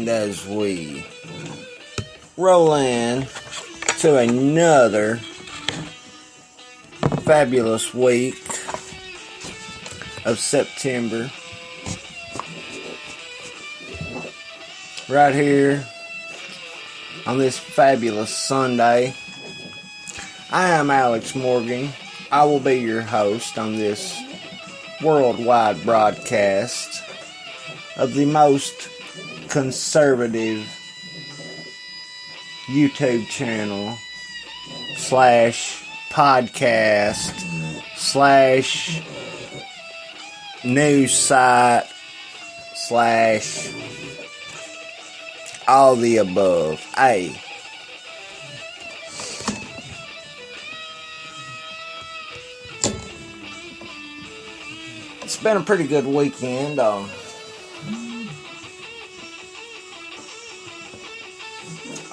And as we roll in to another fabulous week of September, right here on this fabulous Sunday, I am Alex Morgan. I will be your host on this worldwide broadcast of the most conservative YouTube channel / podcast / news site / all the above. Hey, it's been a pretty good weekend.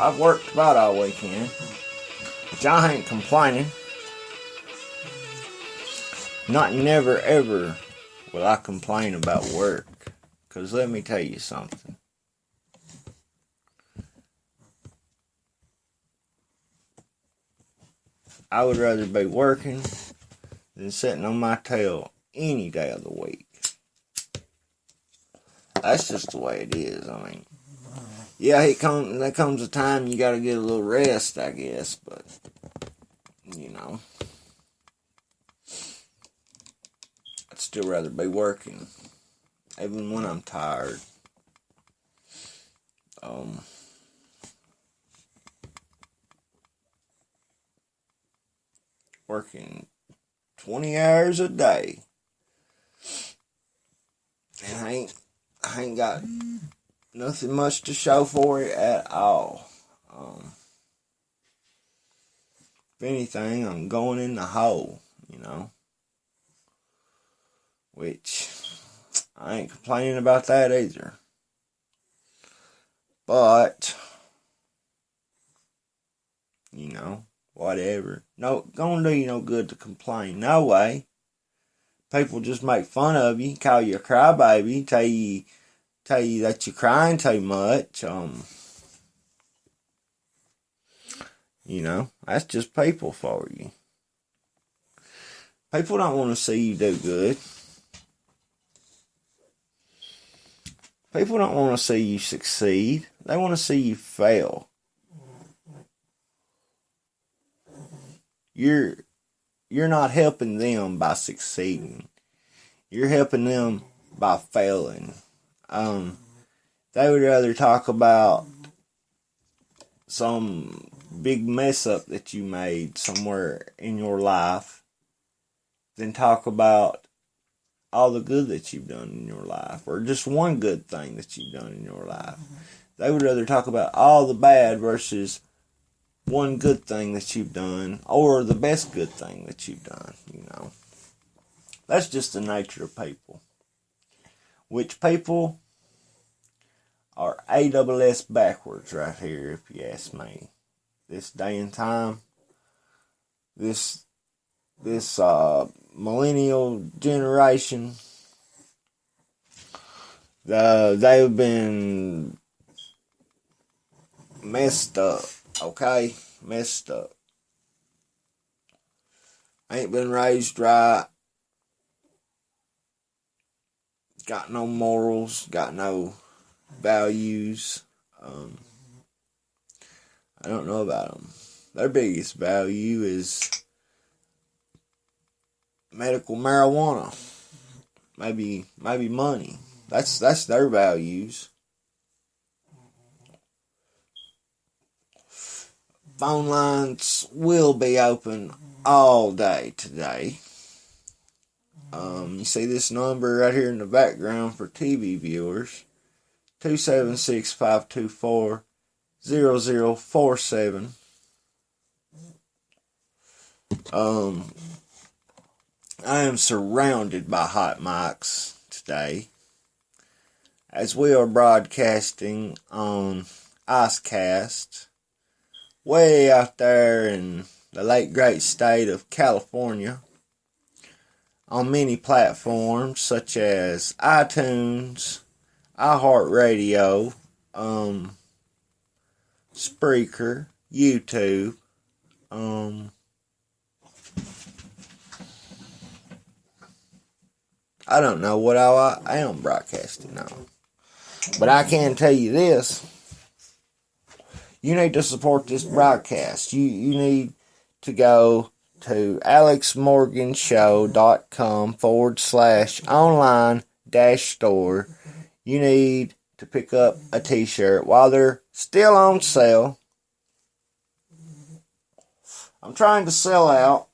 I've worked about all weekend, but I ain't complaining. Not never ever will I complain about work, because let me tell you something. I would rather be working than sitting on my tail any day of the week. That's just the way it is. I mean, yeah, there comes a time you gotta get a little rest, I guess, but, you know, I'd still rather be working, even when I'm tired. Working 20 hours a day, and I ain't got nothing much to show for it at all. If anything, I'm going in the hole, which I ain't complaining about that either. But, whatever. No, gonna do you no good to complain. No way. People just make fun of you, call you a crybaby, tell you that you're crying too much. That's just people for you. People don't want to see you do good. People don't want to see you succeed. They want to see you fail. You're not helping them by succeeding. You're helping them by failing. They would rather talk about some big mess up that you made somewhere in your life than talk about all the good that you've done in your life, or just one good thing that you've done in your life. They would rather talk about all the bad versus one good thing that you've done, or the best good thing that you've done, That's just the nature of people. Which people are ASS backwards right here, if you ask me. This day and time, this millennial generation, they've been messed up, okay? Messed up. Ain't been raised right. Got no morals, got no values. I don't know about them. Their biggest value is medical marijuana. Maybe money. That's their values. Phone lines will be open all day today. You see this number right here in the background for TV viewers. 276-524-0047. I am surrounded by hot mics today, as we are broadcasting on Icecast, way out there in the late great state of California, on many platforms such as iTunes, iHeartRadio, Spreaker, YouTube, I don't know what I am broadcasting on. But I can tell you this. You need to support this broadcast. You need to go to alexmorganshow.com/online-store. You need to pick up a t-shirt while they're still on sale. I'm trying to sell out.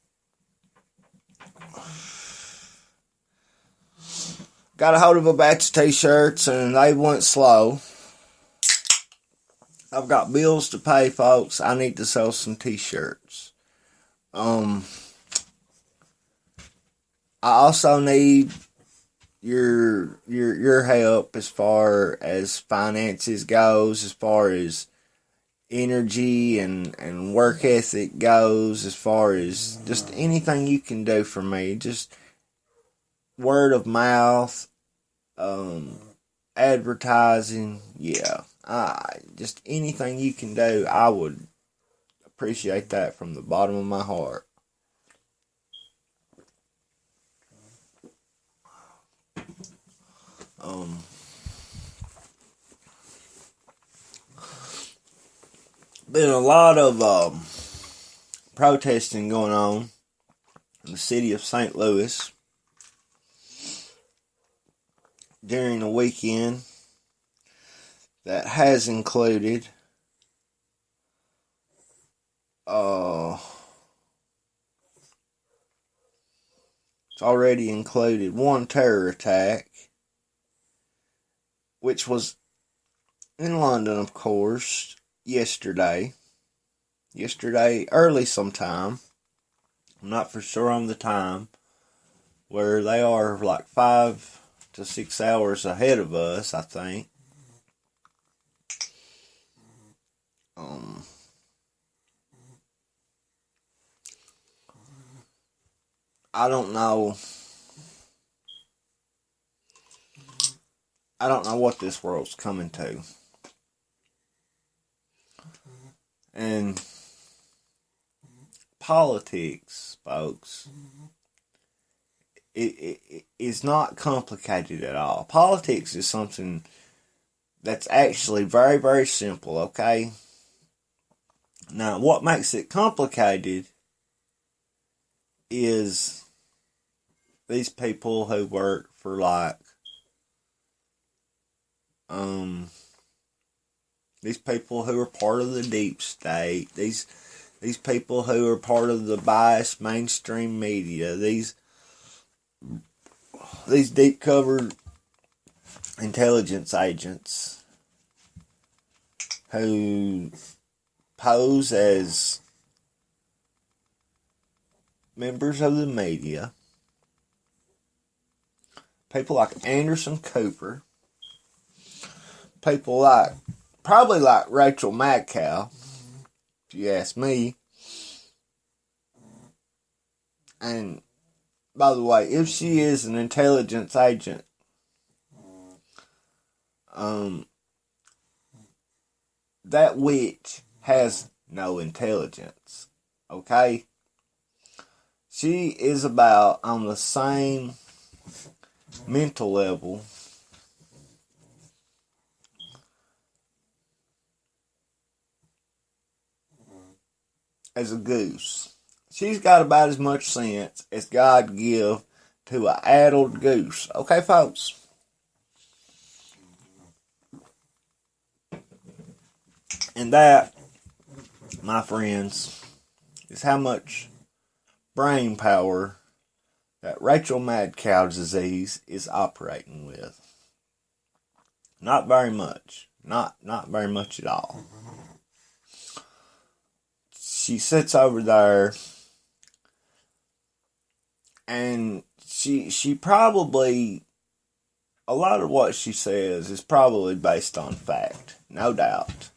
Got a hold of a batch of t-shirts and they went slow. I've got bills to pay, folks. I need to sell some t-shirts. I also need your help as far as finances goes, as far as energy and work ethic goes, as far as just anything you can do for me. Just word of mouth, advertising, yeah. Just anything you can do, I would appreciate that from the bottom of my heart. Been a lot of protesting going on in the city of St. Louis during the weekend that has included it's already included one terror attack, which was in London, of course, yesterday early sometime. I'm not for sure on the time, where they are like 5 to 6 hours ahead of us, I think. I don't know what this world's coming to. And politics, folks, it is not complicated at all. Politics is something that's actually very, very simple, okay? Now, what makes it complicated is these people who work for these people who are part of the deep state, these people who are part of the biased mainstream media, these deep covered intelligence agents who pose as members of the media, people like Anderson Cooper, people probably like Rachel-Madcow, if you ask me. And by the way, if she is an intelligence agent, that witch has no intelligence, okay? She is about on the same mental level as a goose. She's got about as much sense as God give to an addled goose. Okay, folks? And that, my friends, is how much brain power that rachel-madcow-disease is operating with. Not very much. Not very much at all. She sits over there, and she probably, a lot of what she says is probably based on fact, no doubt.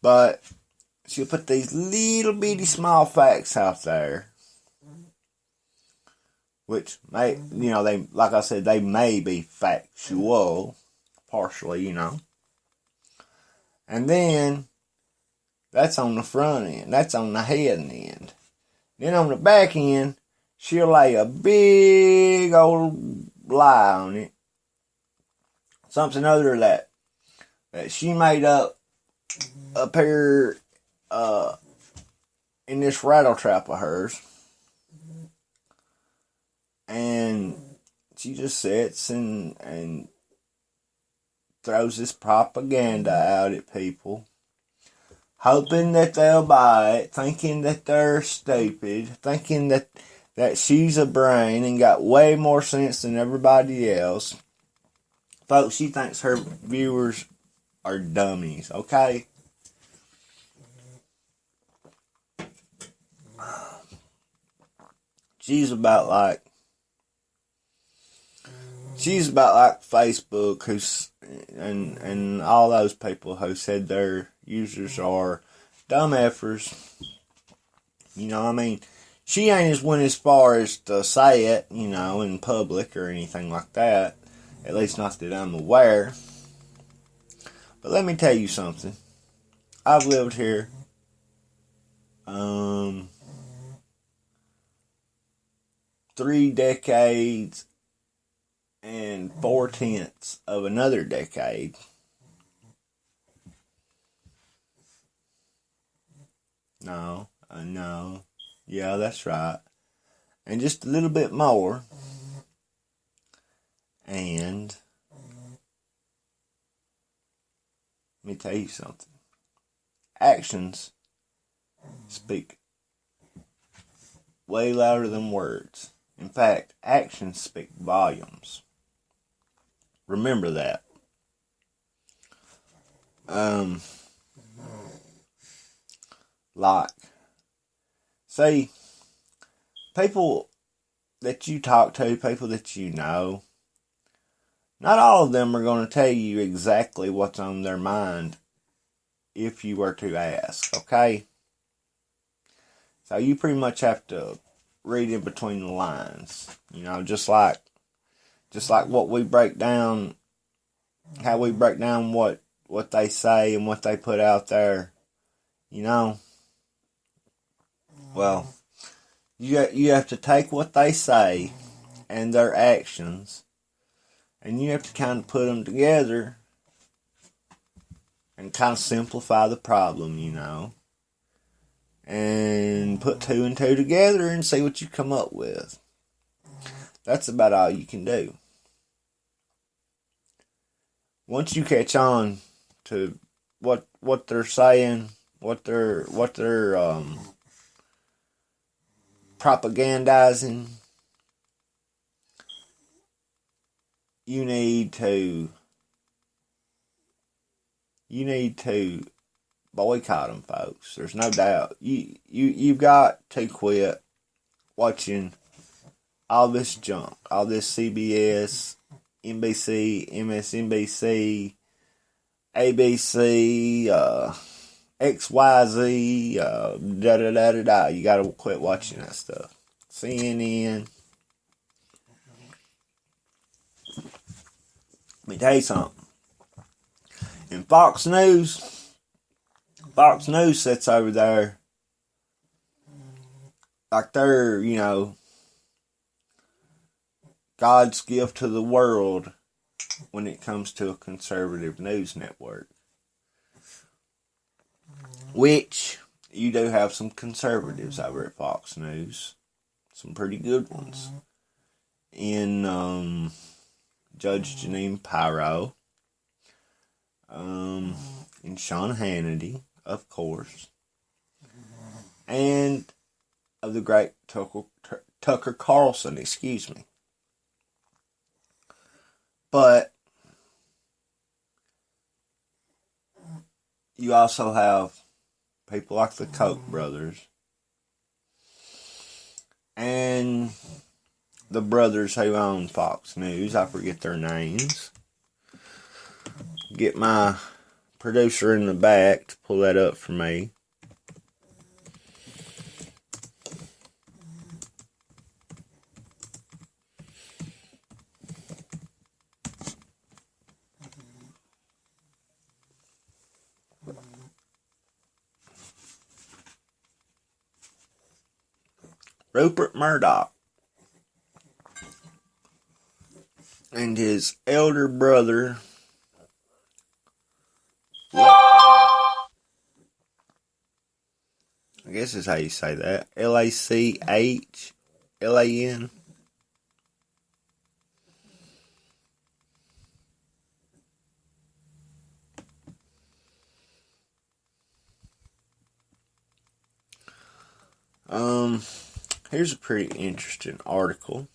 But she'll put these little bitty small facts out there, which they, like I said, they may be factual, partially, And then, that's on the front end. That's on the head end. Then on the back end, she'll lay a big old lie on it. Something other that she made up here in this rattle trap of hers. And she just sits and throws this propaganda out at people, hoping that they'll buy it, thinking that they're stupid, thinking that she's a brain and got way more sense than everybody else. Folks, she thinks her viewers are dummies, okay? She's about like Facebook, and all those people who said their users are dumb effers. You know what I mean? She ain't went as far as to say it, in public or anything like that. At least not that I'm aware. But let me tell you something. I've lived here 3 decades and 4/10 of another decade. No. Yeah, that's right. And just a little bit more. And let me tell you something. Actions speak way louder than words. In fact, actions speak volumes. Remember that. See, people that you talk to, people that you know, not all of them are going to tell you exactly what's on their mind if you were to ask, okay? So you pretty much have to read in between the lines, just like what we break down, how we break down what they say and what they put out there, Well, you have to take what they say and their actions, and you have to kind of put them together and kind of simplify the problem, and put 2 and 2 together and see what you come up with. That's about all you can do. Once you catch on to what they're saying, what they're propagandizing, you need to boycott them, folks. There's no doubt. You've got to quit watching all this junk, all this CBS, NBC, MSNBC, ABC, XYZ, da-da-da-da-da. You gotta quit watching that stuff. CNN. Let me tell you something. In Fox News sits over there like they're, God's gift to the world when it comes to a conservative news network. Which, you do have some conservatives over at Fox News. Some pretty good ones. In Judge Jeanine Pirro. And Sean Hannity, of course. And of the great Tucker Carlson, excuse me. But you also have people like the Koch brothers and the brothers who own Fox News. I forget their names. Get my producer in the back to pull that up for me. Rupert Murdoch and his elder brother, I guess is how you say that, Lachlan. Here's a pretty interesting article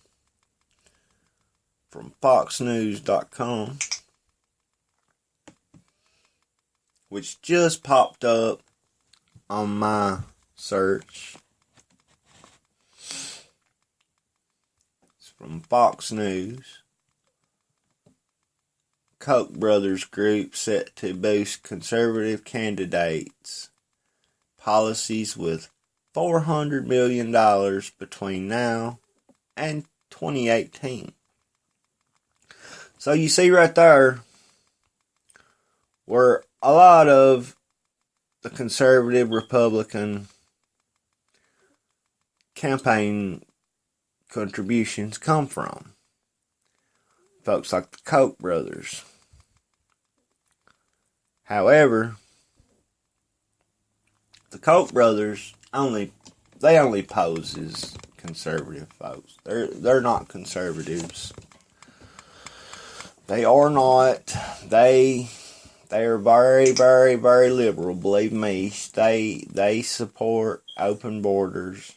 from foxnews.com, which just popped up on my search. It's from Fox News. Koch brothers group set to boost conservative candidates' policies with $400 million between now and 2018. So you see right there where a lot of the conservative Republican campaign contributions come from. Folks like the Koch brothers. However, the Koch brothers only pose as conservative folks. They're not conservatives. They are not. They are very, very, very liberal. Believe me. They support open borders.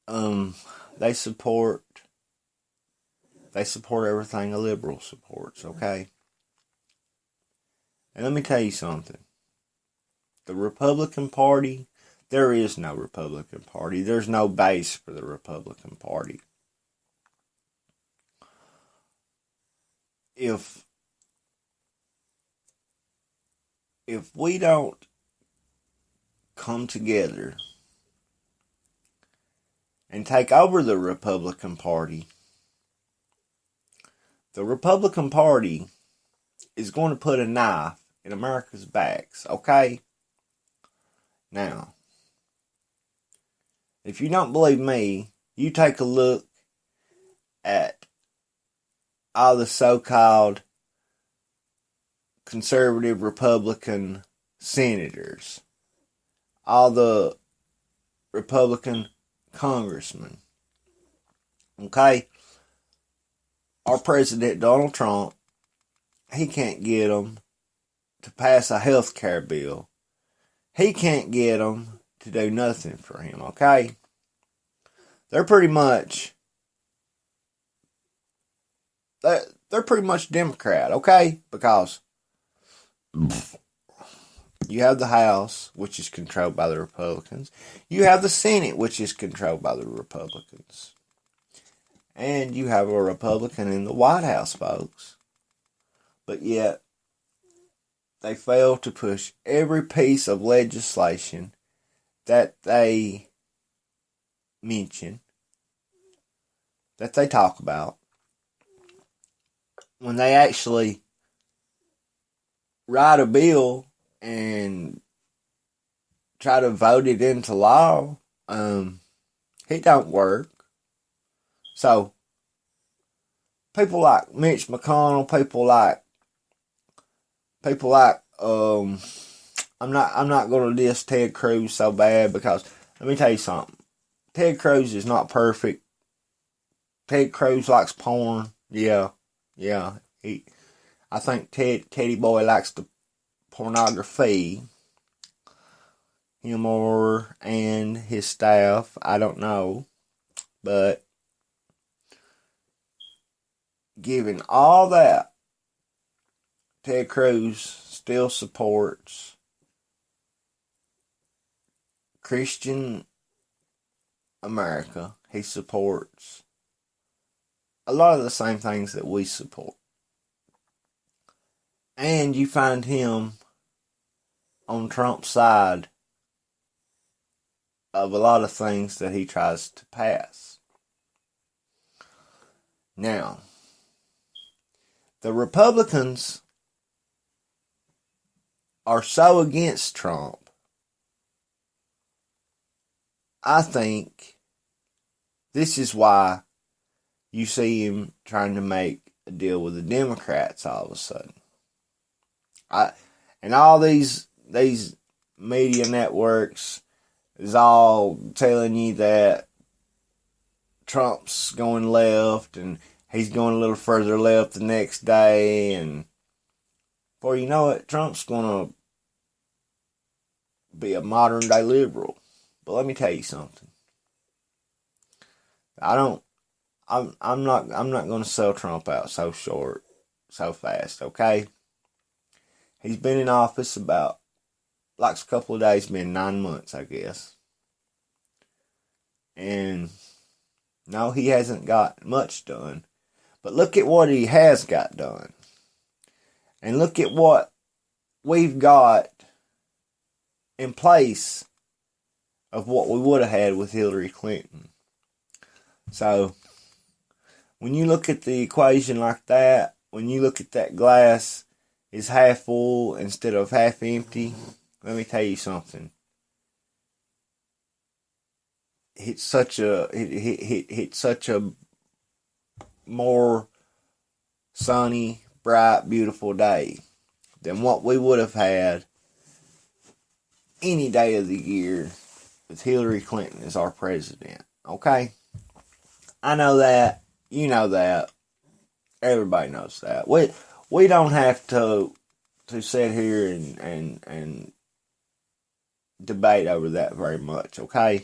They support everything a liberal supports. Okay. And let me tell you something. The Republican Party, there is no Republican Party. There's no base for the Republican Party. If we don't come together and take over the Republican Party is going to put a knife in America's backs, okay? Now, if you don't believe me, you take a look at all the so-called conservative Republican senators, all the Republican congressmen, okay? Our president, Donald Trump, he can't get them to pass a health care bill. He can't get them to do nothing for him, okay? They're pretty much Democrat, okay? Because you have the House, which is controlled by the Republicans. You have the Senate, which is controlled by the Republicans. And you have a Republican in the White House, folks. But yet, they fail to push every piece of legislation that they mention, that they talk about. When they actually write a bill and try to vote it into law, it don't work. So, people like Mitch McConnell, people like I'm not going to diss Ted Cruz so bad, because let me tell you something. Ted Cruz is not perfect. Ted Cruz likes porn. Yeah. I think Teddy Boy likes the pornography. Him and his staff, I don't know. But given all that, Ted Cruz still supports Christian America. He supports a lot of the same things that we support. And you find him on Trump's side of a lot of things that he tries to pass. Now, the Republicans are so against Trump. I think this is why you see him trying to make a deal with the Democrats all of a sudden. And all these media networks is all telling you that Trump's going left and he's going a little further left the next day, and before you know it, Trump's going to be a modern day liberal. But let me tell you something. I'm not going to sell Trump out so fast, okay? He's been in office about, like a couple of days, been 9 months, I guess. And no, he hasn't got much done. But look at what he has got done. And look at what we've got in place of what we would have had with Hillary Clinton. So, when you look at the equation like that, when you look at that glass is half full instead of half empty, let me tell you something. It's such a more sunny, bright, beautiful day than what we would have had any day of the year with Hillary Clinton as our president. Okay? I know that. You know that. Everybody knows that. We don't have to sit here and debate over that very much, okay?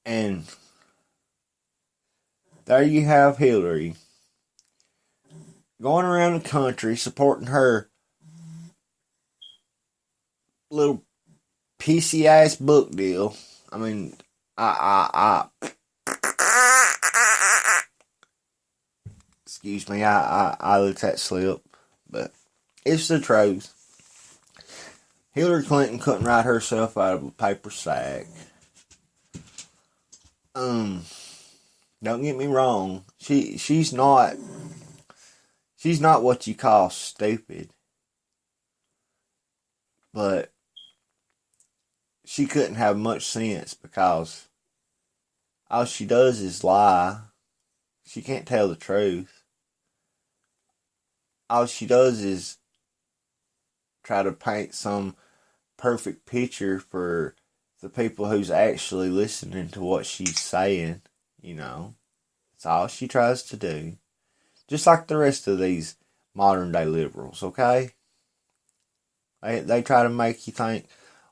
And there you have Hillary going around the country supporting her little pissy ass book deal. I mean, excuse me, I let that slip, but it's the truth. Hillary Clinton couldn't write herself out of a paper sack. Don't get me wrong. She's not what you call stupid, but she couldn't have much sense because all she does is lie. She can't tell the truth. All she does is try to paint some perfect picture for the people who's actually listening to what she's saying, you know. That's all she tries to do. Just like the rest of these modern day liberals, okay? They try to make you think,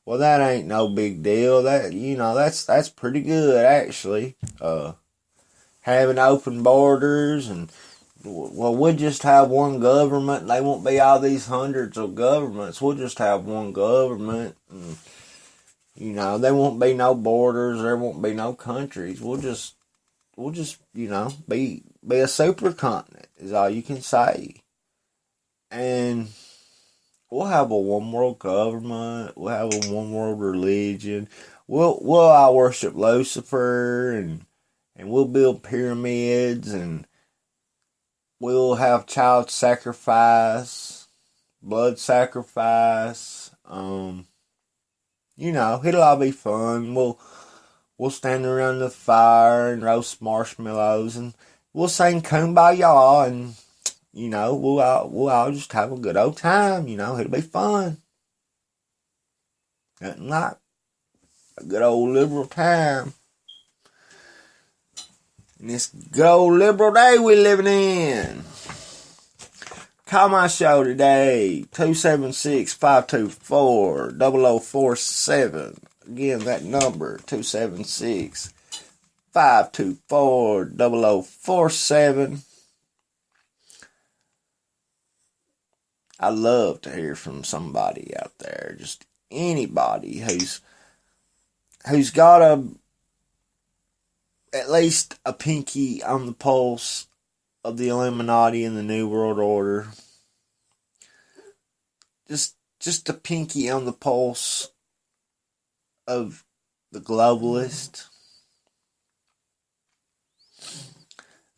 well, that ain't no big deal. That's pretty good actually. Having open borders and, well, we'll just have one government and they won't be all these hundreds of governments. We'll just have one government and, there won't be no borders. There won't be no countries. We'll just, be a supercontinent is all you can say. And we'll have a one world government. We'll have a one world religion. We'll all worship Lucifer and we'll build pyramids and we'll have child sacrifice, blood sacrifice. It'll all be fun. We'll stand around the fire and roast marshmallows and we'll sing Kumbaya and, we'll all just have a good old time. It'll be fun. Nothing like a good old liberal time. In this good old liberal day we're living in. Call my show today, 276-524-0047. Again, that number, 276-524-0047. I love to hear from somebody out there, just anybody who's got at least a pinky on the pulse of the Illuminati and the New World Order. Just a pinky on the pulse of the globalist.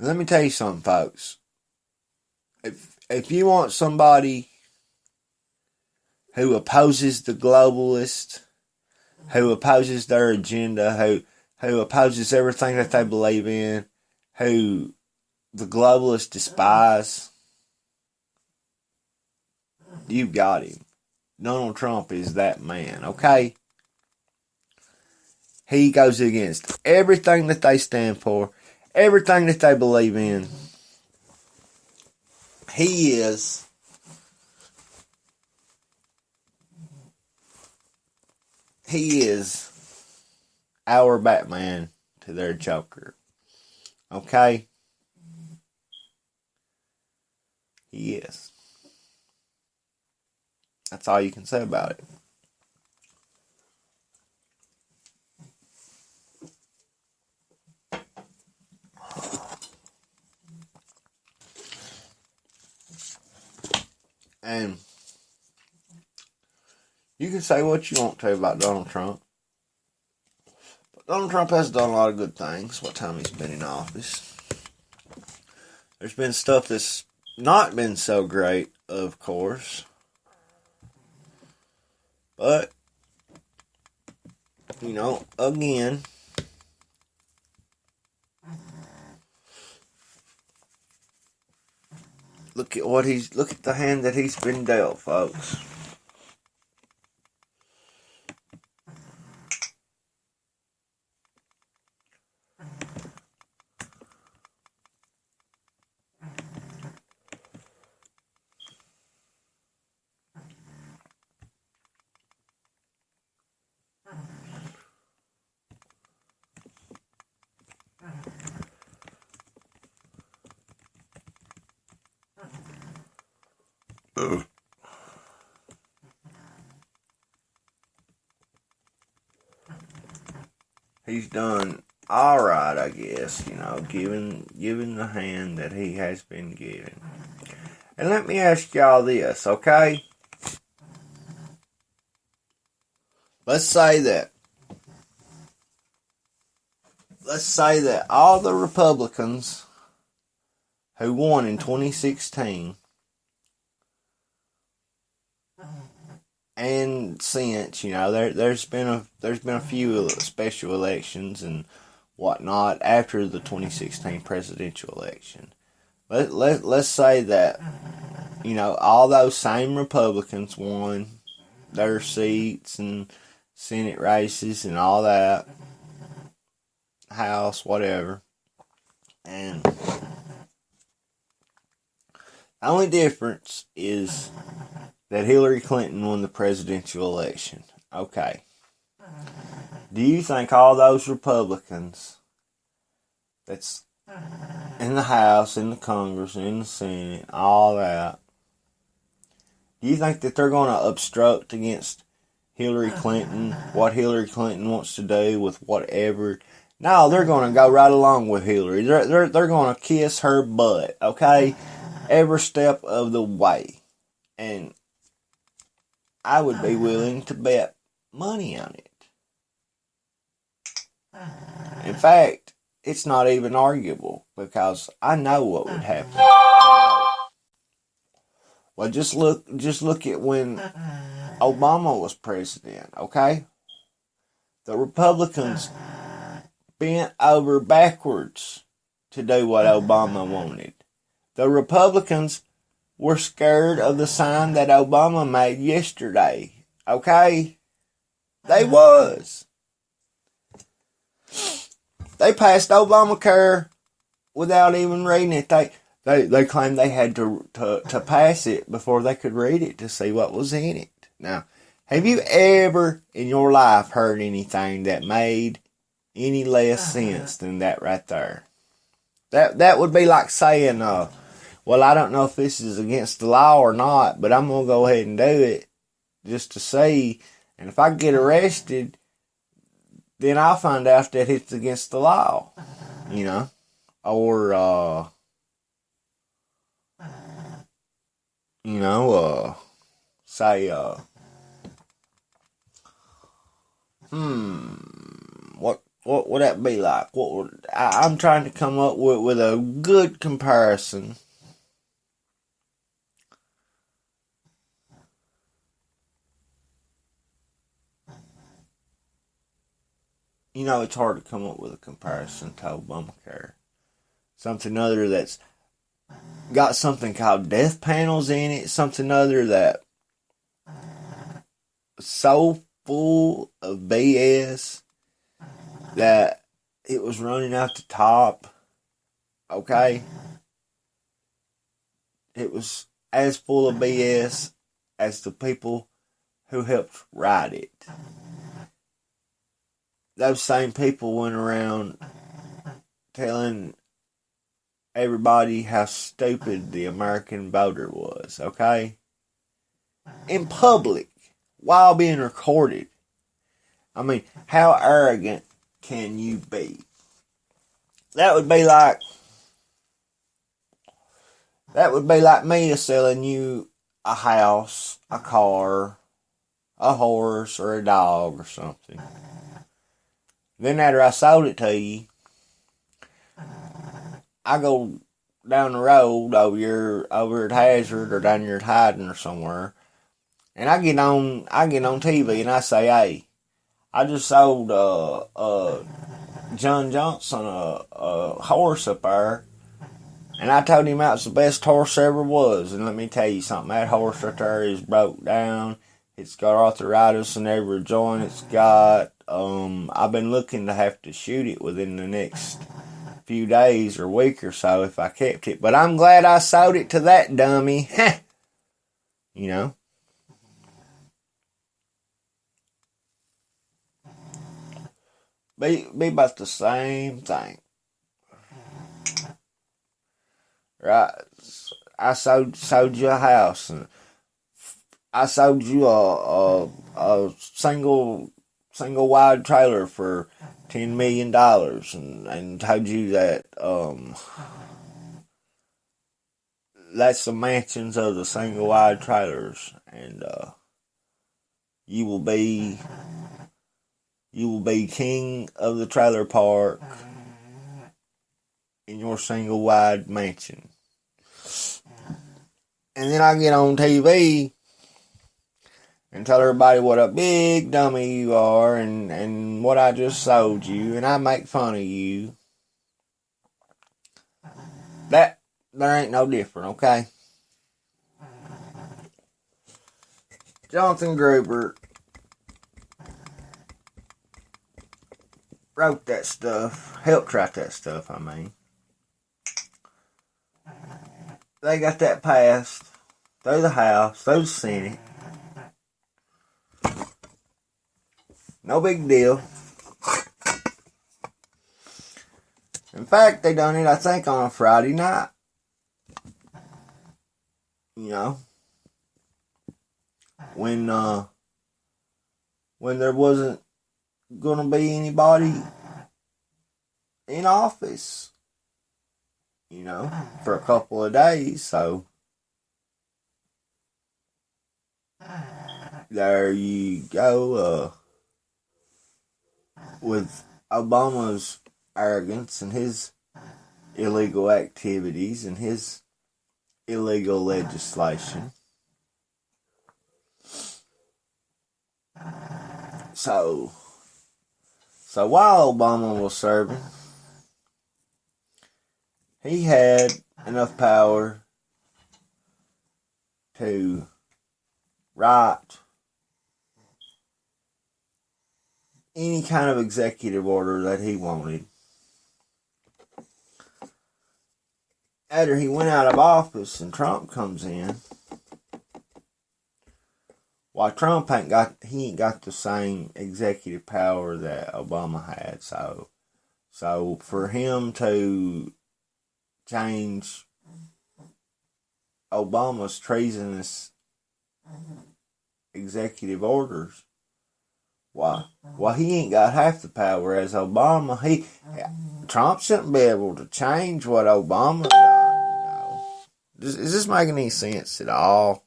Let me tell you something, folks. If you want somebody who opposes the globalist, who opposes their agenda, who opposes everything that they believe in, who the globalists despise. You've got him. Donald Trump is that man, okay? He goes against everything that they stand for, everything that they believe in. He is our Batman to their Joker. Okay? He is. That's all you can say about it. And you can say what you want to about Donald Trump. But Donald Trump has done a lot of good things what time he's been in office. There's been stuff that's not been so great, of course. But, you know, again, look at the hand that he's been dealt, folks. He's done all right, I guess, you know, given the hand that he has been given. And let me ask y'all this, okay? Let's say that all the Republicans who won in 2016 and since, you know, there's been a few special elections and whatnot after the 2016 presidential election. Let's say that, you know, all those same Republicans won their seats and Senate races and all that, House, whatever, and the only difference is that Hillary Clinton won the presidential election. Okay. Do you think all those Republicans that's in the House, in the Congress, in the Senate, all that, do you think that they're going to obstruct against Hillary Clinton, what Hillary Clinton wants to do with whatever? No, they're going to go right along with Hillary. They're going to kiss her butt, okay? Every step of the way. And I would be willing to bet money on it. In fact, it's not even arguable because I know what would happen. Well, just look at when Obama was president, okay? The Republicans bent over backwards to do what Obama wanted. The Republicans were scared of the sign that Obama made yesterday. Okay? They was. They passed Obamacare without even reading it. They claimed they had to pass it before they could read it to see what was in it. Now, have you ever in your life heard anything that made any less sense than that right there? That would be like saying, well, I don't know if this is against the law or not, but I'm going to go ahead and do it just to see. And if I get arrested, then I'll find out that it's against the law, you know. Or, say, what would that be like? I'm trying to come up with a good comparison. it's hard to come up with a comparison to Obamacare. Something other that's got something called death panels in it, something other that so full of BS that it was running out the top. Okay? It was as full of BS as the people who helped write it. Those same people went around telling everybody how stupid the American voter was, okay? In public, while being recorded. I mean, how arrogant can you be? That would be like me selling you a house, a car, a horse, or a dog or something. Then after I sold it to you, I go down the road over at Hazard or down here at Hyden or somewhere, and I get on TV and I say, hey, I just sold John Johnson a horse up there, and I told him that was the best horse there ever was. And let me tell you something, that horse right there is broke down. It's got arthritis in every joint. It's got, I've been looking to have to shoot it within the next few days or week or so if I kept it. But I'm glad I sold it to that dummy. You know? Be about the same thing. Right? I sold you a house, and I sold you a single wide trailer for $10 million, and told you that that's the mansions of the single wide trailers, and you will be king of the trailer park in your single wide mansion. And then I get on TV and tell everybody what a big dummy you are, and what I just sold you, and I make fun of you. There ain't no different, okay? Jonathan Gruber wrote that stuff, helped write that stuff, I mean. They got that passed through the House, through the Senate. No big deal. In fact, they done it, I think, on a Friday night. You know, when there wasn't gonna be anybody in office, you know, for a couple of days. So there you go, with Obama's arrogance and his illegal activities and his illegal legislation. So while Obama was serving, he had enough power to write any kind of executive order that he wanted. After he went out of office and Trump comes in, while Trump ain't got the same executive power that Obama had. So for him to change Obama's treasonous executive orders, why he ain't got half the power as Obama. Trump shouldn't be able to change what Obama done, you know. Is this making any sense at all?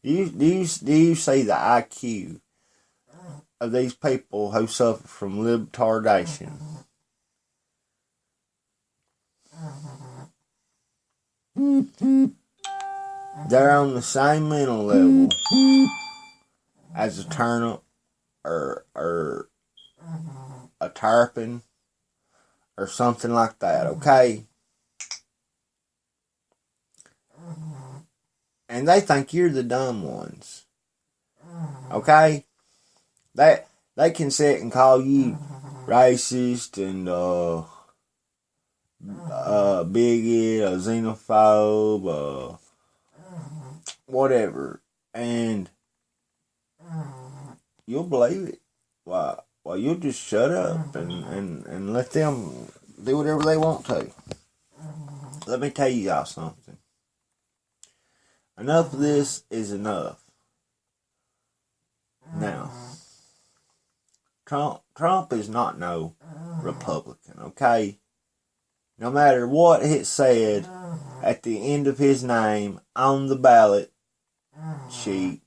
Do you see the IQ of these people who suffer from libtardation? They're on the same mental level as a turnip or a tarpon or something like that, okay? And they think you're the dumb ones, okay? They can sit and call you racist and bigot, a xenophobe, whatever, and you'll believe it. Well, you'll just shut up and let them do whatever they want to. Let me tell you y'all something. Enough of this is enough. Now, Trump is not no Republican, okay? No matter what it said at the end of his name on the ballot sheet,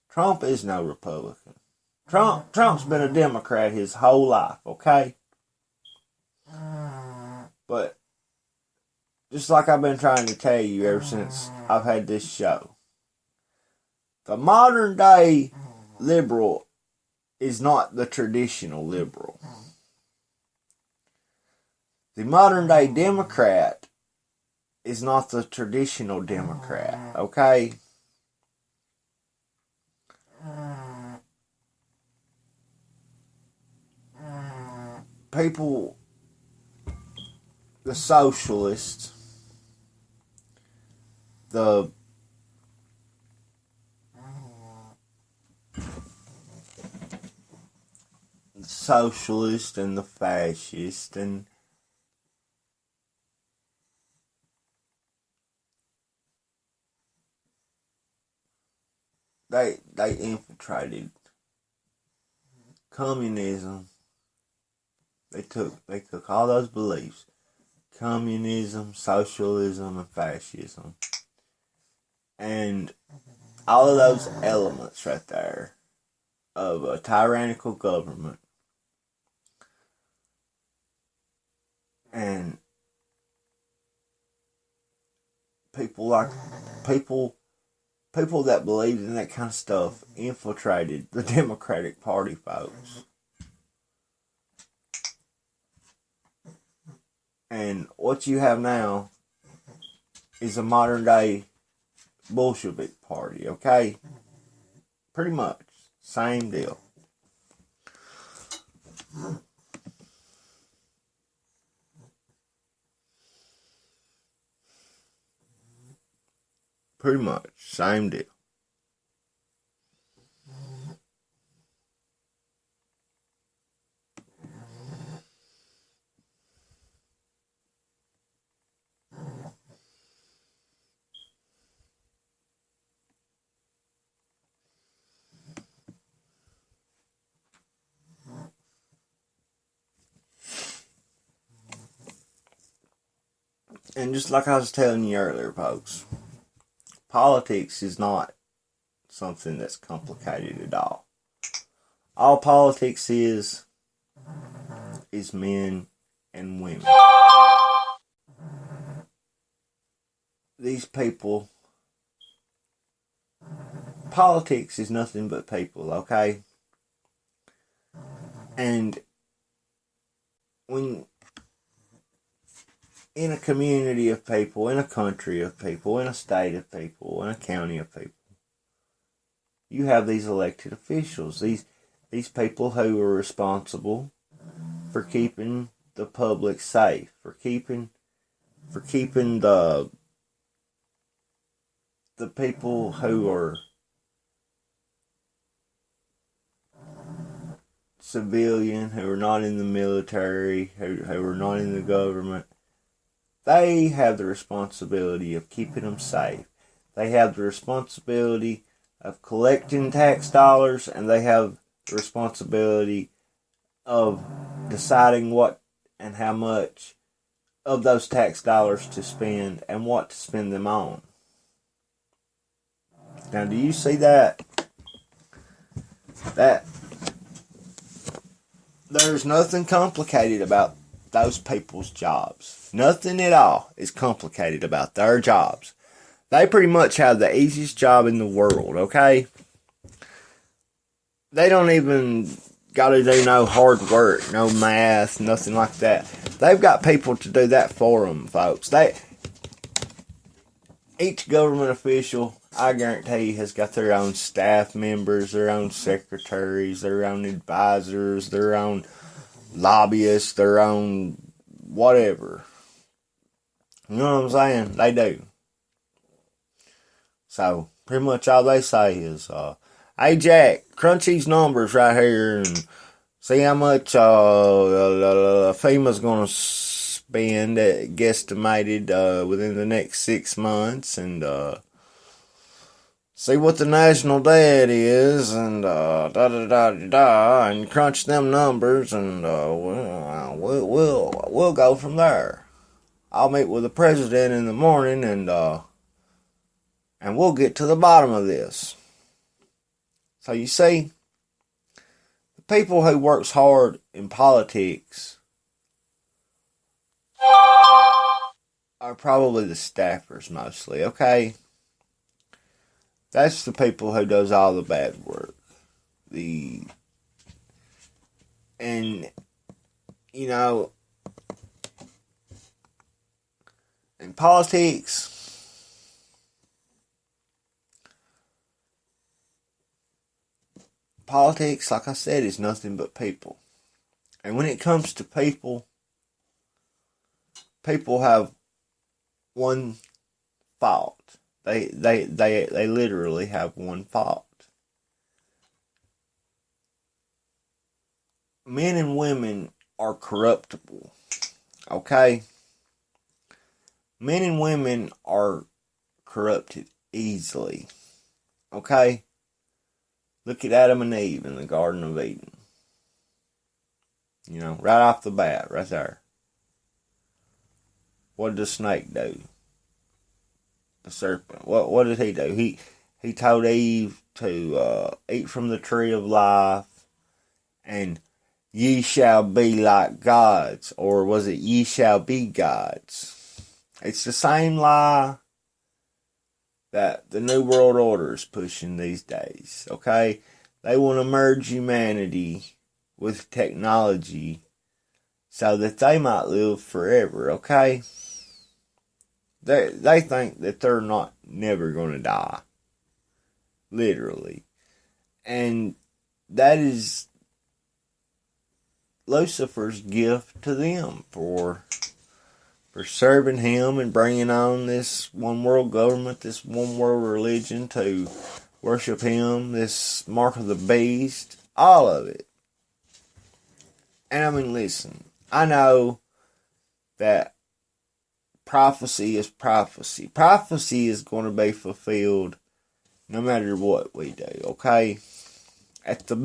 Trump is no Republican. Trump's been a Democrat his whole life, okay? But just like I've been trying to tell you ever since I've had this show, the modern day liberal is not the traditional liberal. The modern day Democrat is not the traditional Democrat, okay? People, the socialists, the socialist and the fascist and they infiltrated communism. They took all those beliefs, communism, socialism, and fascism, and all of those elements right there of a tyrannical government, and people that believed in that kind of stuff infiltrated the Democratic Party, folks. And what you have now is a modern day Bolshevik party, okay? Pretty much. Same deal. Pretty much. Same deal. And just like I was telling you earlier, folks, politics is not something that's complicated at all. All politics is men and women. These people, politics is nothing but people, okay? And when in a community of people, in a country of people, in a state of people, in a county of people, you have these elected officials, these people who are responsible for keeping the public safe, for keeping the people who are civilian, who are not in the military, who are not in the government. They have the responsibility of keeping them safe. They have the responsibility of collecting tax dollars, and they have the responsibility of deciding what and how much of those tax dollars to spend and what to spend them on. Now, do you see that? That there's nothing complicated about those people's jobs. Nothing at all is complicated about their jobs. They pretty much have the easiest job in the world, okay? They don't even got to do no hard work, no math, nothing like that. They've got people to do that for them, folks. Each government official, I guarantee you, has got their own staff members, their own secretaries, their own advisors, their own lobbyists, their own whatever. You know what I'm saying? They do. So, pretty much all they say is, hey Jack, crunch these numbers right here and see how much FEMA's going to spend, guesstimated, within the next 6 months, and see what the national debt is, and and crunch them numbers, and we'll go from there. I'll meet with the president in the morning, and we'll get to the bottom of this. So you see, the people who works hard in politics are probably the staffers mostly, okay? That's the people who does all the bad work. And, you know, in politics, like I said, is nothing but people. And when it comes to people have one fault. They literally have one fault. Men and women are corruptible. Okay? Men and women are corrupted easily. Okay? Look at Adam and Eve in the Garden of Eden. You know, right off the bat, right there. What did the snake do? The serpent. What did he do? He told Eve to eat from the tree of life, and ye shall be like gods, or was it ye shall be gods? It's the same lie that the New World Order is pushing these days, okay? They want to merge humanity with technology so that they might live forever, okay? They think that they're never going to die. Literally. And that is Lucifer's gift to them for serving him and bringing on this one world government, this one world religion to worship him, this mark of the beast, all of it. And I mean, listen, I know that prophecy is prophecy. Prophecy is going to be fulfilled no matter what we do, okay? At the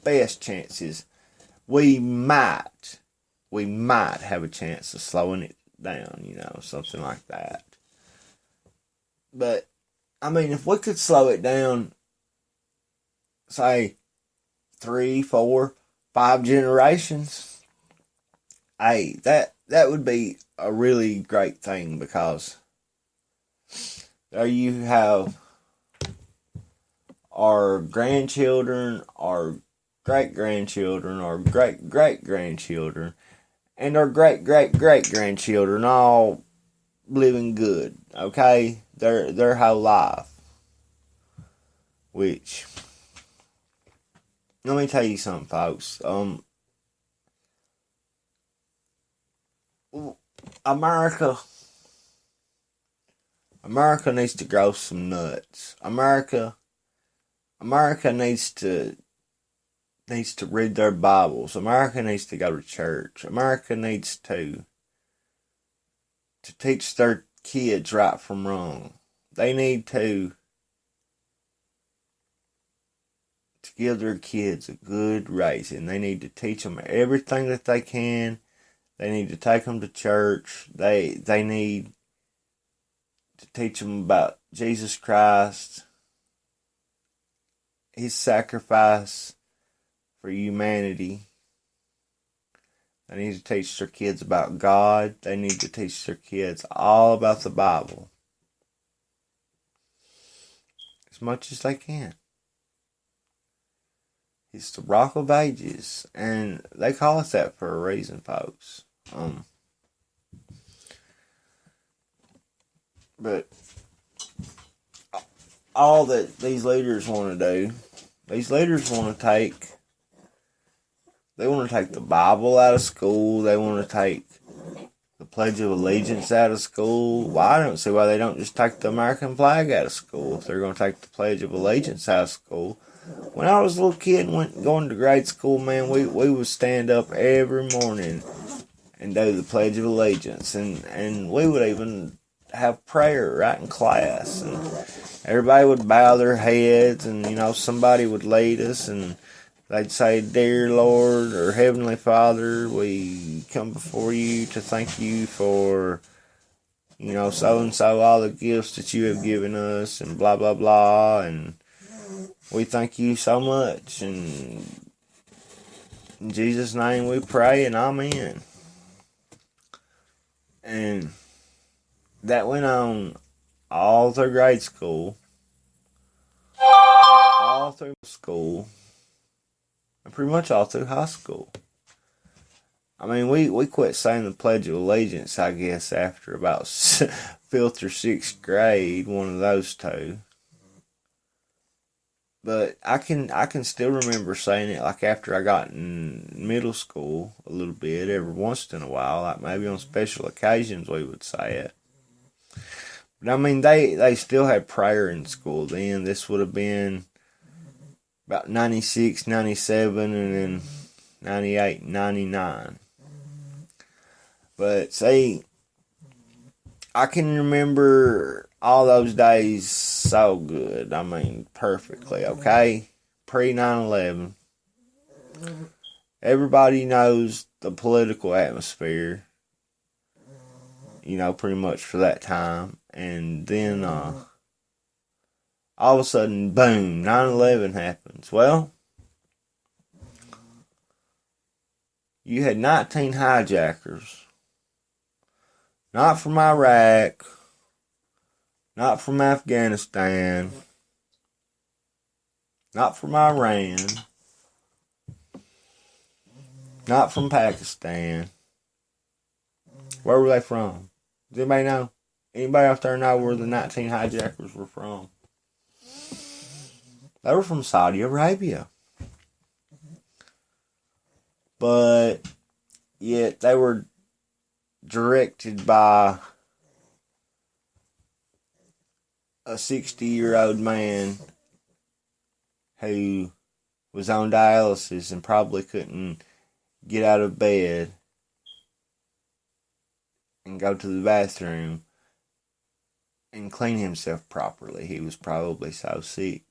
best chances, we might have a chance of slowing it down, you know, something like that. But, I mean, if we could slow it down, say, 3, 4, 5 generations, hey, that would be a really great thing, because there you have our grandchildren, our great-grandchildren, our great-great-grandchildren, and our great-great-great-grandchildren all living good, okay? Their whole life. Which, let me tell you something, folks. America needs to grow some nuts. America needs to read their Bibles. America needs to go to church. America needs to teach their kids right from wrong. They need to give their kids a good raising. They need to teach them everything that they can. They need to take them to church. They need to teach them about Jesus Christ, his sacrifice for humanity. They need to teach their kids about God. They need to teach their kids all about the Bible. As much as they can. It's the Rock of Ages, and they call it that for a reason, folks. But all that these leaders want to do, these leaders want to take the Bible out of school. They want to take the Pledge of Allegiance out of school. Well, I don't see why they don't just take the American flag out of school if they're going to take the Pledge of Allegiance out of school. When I was a little kid and going to grade school, man, we would stand up every morning and do the Pledge of Allegiance. And we would even have prayer right in class. And everybody would bow their heads, and, somebody would lead us, and they'd say, "Dear Lord," or "Heavenly Father, we come before you to thank you for, so-and-so, all the gifts that you have given us, and blah, blah, blah, and we thank you so much, and in Jesus' name we pray, and amen." And that went on all through grade school, all through school, and pretty much all through high school. I mean, we quit saying the Pledge of Allegiance, I guess, after about 5th or 6th grade, one of those two. But I can still remember saying it, like, after I got in middle school a little bit, every once in a while, like maybe on special occasions we would say it. But I mean, they still had prayer in school then. This would have been about 96, 97, and then 98, 99. But see, I can remember all those days so good. I mean, perfectly, okay? Pre-9/11. Everybody knows the political atmosphere, pretty much for that time. And then, all of a sudden, boom, 9/11 happens. Well, you had 19 hijackers. Not from Iraq, not from Afghanistan, not from Iran, not from Pakistan. Where were they from? Does anybody know? Anybody out there know where the 19 hijackers were from? They were from Saudi Arabia. But yet they were directed by a 60-year-old man who was on dialysis and probably couldn't get out of bed and go to the bathroom and clean himself properly. He was probably so sick.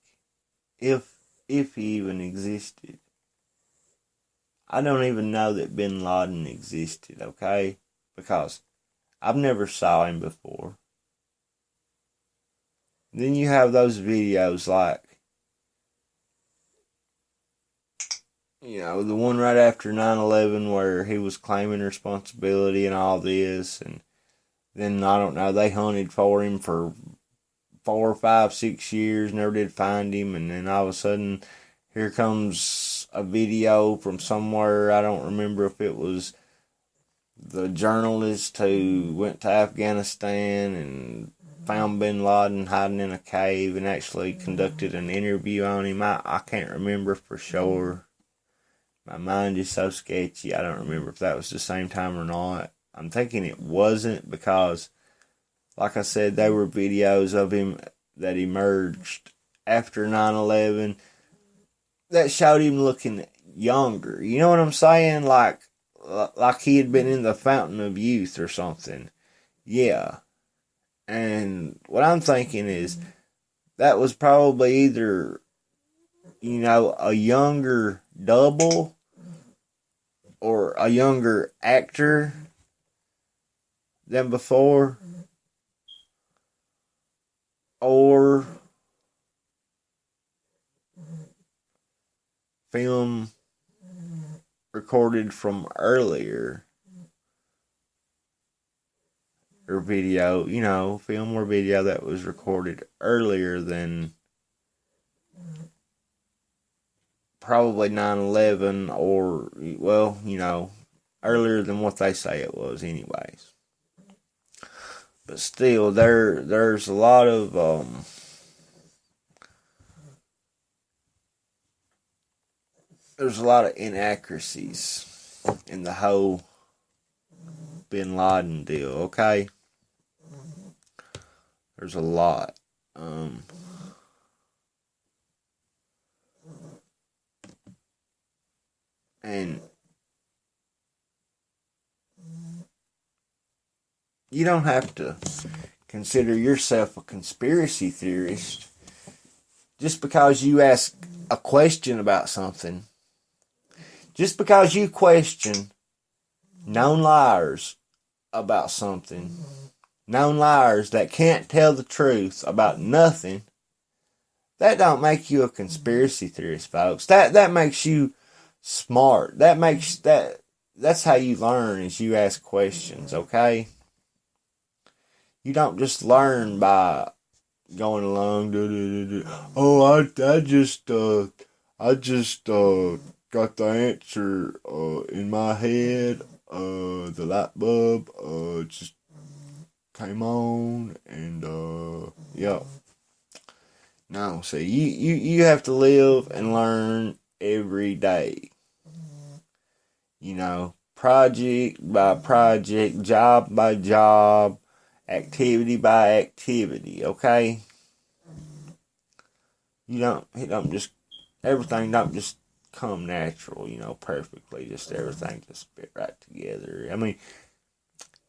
If he even existed. I don't even know that Bin Laden existed, okay? Because I've never saw him before. Then you have those videos like, the one right after 9/11 where he was claiming responsibility and all this, and then, I don't know, they hunted for him for 4, 5, 6 years, never did find him, and then all of a sudden, here comes a video from somewhere. I don't remember if it was the journalist who went to Afghanistan and found Bin Laden hiding in a cave and actually conducted an interview on him. I can't remember for sure. My mind is so sketchy. I don't remember if that was the same time or not. I'm thinking it wasn't because, like I said, there were videos of him that emerged after 9/11 that showed him looking younger. You know what I'm saying? Like he had been in the fountain of youth or something. Yeah. And what I'm thinking is that was probably either, a younger double or a younger actor than before, or film recorded from earlier, or video, film or video that was recorded earlier than probably 9/11 or, well, earlier than what they say it was anyways. But still, there's a lot of inaccuracies in the whole Bin Laden deal, okay? There's a lot. And you don't have to consider yourself a conspiracy theorist just because you ask a question about something. Just because you question known liars about something, known liars that can't tell the truth about nothing, that don't make you a conspiracy theorist, folks. That makes you smart. That's how you learn, is you ask questions, okay? You don't just learn by going along. Oh, I just got the answer in my head. The light bulb just came on, and yeah. No, see, you have to live and learn every day. Project by project, job by job, activity by activity, okay? Everything don't just come natural, perfectly, just everything just fit right together. I mean,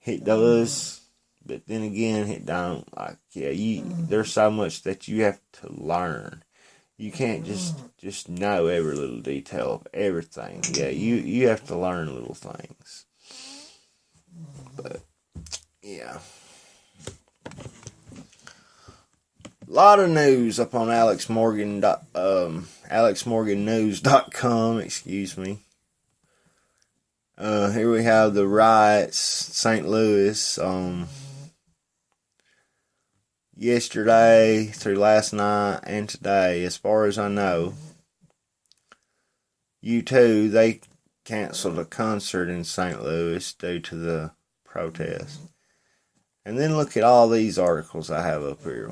it does, but then again, it don't. There's so much that you have to learn. You can't just know every little detail of everything. Yeah, you have to learn little things. But yeah, a lot of news up on AlexMorganNews.com. Excuse me. Here we have the riots, St. Louis. Yesterday through last night and today, as far as I know. U2, they canceled a concert in St. Louis due to the protest. And then look at all these articles I have up here.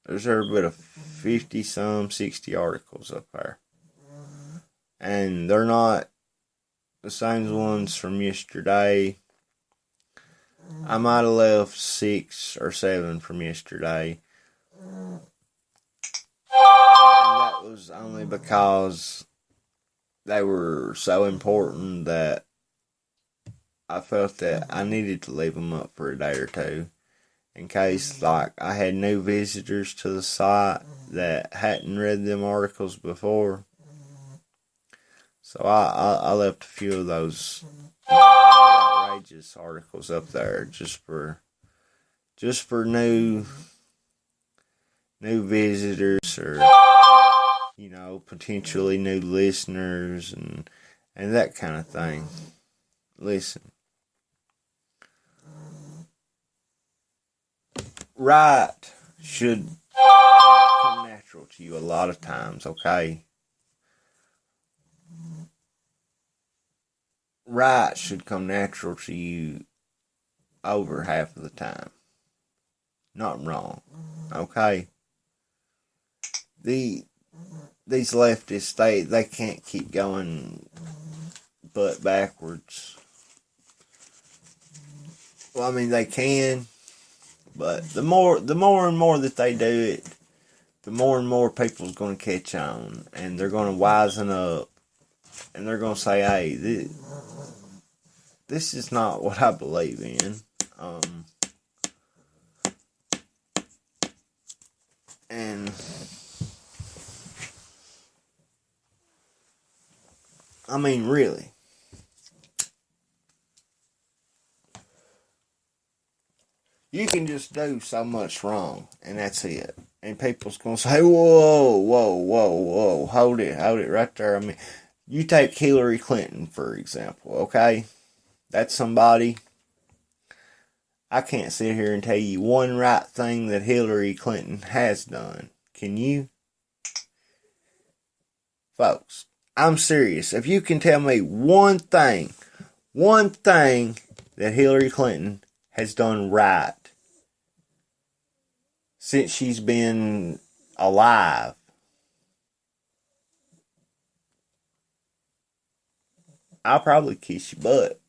There's every bit of 60 articles up there. And they're not the same ones from yesterday. I might have left 6 or 7 from yesterday. And that was only because they were so important that I felt that I needed to leave them up for a day or two. In case, I had new visitors to the site that hadn't read them articles before. So I left a few of those outrageous articles up there just for new visitors, or potentially new listeners and that kind of thing. Listen. Right should come natural to you a lot of times, okay? Right should come natural to you over half of the time. Not wrong, okay? These leftists, they can't keep going butt backwards. Well, I mean, they can, but the more and more that they do it, the more and more people's going to catch on, and they're going to wisen up, and they're going to say, hey, this is not what I believe in. And I mean, really. You can just do so much wrong, and that's it. And people's going to say, whoa, hold it right there. I mean, you take Hillary Clinton, for example, okay? That's somebody. I can't sit here and tell you one right thing that Hillary Clinton has done. Can you? Folks, I'm serious. If you can tell me one thing that Hillary Clinton has done right since she's been alive, I'll probably kiss your butt.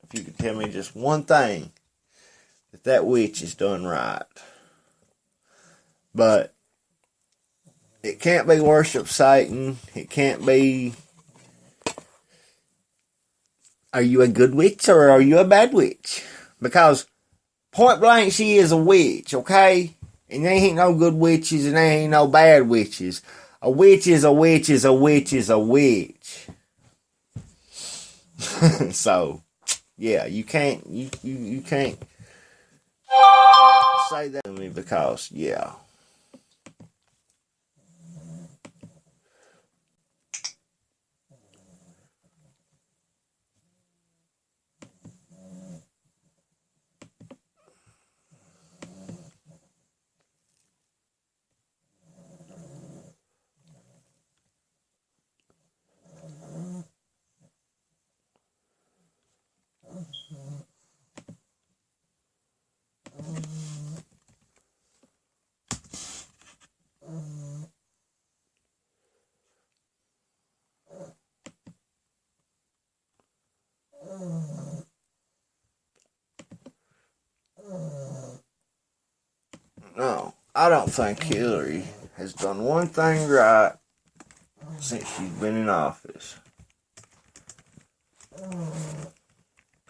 If you could tell me just one thing that witch has done right. But it can't be worship Satan. It can't be, are you a good witch or are you a bad witch? Because point blank, she is a witch, okay? And there ain't no good witches and there ain't no bad witches. A witch is a witch is a witch is a witch. So, yeah, you can't say that to me because, yeah. No, I don't think Hillary has done one thing right since she's been in office.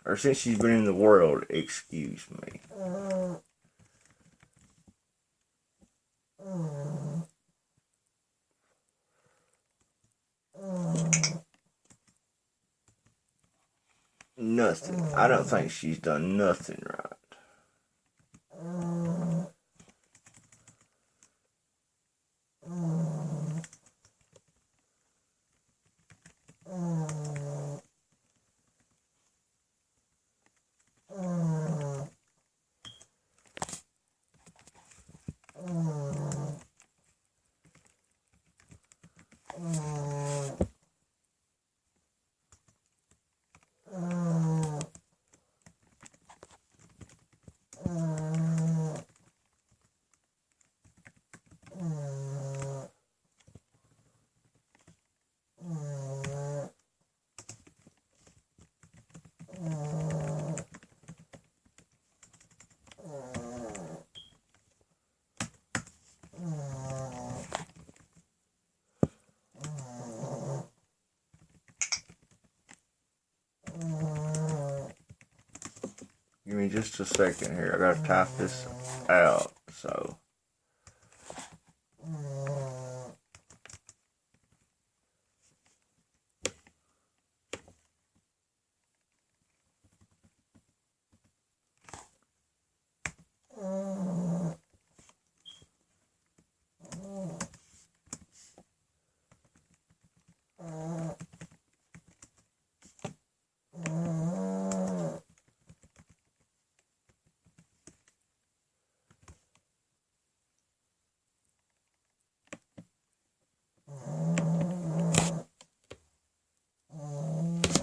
Or since she's been in the world, excuse me. Nothing. I don't think she's done nothing right. Give me just a second here. I gotta type this out. So.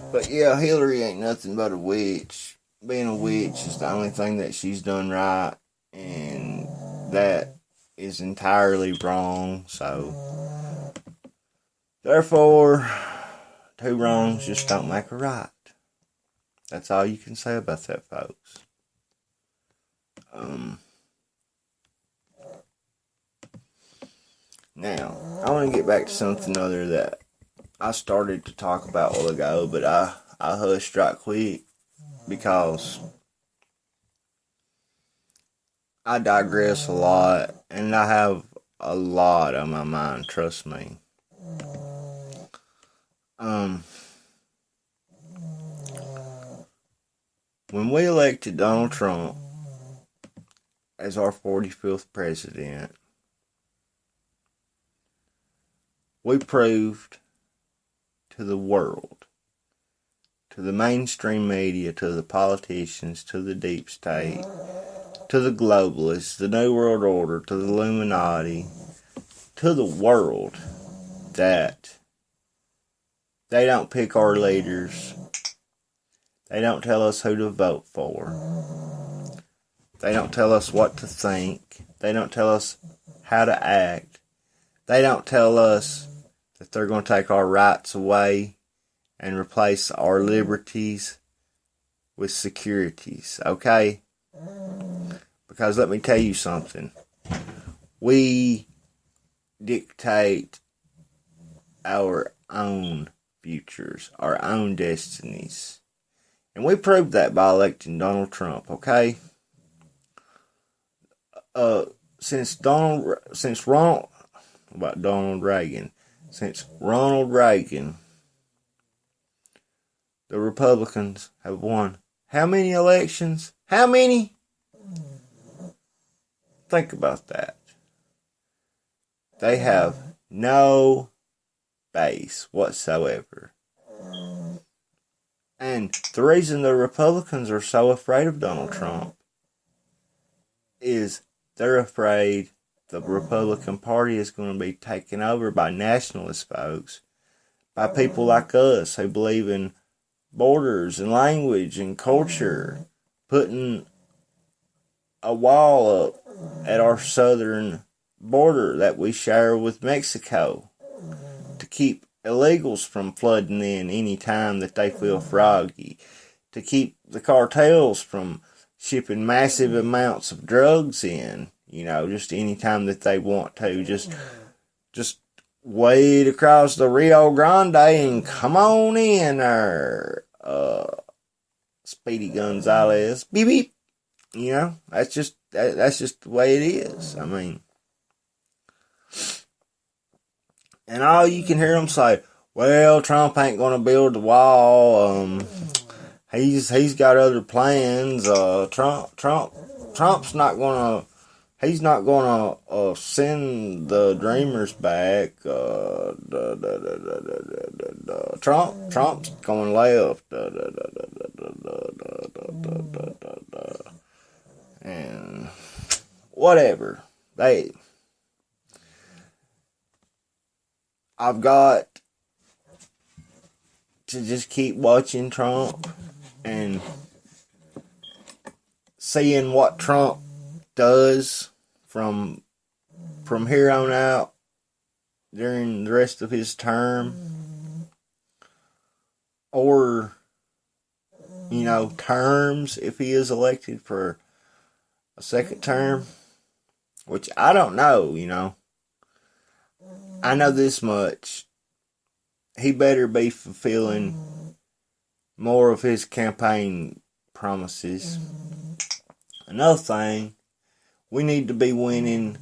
But yeah, Hillary ain't nothing but a witch. Being a witch is the only thing that she's done right, and that is entirely wrong. So, therefore, two wrongs just don't make a right. That's all you can say about that, folks. Now, I want to get back to something other that I started to talk about a while ago, but I hushed right quick because I digress a lot, and I have a lot on my mind, trust me. When we elected Donald Trump as our 45th president, we proved to the world, to the mainstream media, to the politicians, to the deep state, to the globalists, the New World Order, to the Illuminati, to the world, that they don't pick our leaders. They don't tell us who to vote for. They don't tell us what to think. They don't tell us how to act. They don't tell us that they're going to take our rights away and replace our liberties with securities, okay? Because let me tell you something. We dictate our own futures, our own destinies. And we proved that by electing Donald Trump, okay? Since Ronald Reagan, the Republicans have won how many elections? How many? Think about that. They have no base whatsoever. And the reason the Republicans are so afraid of Donald Trump is they're afraid the Republican Party is going to be taken over by nationalist folks, by people like us who believe in borders and language and culture, putting a wall up at our southern border that we share with Mexico to keep illegals from flooding in any time that they feel froggy, to keep the cartels from shipping massive amounts of drugs in, just any time that they want to, just wade across the Rio Grande and come on in there, Speedy Gonzalez, beep beep. That's just the way it is. I mean, and all you can hear them say, well, Trump ain't gonna build the wall. He's got other plans. Trump's not gonna. He's not gonna send the Dreamers back. Trump's going left. And whatever. I've got to just keep watching Trump and seeing what Trump does from here on out during the rest of his term, or terms if he is elected for a second term, which I don't know. I know this much: he better be fulfilling more of his campaign promises. Another thing, we need to be winning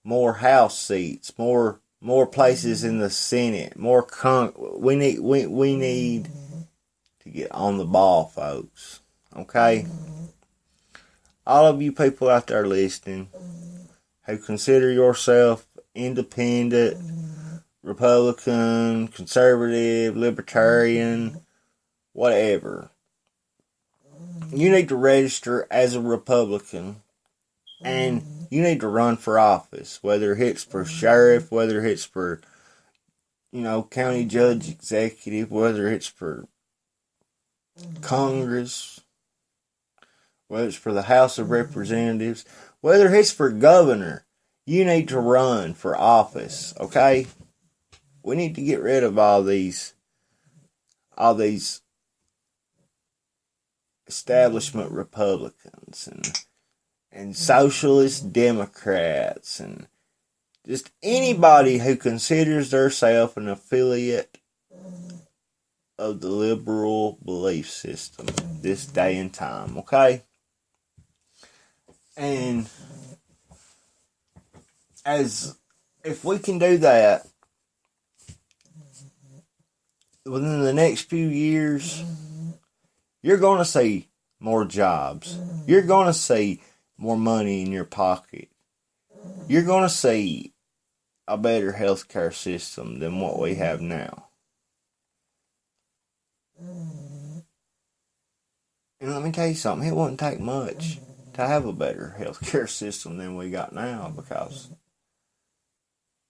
more House seats, more places in the Senate, we need to get on the ball, folks. Okay? All of you people out there listening who consider yourself independent, Republican, conservative, libertarian, whatever, you need to register as a Republican, and you need to run for office, whether it's for sheriff, whether it's for, county judge executive, whether it's for Congress, whether it's for the House of Representatives, whether it's for governor. You need to run for office, okay? We need to get rid of all these establishment Republicans and socialist Democrats and just anybody who considers themselves an affiliate of the liberal belief system this day and time, okay? And if we can do that within the next few years, you're going to see more jobs. You're going to see more money in your pocket. You're going to see a better healthcare system than what we have now. And let me tell you something, it wouldn't take much to have a better healthcare system than we got now, because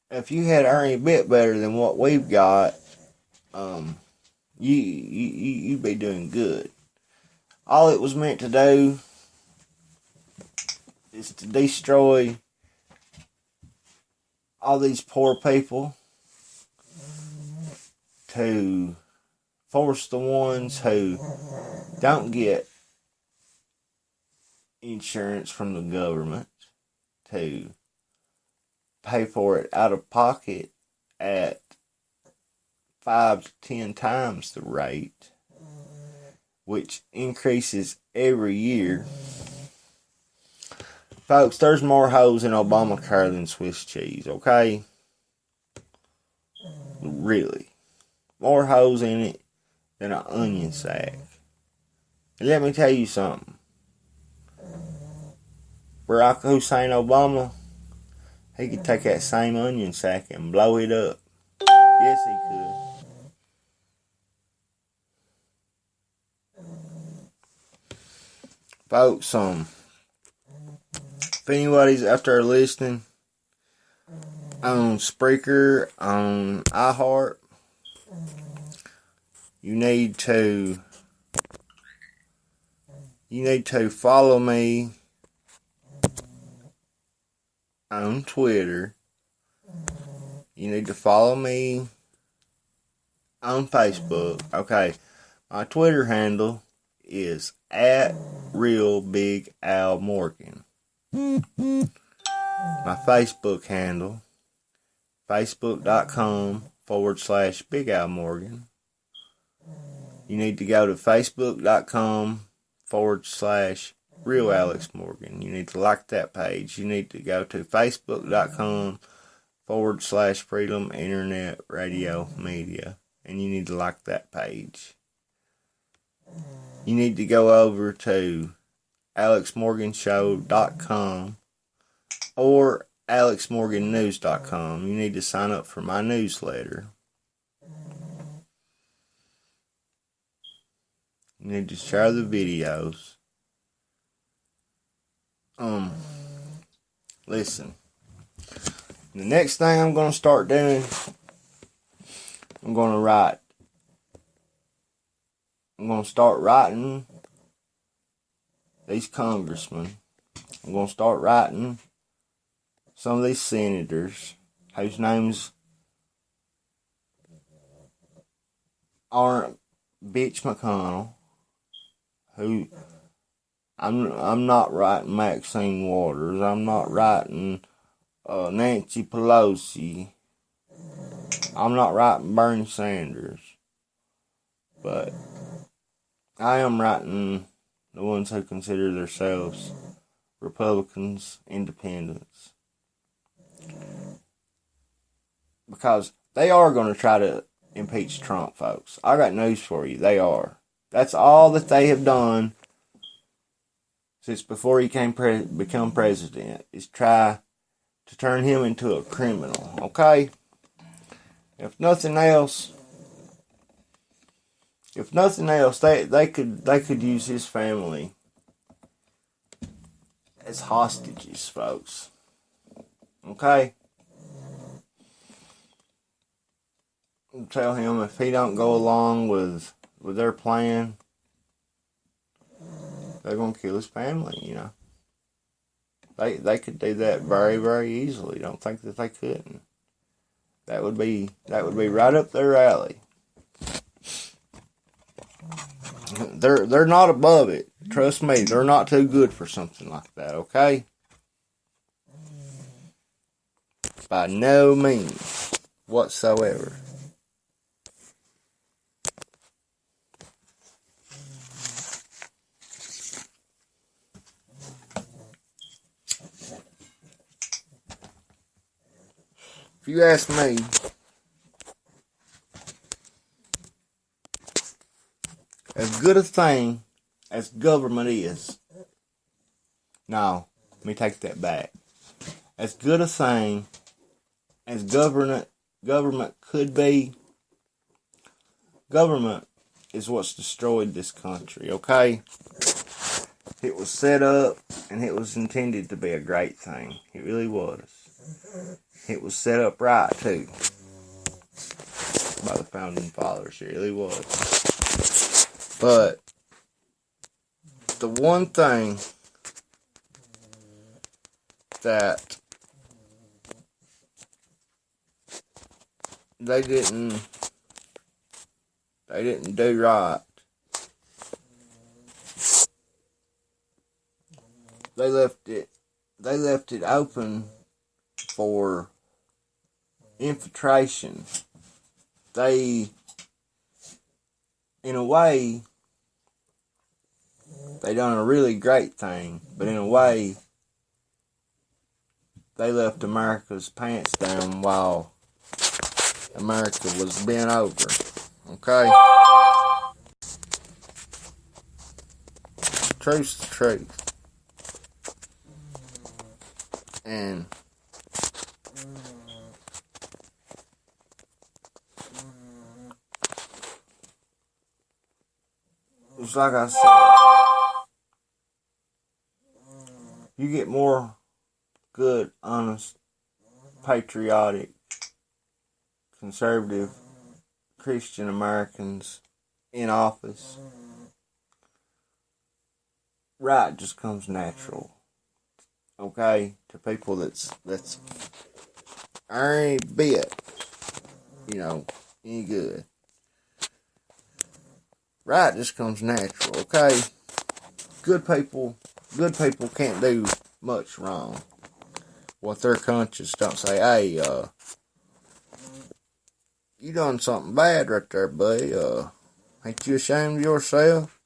if you had any bit better than what we've got, you'd be doing good. All it was meant to do is to destroy all these poor people, to force the ones who don't get insurance from the government to pay for it out of pocket at 5 to 10 times the rate, which increases every year. Folks, there's more holes in Obamacare than Swiss cheese, okay? Really. More holes in it than an onion sack. And let me tell you something. Barack Hussein Obama, he could take that same onion sack and blow it up. Yes, he could. Folks, if anybody's out there listening on Spreaker, on iHeart, you need to follow me on Twitter. You need to follow me on Facebook. Okay, my Twitter handle is @RealBigAlMorgan. My Facebook handle, facebook.com/Big Al Morgan. You need to go to facebook.com/Real Alex Morgan. You need to like that page. You need to go to facebook.com/Freedom Internet Radio Media. And you need to like that page. You need to go over to alexmorganshow.com or alexmorgannews.com. You need to sign up for my newsletter. You need to share the videos. Listen. The next thing I'm going to start doing, I'm going to start writing these congressmen. I'm going to start writing some of these senators whose names aren't Bitch McConnell. Who I'm not writing Maxine Waters. I'm not writing Nancy Pelosi. I'm not writing Bernie Sanders. But I am writing the ones who consider themselves Republicans, independents. Because they are going to try to impeach Trump, folks. I got news for you. They are. That's all that they have done since before he become president, is try to turn him into a criminal. Okay? If nothing else, they could use his family as hostages, folks. Okay? Tell him if he don't go along with their plan, they're gonna kill his family. You know, they could do that very, very easily. Don't think that they couldn't. That would be right up their alley. They're not above it. Trust me, they're not too good for something like that. Okay, by no means whatsoever. If you ask me, as good a thing as government is, no, let me take that back. As good a thing as government could be, government is what's destroyed this country, okay? It was set up, and it was intended to be a great thing. It really was. It was set up right, too, by the founding fathers. It really was. But the one thing that they didn't do right, they left it open for infiltration. They, in a way, they done a really great thing, but in a way, they left America's pants down while America was bent over. Okay? Truth's the truth. And it's like I said, you get more good, honest, patriotic, conservative, Christian Americans in office. Right just comes natural. Okay? To people that's every bit, any good. Right just comes natural, okay? Good people can't do much wrong. What their conscience don't say, hey, you done something bad right there, buddy. Ain't you ashamed of yourself?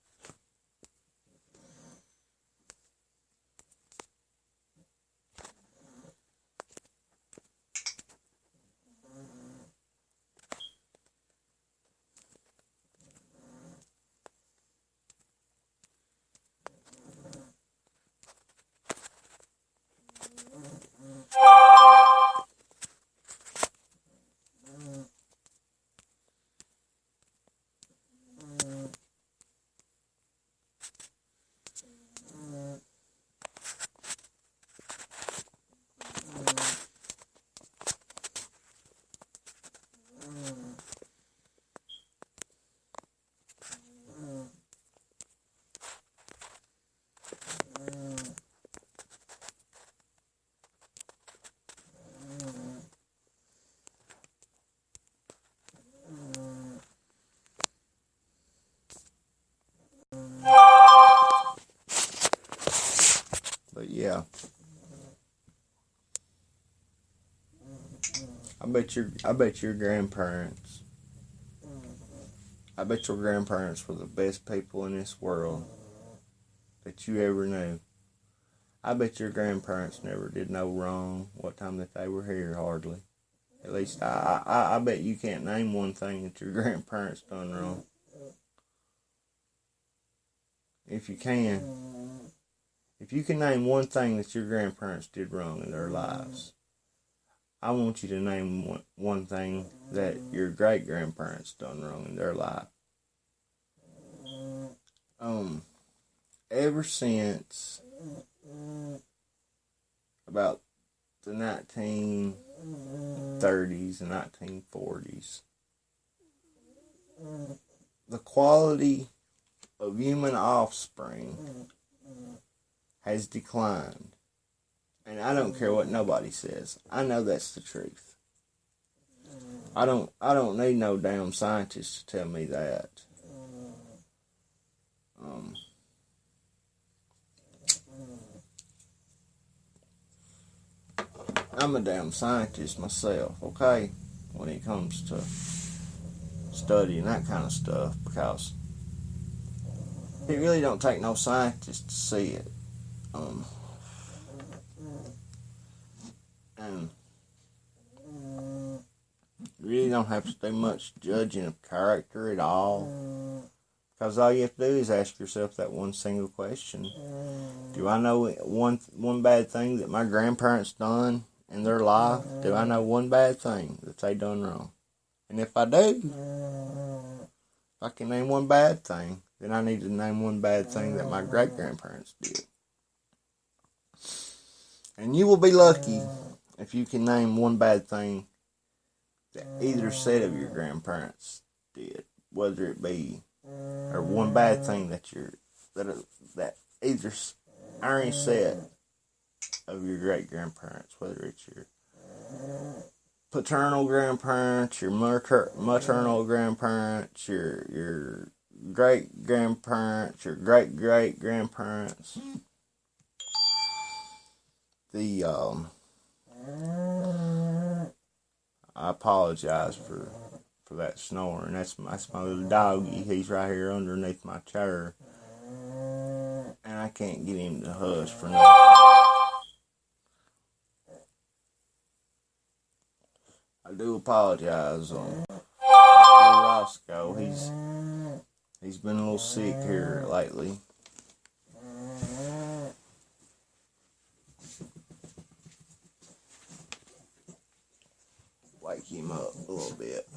But yeah, I bet your grandparents were the best people in this world that you ever knew. I bet your grandparents never did no wrong what time that they were here, hardly. At least I bet you can't name one thing that your grandparents done wrong. If you can name one thing that your grandparents did wrong in their lives, I want you to name one thing that your great-grandparents done wrong in their life. Ever since about the 1930s and 1940s, the quality of human offspring has declined. And I don't care what nobody says. I know that's the truth. I don't need no damn scientist to tell me that. I'm a damn scientist myself, okay? When it comes to studying that kind of stuff, because it really don't take no scientist to see it. And you really don't have to do much judging of character at all, because all you have to do is ask yourself that one single question: do I know one bad thing that my grandparents done in their life? Do I know one bad thing that they done wrong? And if I do, if I can name one bad thing, then I need to name one bad thing that my great-grandparents did. And you will be lucky if you can name one bad thing that either set of your grandparents did, whether it be, or one bad thing that either any set of your great-grandparents, whether it's your paternal grandparents, your maternal grandparents, your great-grandparents, your great-great-grandparents. I apologize for that snoring. That's my little doggy. He's right here underneath my chair, and I can't get him to hush for nothing. I do apologize on Roscoe. He's been a little sick here lately. Wake him up a little bit.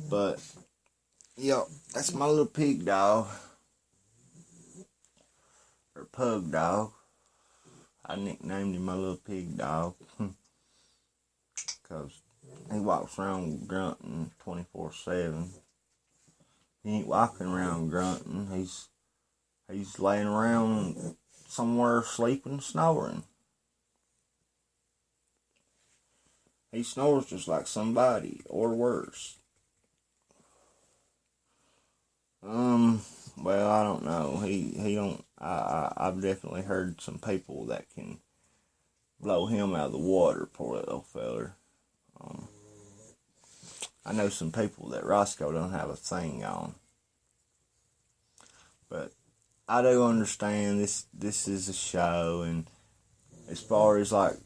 But, that's my little pig dog. Or pug dog. I nicknamed him my little pig dog. Because he walks around grunting 24/7. He ain't walking around grunting. He's laying around somewhere sleeping, snoring. He snores just like somebody, or worse. Well, I don't know. He don't. I've definitely heard some people that can blow him out of the water, poor little feller. I know some people that Roscoe don't have a thing on. But I do understand this is a show, and as far as like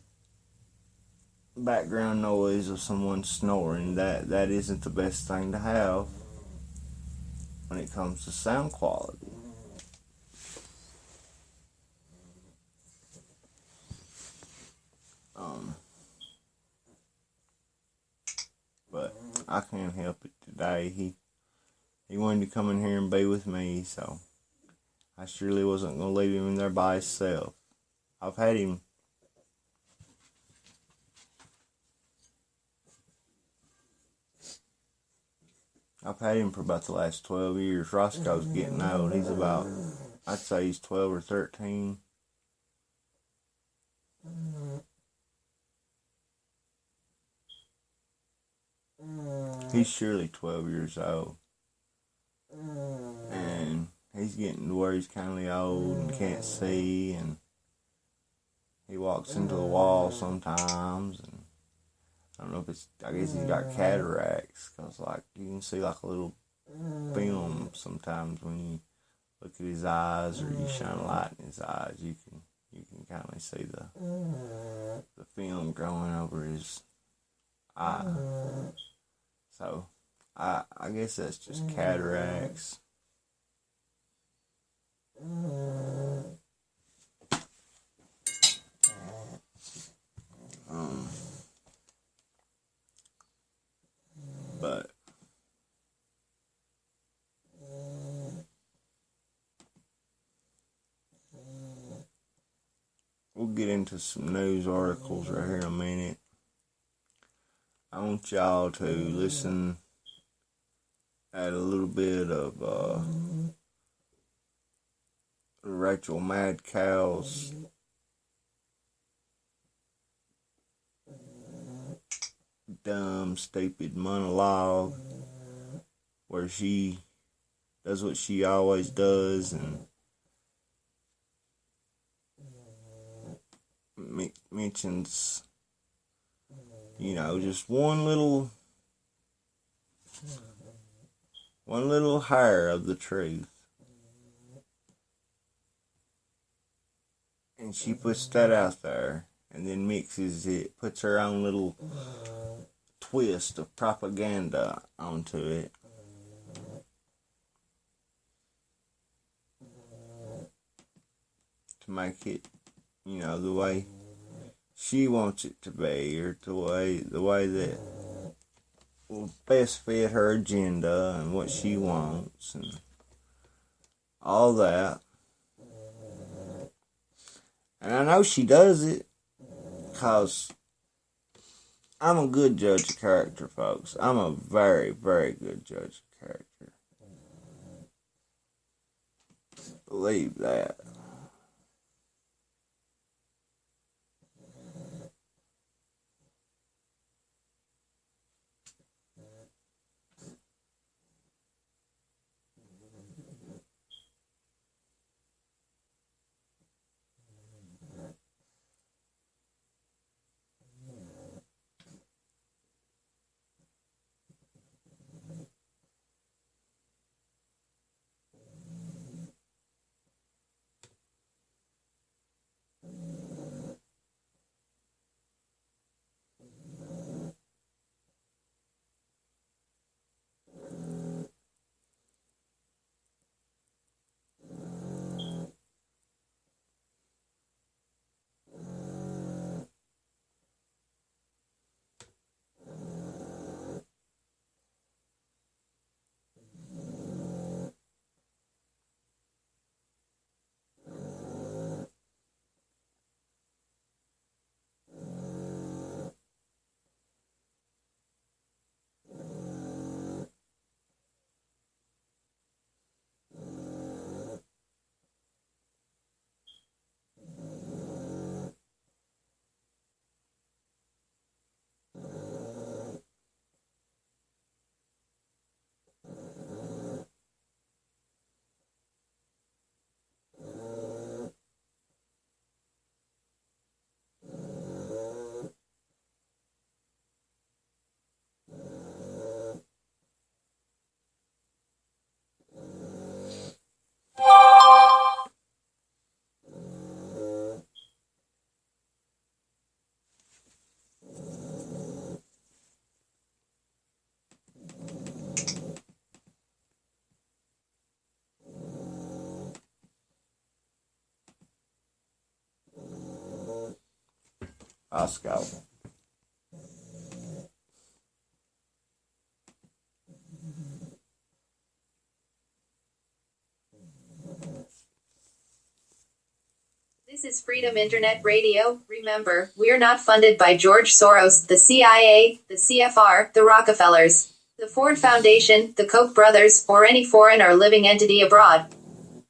background noise of someone snoring, that isn't the best thing to have when it comes to sound quality. But I can't help it today. He wanted to come in here and be with me, so I surely wasn't going to leave him in there by himself. I've had him for about the last 12 years. Roscoe's getting old. He's about, I'd say he's 12 or 13. He's surely 12 years old. And he's getting to where he's kind of old and can't see, and he walks into the wall sometimes, and I don't know if I guess he's got cataracts, because like you can see like a little film sometimes when you look at his eyes or you shine a light in his eyes, you can kind of see the film growing over his eye. So I guess that's just cataracts. But we'll get into some news articles right here in a minute. I want y'all to listen at a little bit of Rachel-Madcow's dumb, stupid monologue, where she does what she always does and mentions, just one little hair of the truth. And she puts that out there and then mixes it, puts her own little twist of propaganda onto it. To make it, the way she wants it to be, or the way that will best fit her agenda and what she wants and all that. And I know she does it because I'm a good judge of character, folks. I'm a very, very good judge of character. Believe that. Oscar. This is Freedom Internet Radio. Remember, we're not funded by George Soros, the CIA, the CFR, the Rockefellers, the Ford Foundation, the Koch brothers, or any foreign or living entity abroad.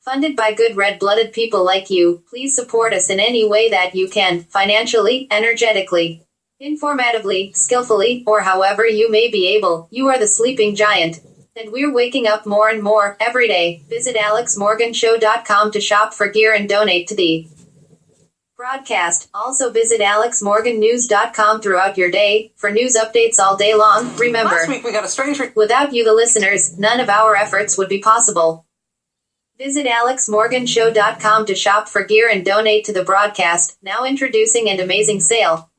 Funded by good red-blooded people like you. Please support us in any way that you can, financially, energetically, informatively, skillfully, or however you may be able. You are the sleeping giant. And we're waking up more and more, every day. Visit alexmorganshow.com to shop for gear and donate to the broadcast. Also visit alexmorgannews.com throughout your day, for news updates all day long. Remember, last week we got a strange... without you the listeners, none of our efforts would be possible. Visit alexmorganshow.com to shop for gear and donate to the broadcast. Now introducing an amazing sale.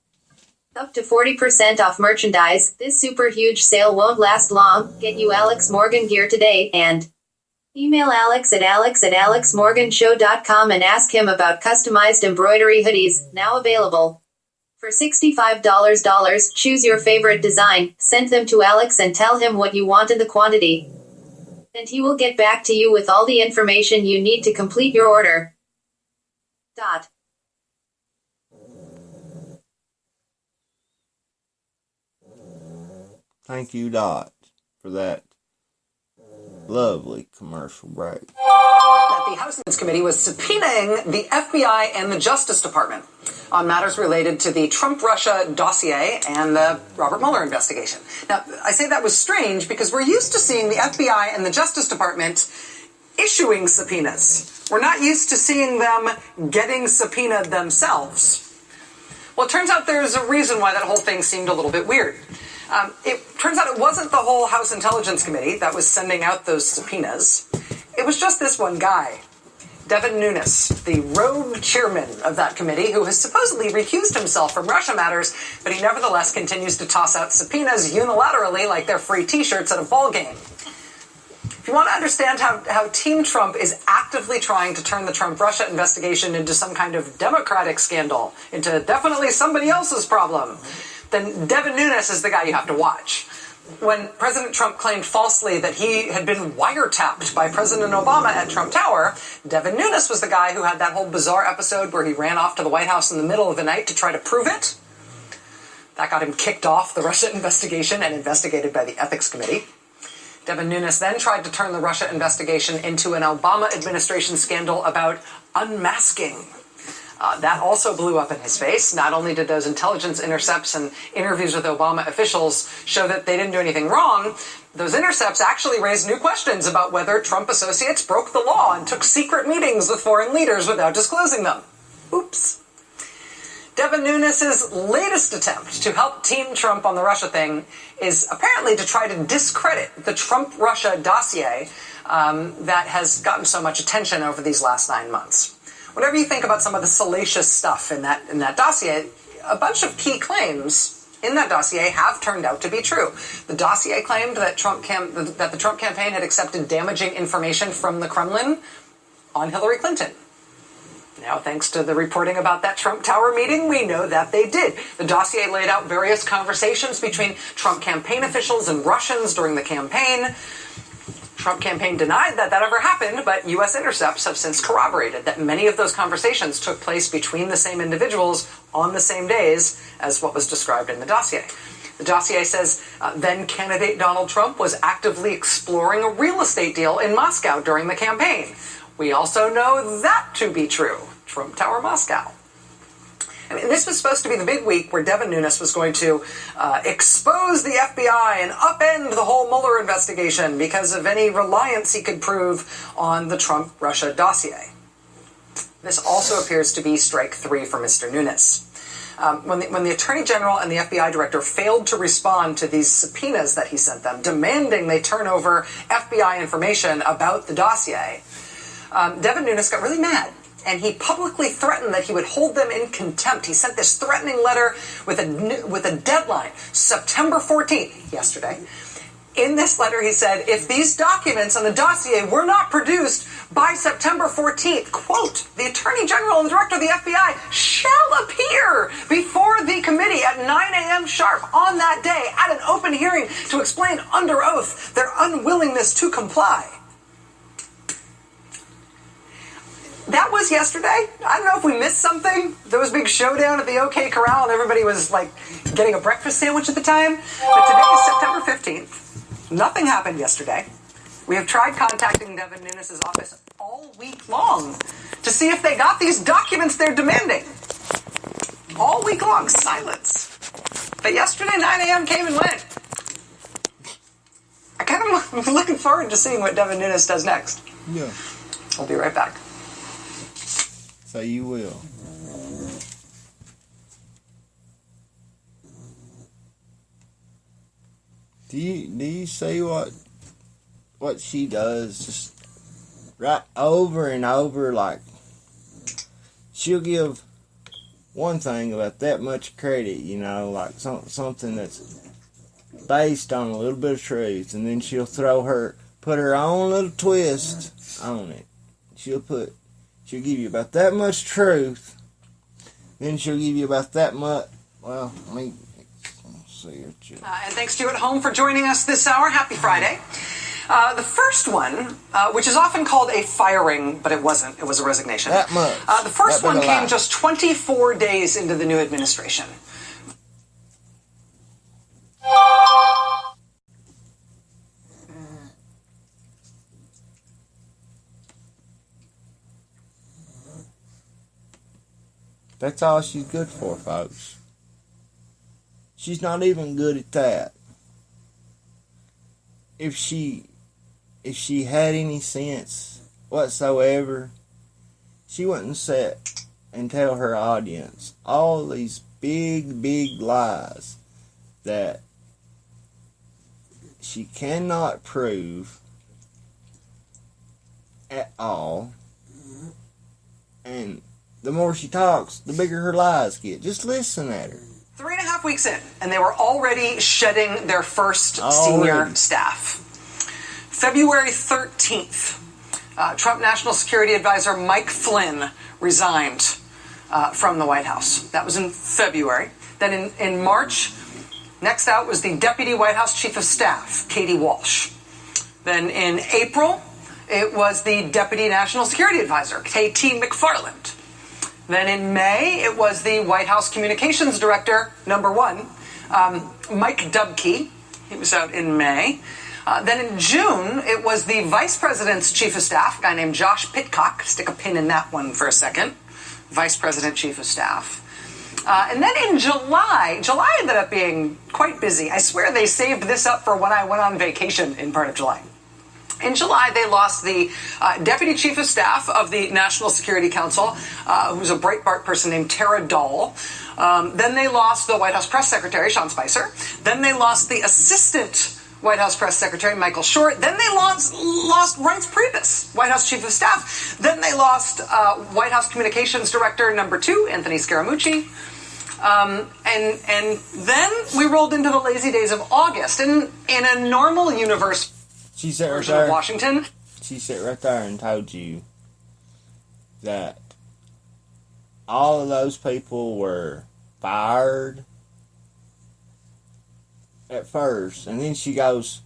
Up to 40% off merchandise. This super huge sale won't last long. Get you Alex Morgan gear today and email alex at alexmorganshow.com and ask him about customized embroidery hoodies, now available. For $65, choose your favorite design, send them to Alex and tell him what you want and the quantity. And he will get back to you with all the information you need to complete your order. Thank you, Dot, for that lovely commercial break. That the House Committee was subpoenaing the FBI and the Justice Department on matters related to the Trump-Russia dossier and the Robert Mueller investigation. Now, I say that was strange because we're used to seeing the FBI and the Justice Department issuing subpoenas. We're not used to seeing them getting subpoenaed themselves. Well, it turns out there's a reason why that whole thing seemed a little bit weird. It turns out it wasn't the whole House Intelligence Committee that was sending out those subpoenas. It was just this one guy, Devin Nunes, the rogue chairman of that committee, who has supposedly recused himself from Russia matters, but he nevertheless continues to toss out subpoenas unilaterally like they're free T-shirts at a ball game. If you want to understand how Team Trump is actively trying to turn the Trump-Russia investigation into some kind of Democratic scandal, into definitely somebody else's problem, then Devin Nunes is the guy you have to watch. when President Trump claimed falsely that he had been wiretapped by President Obama at Trump Tower, Devin Nunes was the guy who had that whole bizarre episode where he ran off to the White House in the middle of the night to try to prove it. That got him kicked off the Russia investigation and investigated by the Ethics Committee. Devin Nunes then tried to turn the Russia investigation into an Obama administration scandal about unmasking. That also blew up in his face. Not only did those intelligence intercepts and interviews with Obama officials show that they didn't do anything wrong, those intercepts actually raised new questions about whether Trump associates broke the law and took secret meetings with foreign leaders without disclosing them. Oops. Devin Nunes' latest attempt to help Team Trump on the Russia thing is apparently to try to discredit the Trump-Russia dossier that has gotten so much attention over these last 9 months. Whenever you think about some of the salacious stuff in that dossier, a bunch of key claims in that dossier have turned out to be true. The dossier claimed that that the Trump campaign had accepted damaging information from the Kremlin on Hillary Clinton. Now, thanks to the reporting about that Trump Tower meeting, we know that they did. The dossier laid out various conversations between Trump campaign officials and Russians during the campaign. Trump campaign denied that ever happened, but U.S. intercepts have since corroborated that many of those conversations took place between the same individuals on the same days as what was described in the dossier. The dossier says then candidate Donald Trump was actively exploring a real estate deal in Moscow during the campaign. We also know that to be true. Trump Tower Moscow. I mean, this was supposed to be the big week where Devin Nunes was going to expose the FBI and upend the whole Mueller investigation because of any reliance he could prove on the Trump-Russia dossier. This also appears to be strike 3 for Mr. Nunes. When the Attorney General and the FBI Director failed to respond to these subpoenas that he sent them, demanding they turn over FBI information about the dossier, Devin Nunes got really mad. And he publicly threatened that he would hold them in contempt. He sent this threatening letter with a deadline, September 14th, yesterday. In this letter, he said, if these documents on the dossier were not produced by September 14th, quote, the Attorney General and the Director of the FBI shall appear before the committee at 9 a.m. sharp on that day at an open hearing to explain under oath their unwillingness to comply. That was yesterday. I don't know if we missed something. There was a big showdown at the OK Corral and everybody was like getting a breakfast sandwich at the time. But today is September 15th. Nothing happened yesterday. We have tried contacting Devin Nunes' office all week long to see if they got these documents they're demanding. All week long, silence. But yesterday, 9 a.m. came and went. I kind of am looking forward to seeing what Devin Nunes does next. Yeah. I'll be right back. So you will. Do you see what she does? Just right over and over, like she'll give one thing about that much credit, you know, like something that's based on a little bit of truth, and then she'll put her own little twist on it. She'll give you about that much truth, then she'll give you about that much, well, let's see here. And thanks to you at home for joining us this hour. Happy Friday. The first one, which is often called a firing, but it wasn't. It was a resignation. That much. The first one came just 24 days into the new administration. That's all she's good for, folks. She's not even good at that. If she had any sense whatsoever, she wouldn't sit and tell her audience all these big lies that she cannot prove at all. And the more she talks, the bigger her lies get. Just listen at her. 3.5 weeks in, and they were already shedding their first senior staff. February 13th, Trump National Security Advisor Mike Flynn resigned from the White House. That was in February. Then in March, Next out was the Deputy White House Chief of Staff, Katie Walsh. Then in April, it was the Deputy National Security Advisor, K.T. McFarland. Then in May, it was the White House Communications Director, #1, Mike Dubke. He was out in May. Then in June, it was the Vice President's Chief of Staff, a guy named Josh Pitcock. Stick a pin in that one for a second. Vice President, Chief of Staff. And then in July ended up being quite busy. I swear they saved this up for when I went on vacation in part of July. In July, they lost the Deputy Chief of Staff of the National Security Council, who's a Breitbart person named Tara Dahl. Then they lost the White House Press Secretary, Sean Spicer. Then they lost the Assistant White House Press Secretary, Michael Short. Then they lost Reince Priebus, White House Chief of Staff. Then they lost White House Communications Director #2, Anthony Scaramucci. And then we rolled into the lazy days of August. And in a normal universe version of Washington, she sat right there and told you that all of those people were fired at first, and then she goes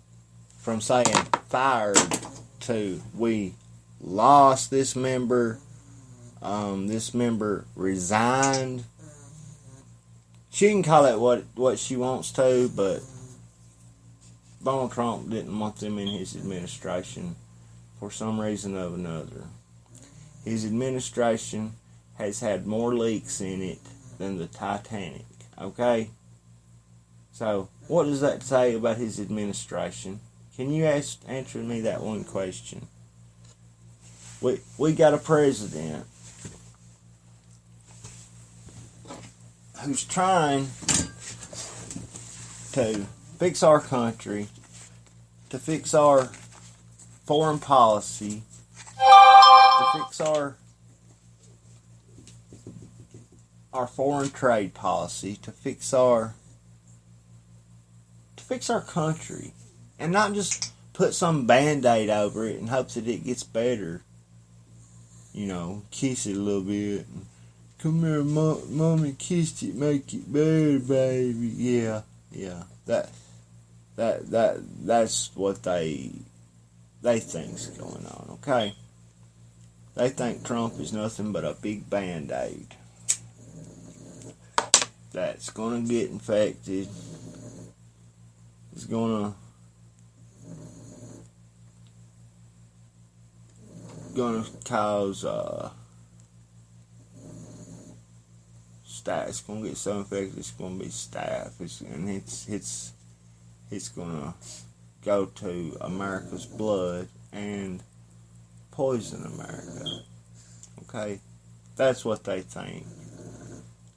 from saying fired to we lost this member resigned. She can call it what she wants to, but Donald Trump didn't want them in his administration for some reason or another. His administration has had more leaks in it than the Titanic, okay? So, what does that say about his administration? Can you answer me that one question? We got a president who's trying to fix our country, to fix our foreign policy, to fix our foreign trade policy, to fix our country, and not just put some band-aid over it and hope that it gets better. You know, kiss it a little bit. And, come here, mommy kissed it, make it better, baby. Yeah. That's what they think's going on, okay? They think Trump is nothing but a big band-aid that's gonna get infected. It's gonna cause staph. It's gonna get so infected. It's gonna be staph. It's gonna go to America's blood and poison America. Okay, that's what they think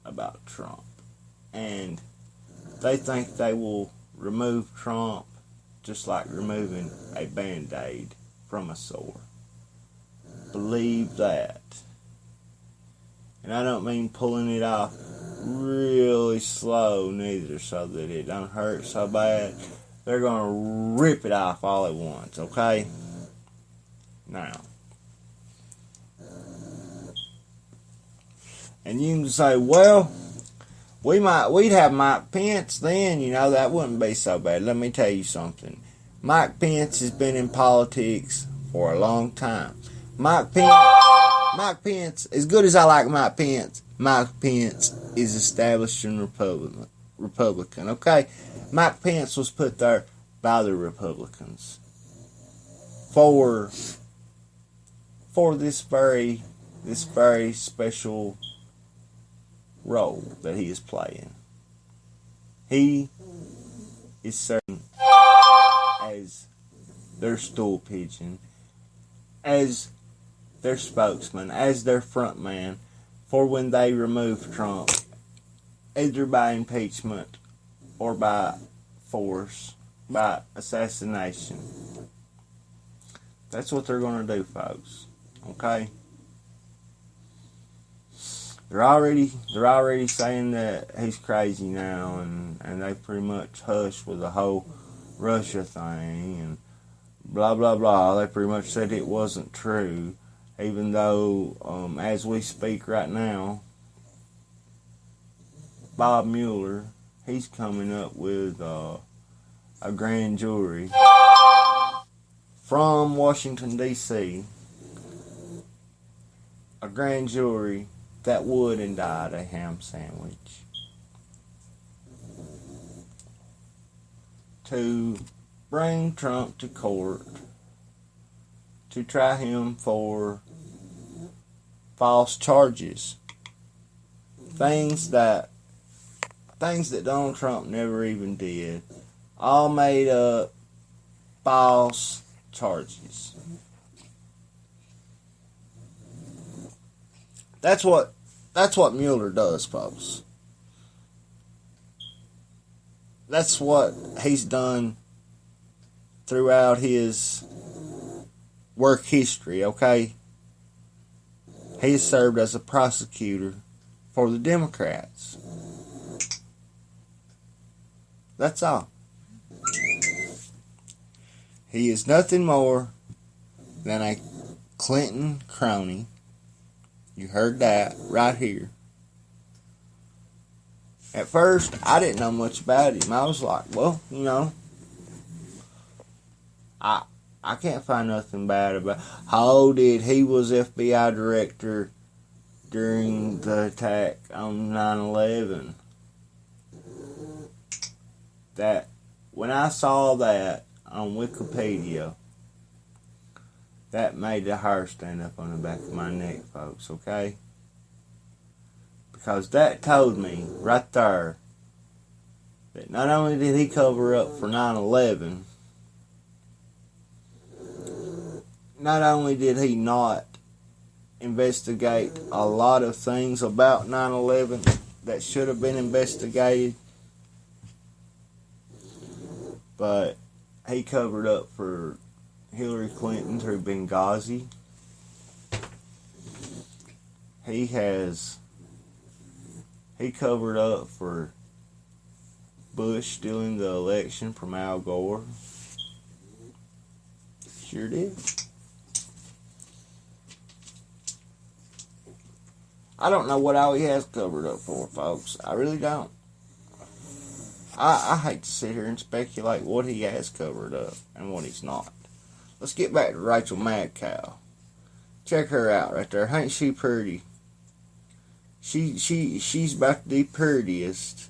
about Trump, and they think they will remove Trump just like removing a band-aid from a sore. Believe that. And I don't mean pulling it off really slow neither, so that it don't hurt so bad. They're gonna rip it off all at once, okay? Now, and you can say, well, we'd have Mike Pence then, you know, that wouldn't be so bad. Let me tell you something. Mike Pence has been in politics for a long time. Mike Pence, as good as I like Mike Pence is establishing Republican, okay? Mike Pence was put there by the Republicans for this very special role that he is playing. He is serving as their stool pigeon, as their spokesman, as their front man for when they remove Trump, either by impeachment or by force, by assassination. That's what they're going to do, folks. Okay? They're already saying that he's crazy now, and they pretty much hushed with the whole Russia thing and blah blah blah. They pretty much said it wasn't true, even though as we speak right now, Bob Mueller he's coming up with a grand jury from Washington, D.C., a grand jury that would indict a ham sandwich to bring Trump to court to try him for false charges. Things that Donald Trump never even did. All made up false charges. That's what Mueller does, folks. That's what he's done throughout his work history, okay? He served as a prosecutor for the Democrats. That's all. He is nothing more than a Clinton crony. You heard that right here. At first, I didn't know much about him. I was like, well, I can't find nothing bad about. How did he was FBI director during the attack on 9/11? That when I saw that on Wikipedia, that made the hair stand up on the back of my neck, folks, okay? Because that told me right there that not only did he cover up for 9/11, not only did he not investigate a lot of things about 9/11 that should have been investigated, but he covered up for Hillary Clinton through Benghazi. He covered up for Bush stealing the election from Al Gore. Sure did. I don't know what all he has covered up for, folks. I really don't. I hate to sit here and speculate what he has covered up and what he's not. Let's get back to Rachel Madcow. Check her out right there. Ain't she pretty? She's about the prettiest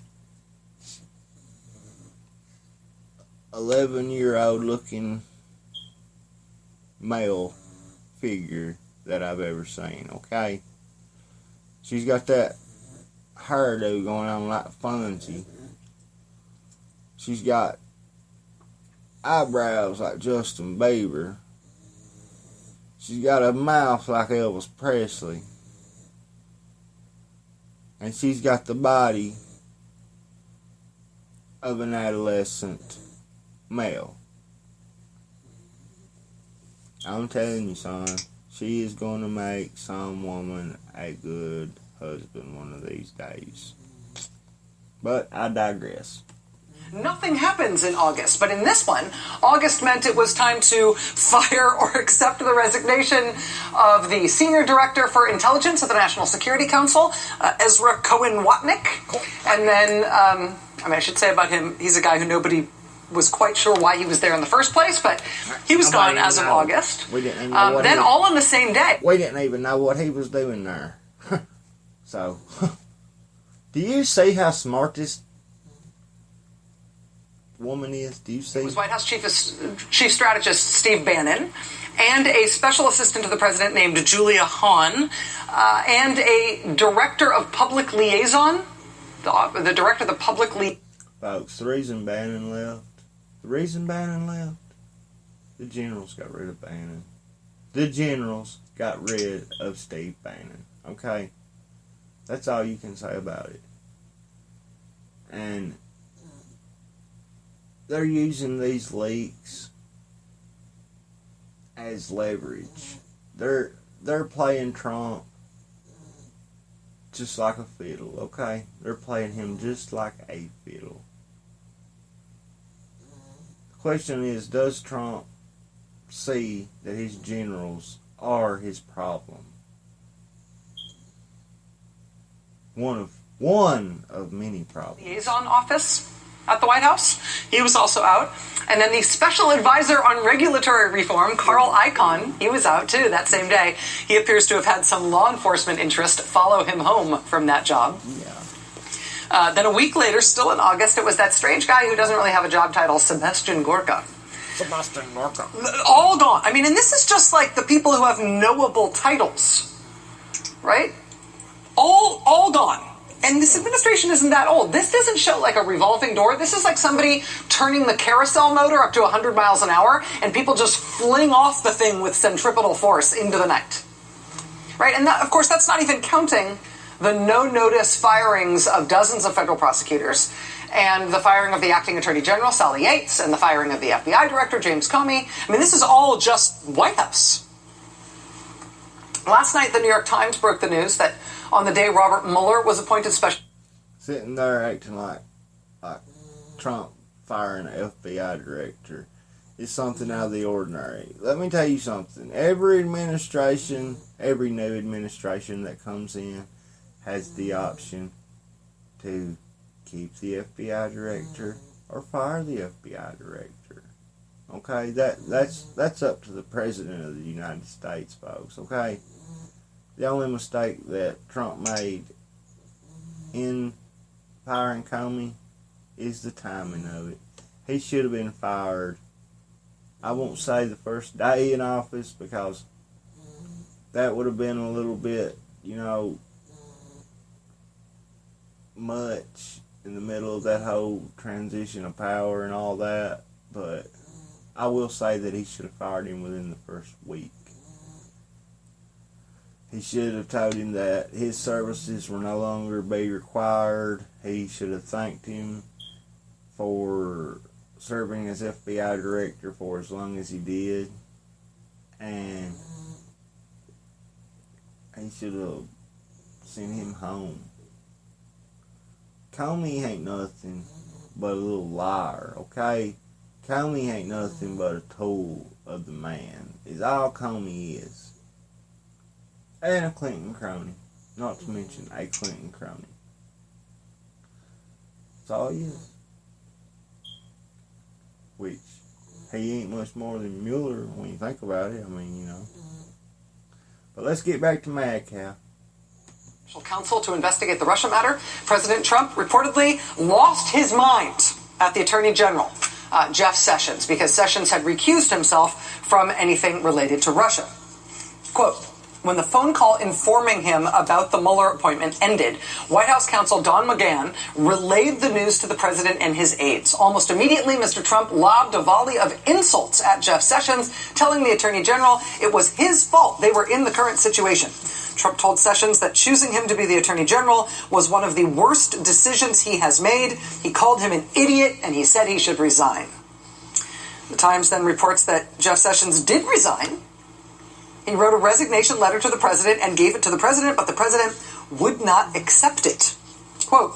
11-year-old looking male figure that I've ever seen, okay? She's got that hairdo going on like Fonzie. She's got eyebrows like Justin Bieber. She's got a mouth like Elvis Presley. And she's got the body of an adolescent male. I'm telling you, son, she is going to make some woman a good husband one of these days. But I digress. Nothing happens in August, but in this one, August meant it was time to fire or accept the resignation of the Senior Director for Intelligence at the National Security Council, Ezra Cohen-Watnick. And then, I should say about him, he's a guy who nobody was quite sure why he was there in the first place, but he was gone as of August. We didn't even know then all on the same day. We didn't even know what he was doing there. So, do you see how smart this woman is? Do you see? It was White House Chief Strategist Steve Bannon, and a special assistant to the president named Julia Hahn, and a director of public liaison, the director of the public liaison. Folks, the reason Bannon left, the generals got rid of Bannon. The generals got rid of Steve Bannon. Okay? That's all you can say about it. And they're using these leaks as leverage. They're playing Trump just like a fiddle, okay? They're playing him just like a fiddle. The question is, does Trump see that his generals are his problem? One one of many problems. Liaison office at the White House, he was also out. And then the special advisor on regulatory reform, Carl Icahn, he was out too that same day. He appears to have had some law enforcement interest follow him home from that job. Yeah. Then a week later, still in August, it was that strange guy who doesn't really have a job title, Sebastian Gorka. Sebastian Gorka. All gone. I mean, and this is just like the people who have knowable titles, right? All gone. And this administration isn't that old. This doesn't show like a revolving door. This is like somebody turning the carousel motor up to 100 miles an hour and people just fling off the thing with centripetal force into the night. Right? And that, of course, that's not even counting the no-notice firings of dozens of federal prosecutors and the firing of the acting attorney general, Sally Yates, and the firing of the FBI director, James Comey. I mean, this is all just White House. Last night, the New York Times broke the news that on the day Robert Mueller was appointed special... Sitting there acting like Trump firing an FBI director is something out of the ordinary. Let me tell you something. Every administration, every new administration that comes in has the option to keep the FBI director or fire the FBI director. Okay? That's up to the President of the United States, folks. Okay? The only mistake that Trump made in firing Comey is the timing of it. He should have been fired, I won't say the first day in office, because that would have been a little bit, much in the middle of that whole transition of power and all that. But I will say that he should have fired him within the first week. He should have told him that his services were no longer be required. He should have thanked him for serving as FBI director for as long as he did. And he should have sent him home. Comey ain't nothing but a little liar, okay? Comey ain't nothing but a tool of the man, is all Comey is. And a Clinton crony. Not to mention a Clinton crony. That's all he is. Which, he ain't much more than Mueller when you think about it. I mean, But let's get back to Mad Cow. Special counsel to investigate the Russia matter. President Trump reportedly lost his mind at the Attorney General, Jeff Sessions, because Sessions had recused himself from anything related to Russia. Quote, when the phone call informing him about the Mueller appointment ended, White House counsel Don McGahn relayed the news to the president and his aides. Almost immediately, Mr. Trump lobbed a volley of insults at Jeff Sessions, telling the attorney general it was his fault they were in the current situation. Trump told Sessions that choosing him to be the attorney general was one of the worst decisions he has made. He called him an idiot, and he said he should resign. The Times then reports that Jeff Sessions did resign. He wrote a resignation letter to the president and gave it to the president, but the president would not accept it. Quote,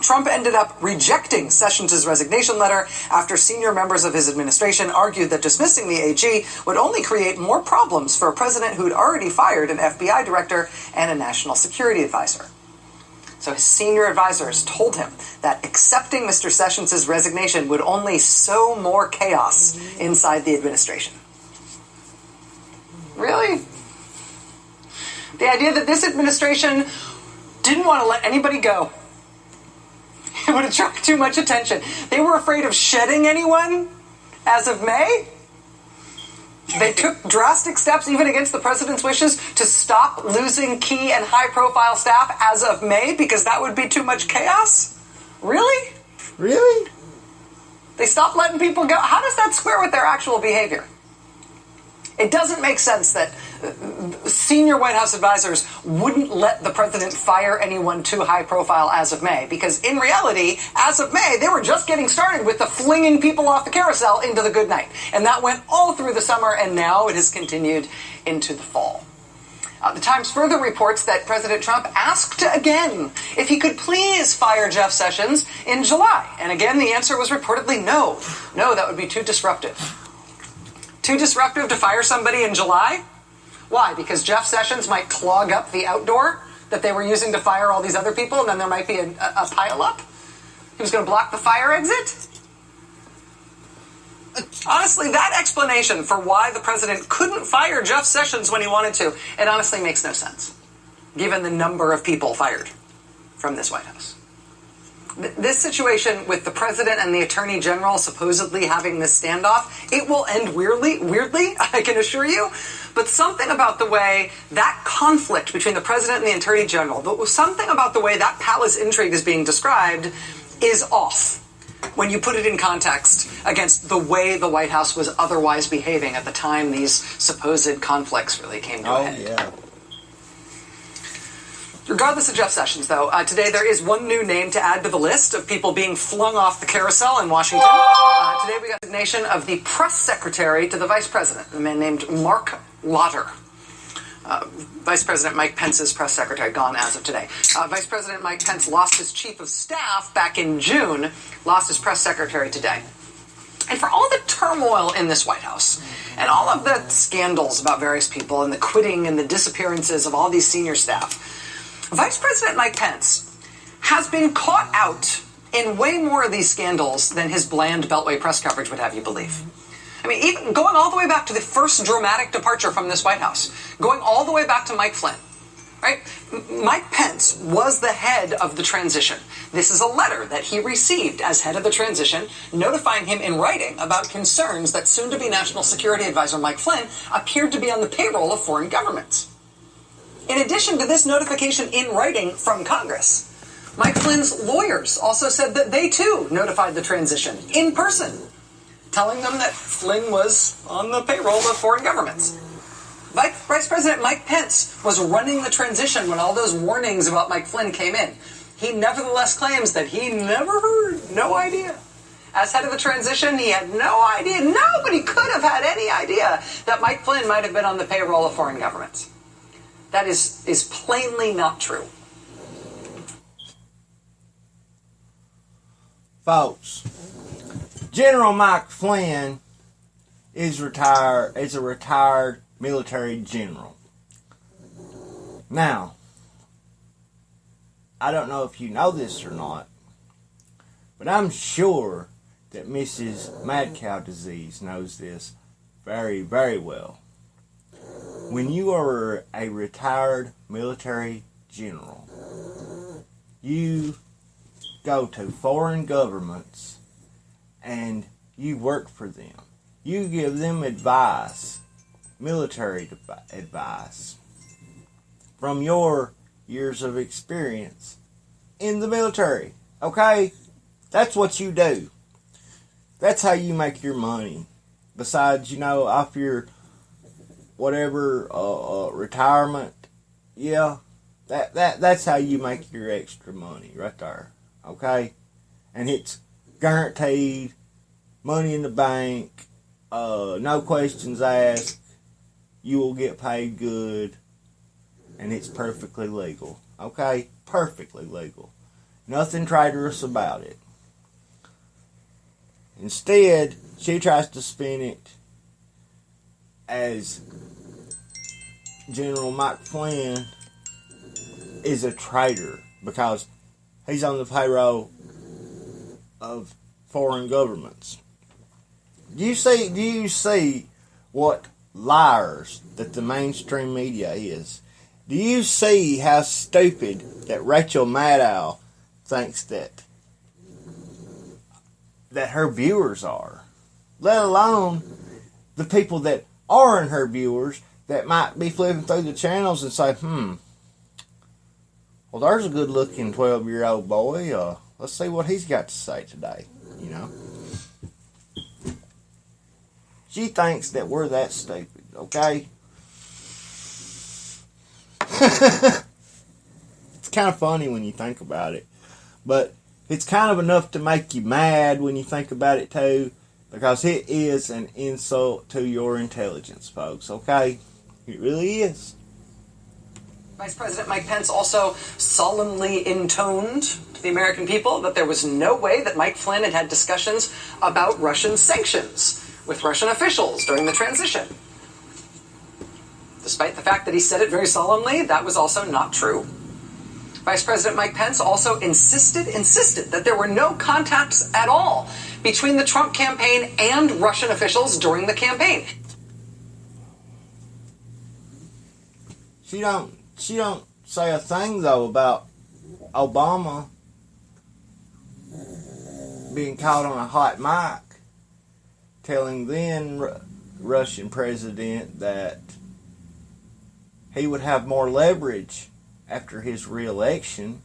Trump ended up rejecting Sessions' resignation letter after senior members of his administration argued that dismissing the AG would only create more problems for a president who'd already fired an FBI director and a national security advisor. So his senior advisors told him that accepting Mr. Sessions' resignation would only sow more chaos inside the administration. Really? The idea that this administration didn't want to let anybody go. It would attract too much attention. They were afraid of shedding anyone as of May. They took drastic steps, even against the president's wishes, to stop losing key and high-profile staff as of May because that would be too much chaos? Really? Really? They stopped letting people go. How does that square with their actual behavior? It doesn't make sense that senior White House advisors wouldn't let the president fire anyone too high profile as of May, because in reality, as of May, they were just getting started with the flinging people off the carousel into the good night. And that went all through the summer, and now it has continued into the fall. The Times further reports that President Trump asked again if he could please fire Jeff Sessions in July. And again, the answer was reportedly no. No, that would be too disruptive. Too disruptive to fire somebody in July? Why? Because Jeff Sessions might clog up the outdoor that they were using to fire all these other people, and then there might be a pile-up? He was going to block the fire exit? Honestly, that explanation for why the president couldn't fire Jeff Sessions when he wanted to, it honestly makes no sense, given the number of people fired from this White House. This situation with the president and the attorney general supposedly having this standoff, it will end weirdly, I can assure you. But something about the way that conflict between the president and the attorney general, something about the way that palace intrigue is being described is off when you put it in context against the way the White House was otherwise behaving at the time these supposed conflicts really came to a head. Yeah. Regardless of Jeff Sessions, though, today there is one new name to add to the list of people being flung off the carousel in Washington. Today we got the designation of the press secretary to the vice president, a man named Mark Lotter. Vice President Mike Pence's press secretary, gone as of today. Vice President Mike Pence lost his chief of staff back in June, lost his press secretary today. And for all the turmoil in this White House, and all of the scandals about various people, and the quitting and the disappearances of all these senior staff, Vice President Mike Pence has been caught out in way more of these scandals than his bland Beltway press coverage would have you believe. I mean, even going all the way back to the first dramatic departure from this White House, going all the way back to Mike Flynn, right? Mike Pence was the head of the transition. This is a letter that he received as head of the transition, notifying him in writing about concerns that soon-to-be National Security Advisor Mike Flynn appeared to be on the payroll of foreign governments. In addition to this notification in writing from Congress, Mike Flynn's lawyers also said that they too notified the transition in person, telling them that Flynn was on the payroll of foreign governments. Vice President Mike Pence was running the transition when all those warnings about Mike Flynn came in. He nevertheless claims that he never heard, no idea. As head of the transition, he had no idea, nobody could have had any idea that Mike Flynn might have been on the payroll of foreign governments. That is plainly not true. Folks, General Mike Flynn is a retired military general. Now, I don't know if you know this or not, but I'm sure that Mrs. Mad-Cow-Disease knows this very, very well. When you are a retired military general, you go to foreign governments and you work for them. You give them advice, military advice, from your years of experience in the military. Okay? That's what you do. That's how you make your money. Besides, off your whatever retirement, yeah, that's how you make your extra money right there. Okay? And it's guaranteed, money in the bank, no questions asked, you will get paid good, and it's perfectly legal. Okay? Perfectly legal. Nothing traitorous about it. Instead, she tries to spin it as General Mike Flynn is a traitor because he's on the payroll of foreign governments. Do you see what liars that the mainstream media is? Do you see how stupid that Rachel-Madcow thinks that her viewers are? Let alone the people that aren't her viewers that might be flipping through the channels and say, well, there's a good-looking 12-year-old boy. Let's see what he's got to say today, She thinks that we're that stupid, okay? It's kind of funny when you think about it. But it's kind of enough to make you mad when you think about it, too. Because it is an insult to your intelligence, folks, okay? It really is. Vice President Mike Pence also solemnly intoned to the American people that there was no way that Mike Flynn had had discussions about Russian sanctions with Russian officials during the transition. Despite the fact that he said it very solemnly, that was also not true. Vice President Mike Pence also insisted that there were no contacts at all between the Trump campaign and Russian officials during the campaign. She don't say a thing though about Obama being caught on a hot mic telling then Russian president that he would have more leverage after his re-election.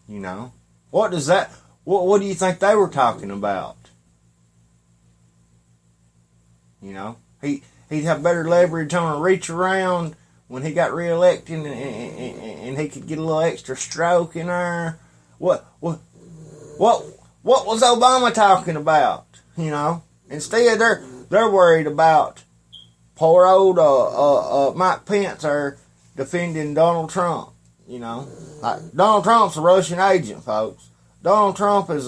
You know, what does that? What do you think they were talking about? You know, he'd have better leverage on a reach around when he got re-elected, and he could get a little extra stroke in there. What was Obama talking about? You know, instead they're worried about poor old Mike Pence are defending Donald Trump. You know, like Donald Trump's a Russian agent, folks. Donald Trump is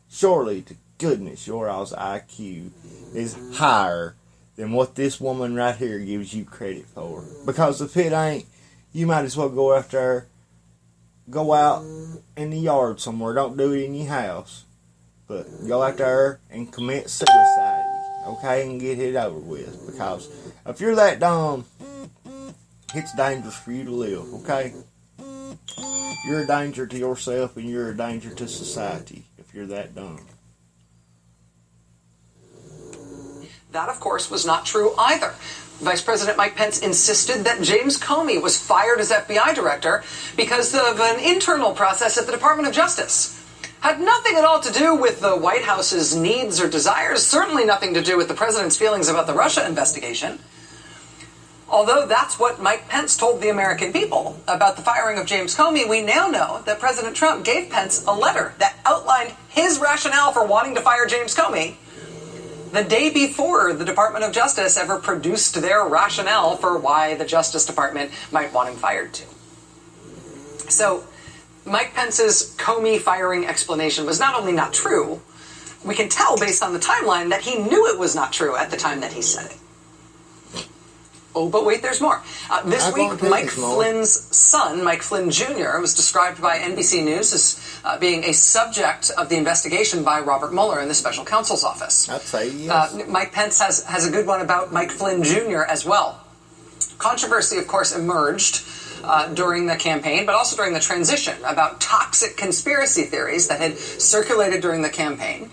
surely to goodness your all's IQ is higher than what this woman right here gives you credit for. Because if it ain't, you might as well go out in the yard somewhere. Don't do it in your house. But go out there and commit suicide, okay, and get it over with. Because if you're that dumb, it's dangerous for you to live, okay? You're a danger to yourself and you're a danger to society if you're that dumb. That, of course, was not true either. Vice President Mike Pence insisted that James Comey was fired as FBI director because of an internal process at the Department of Justice. Had nothing at all to do with the White House's needs or desires, certainly nothing to do with the president's feelings about the Russia investigation. Although that's what Mike Pence told the American people about the firing of James Comey, we now know that President Trump gave Pence a letter that outlined his rationale for wanting to fire James Comey the day before the Department of Justice ever produced their rationale for why the Justice Department might want him fired too. So Mike Pence's Comey firing explanation was not only not true, we can tell based on the timeline that he knew it was not true at the time that he said it. Oh, but wait, there's more. This week, Mike Flynn's son, Mike Flynn Jr., was described by NBC News as being a subject of the investigation by Robert Mueller in the special counsel's office. I'd say yes. Mike Pence has a good one about Mike Flynn Jr. as well. Controversy, of course, emerged during the campaign, but also during the transition about toxic conspiracy theories that had circulated during the campaign.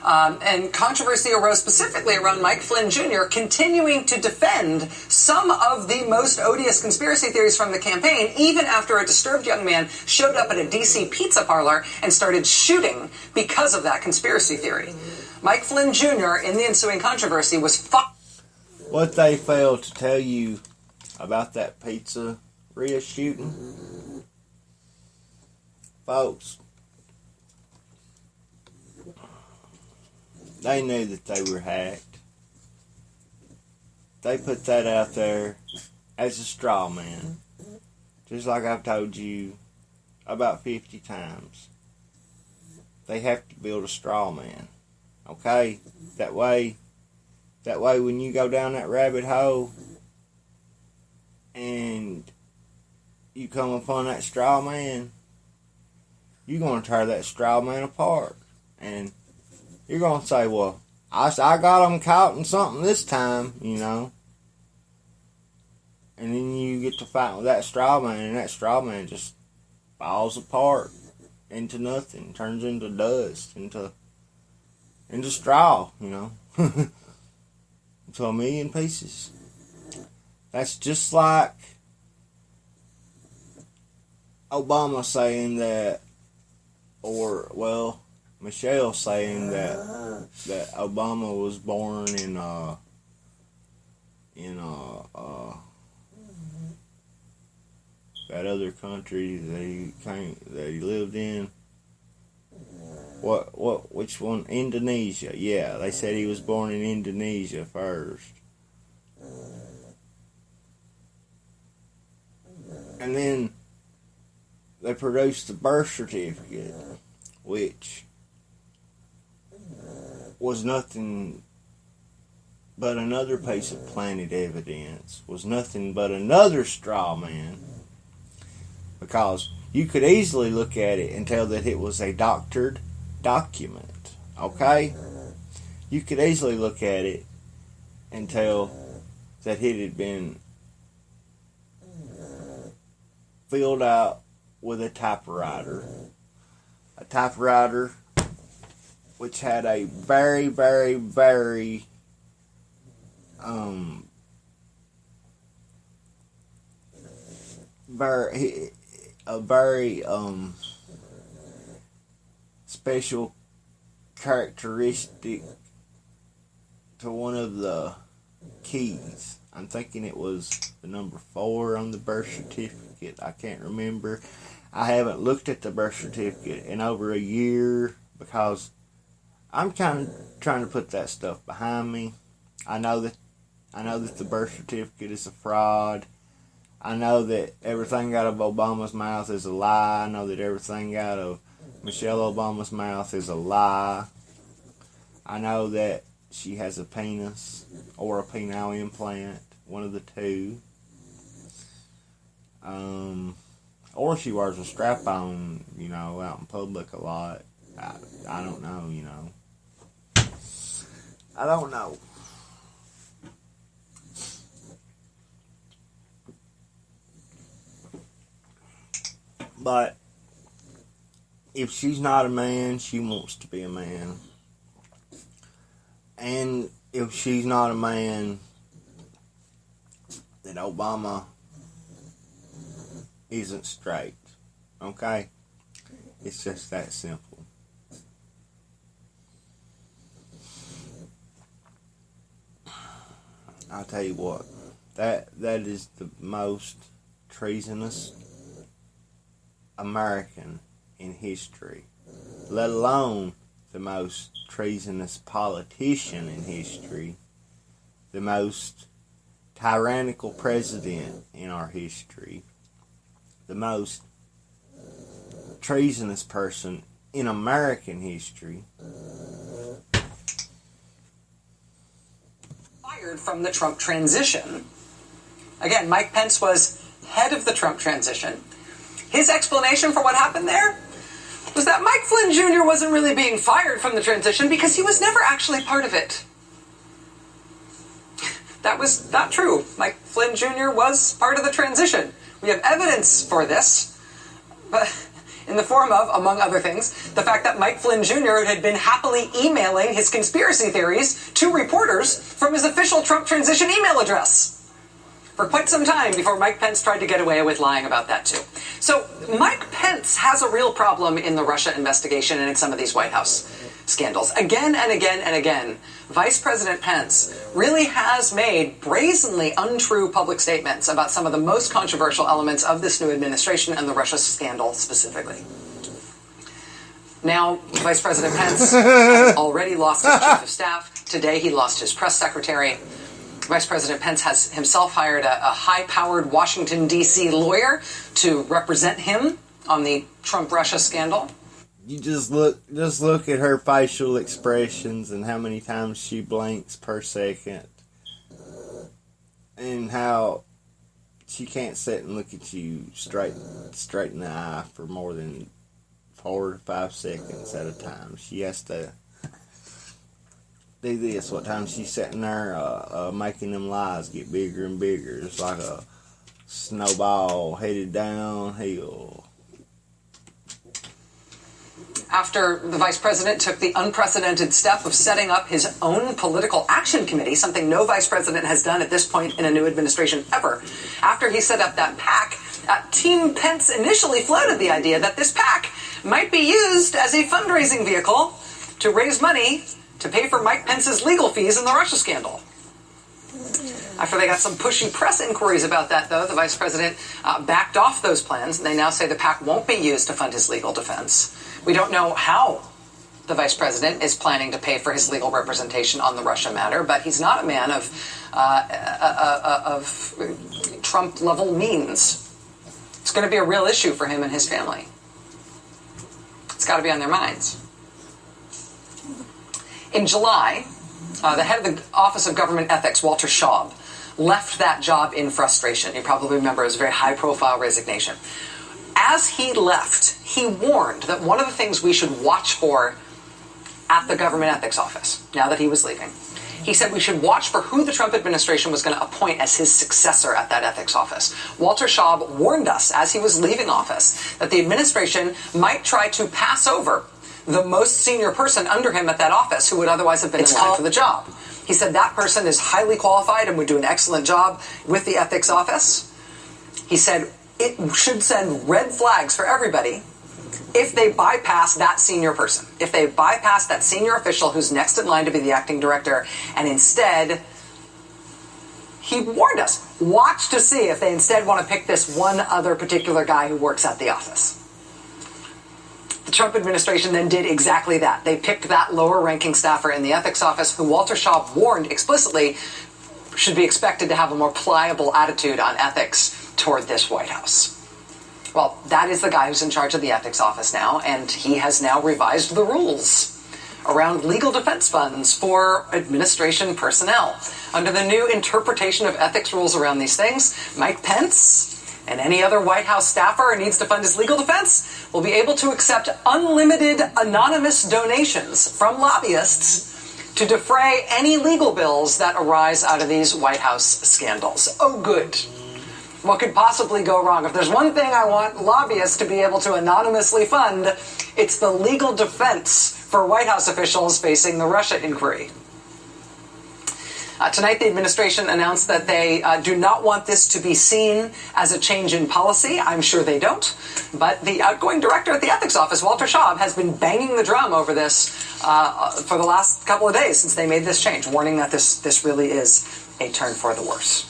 And controversy arose specifically around Mike Flynn Jr. continuing to defend some of the most odious conspiracy theories from the campaign, even after a disturbed young man showed up at a D.C. pizza parlor and started shooting because of that conspiracy theory. Mike Flynn Jr., in the ensuing controversy, was What they failed to tell you about that pizzeria shooting, folks, they knew that they were hacked. They put that out there as a straw man. Just like I've told you about 50 times. They have to build a straw man. Okay? That way when you go down that rabbit hole and you come upon that straw man, you're going to tear that straw man apart. And you're going to say, well, I got them caught in something this time, you know. And then you get to fight with that straw man, and that straw man just falls apart into nothing, turns into dust, into straw, you know. Into a million pieces. That's just like Obama saying that, or, well, Michelle saying that Obama was born in that other country that he lived in. Which one? Indonesia. Yeah, they said he was born in Indonesia first. And then they produced the birth certificate, which was nothing but another piece of planted evidence, was nothing but another straw man, because you could easily look at it and tell that it was a doctored document, okay? You could easily look at it and tell that it had been filled out with a typewriter which had a very, very, very very special characteristic to one of the keys. I'm thinking it was the number 4 on the birth certificate. I can't remember. I haven't looked at the birth certificate in over a year because I'm kind of trying to put that stuff behind me. I know that the birth certificate is a fraud. I know that everything out of Obama's mouth is a lie. I know that everything out of Michelle Obama's mouth is a lie. I know that she has a penis or a penile implant, one of the two. Or she wears a strap-on, out in public a lot. I don't know, I don't know. But if she's not a man, she wants to be a man. And if she's not a man, then Obama isn't straight. Okay? It's just that simple. I'll tell you what, that is the most treasonous American in history, let alone the most treasonous politician in history, the most tyrannical president in our history, the most treasonous person in American history. Fired from the Trump transition. Again, Mike Pence was head of the Trump transition. His explanation for what happened there was that Mike Flynn Jr. wasn't really being fired from the transition because he was never actually part of it. That was not true. Mike Flynn Jr. was part of the transition. We have evidence for this, but in the form of, among other things, the fact that Mike Flynn Jr. had been happily emailing his conspiracy theories to reporters from his official Trump transition email address for quite some time before Mike Pence tried to get away with lying about that too. So Mike Pence has a real problem in the Russia investigation and in some of these White House scandals. Again and again and again, Vice President Pence really has made brazenly untrue public statements about some of the most controversial elements of this new administration and the Russia scandal specifically. Now, Vice President Pence has already lost his chief of staff. Today he lost his press secretary. Vice President Pence has himself hired a high-powered Washington, D.C. lawyer to represent him on the Trump-Russia scandal. You just look at her facial expressions and how many times she blinks per second, and how she can't sit and look at you straight in the eye for more than 4 to 5 seconds at a time. She has to do this. What time she's sitting there making them lies get bigger and bigger. It's like a snowball headed downhill. After the vice president took the unprecedented step of setting up his own political action committee, something no vice president has done at this point in a new administration ever. After he set up that PAC, Team Pence initially floated the idea that this PAC might be used as a fundraising vehicle to raise money to pay for Mike Pence's legal fees in the Russia scandal. After they got some pushy press inquiries about that, though, the vice president backed off those plans, and they now say the PAC won't be used to fund his legal defense. We don't know how the vice president is planning to pay for his legal representation on the Russia matter, but he's not a man of Trump-level means. It's going to be a real issue for him and his family. It's got to be on their minds. In July, the head of the Office of Government Ethics, Walter Schaub, left that job in frustration. You probably remember it was a very high-profile resignation. As he left, he warned that one of the things we should watch for at the Government Ethics Office, now that he was leaving, he said we should watch for who the Trump administration was going to appoint as his successor at that ethics office. Walter Schaub warned us as he was leaving office that the administration might try to pass over the most senior person under him at that office who would otherwise have been in line for the job. He said that person is highly qualified and would do an excellent job with the ethics office. He said it should send red flags for everybody if they bypass that senior person, if they bypass that senior official who's next in line to be the acting director, and instead, he warned us, watch to see if they instead want to pick this one other particular guy who works at the office. The Trump administration then did exactly that. They picked that lower-ranking staffer in the ethics office who Walter Schaub warned explicitly should be expected to have a more pliable attitude on ethics toward this White House. Well, that is the guy who's in charge of the ethics office now, and he has now revised the rules around legal defense funds for administration personnel. Under the new interpretation of ethics rules around these things, Mike Pence and any other White House staffer who needs to fund his legal defense will be able to accept unlimited anonymous donations from lobbyists to defray any legal bills that arise out of these White House scandals. Oh, good. What could possibly go wrong? If there's one thing I want lobbyists to be able to anonymously fund, it's the legal defense for White House officials facing the Russia inquiry. Tonight, the administration announced that they do not want this to be seen as a change in policy. I'm sure they don't. But the outgoing director at the ethics office, Walter Schaub, has been banging the drum over this for the last couple of days since they made this change, warning that this really is a turn for the worse.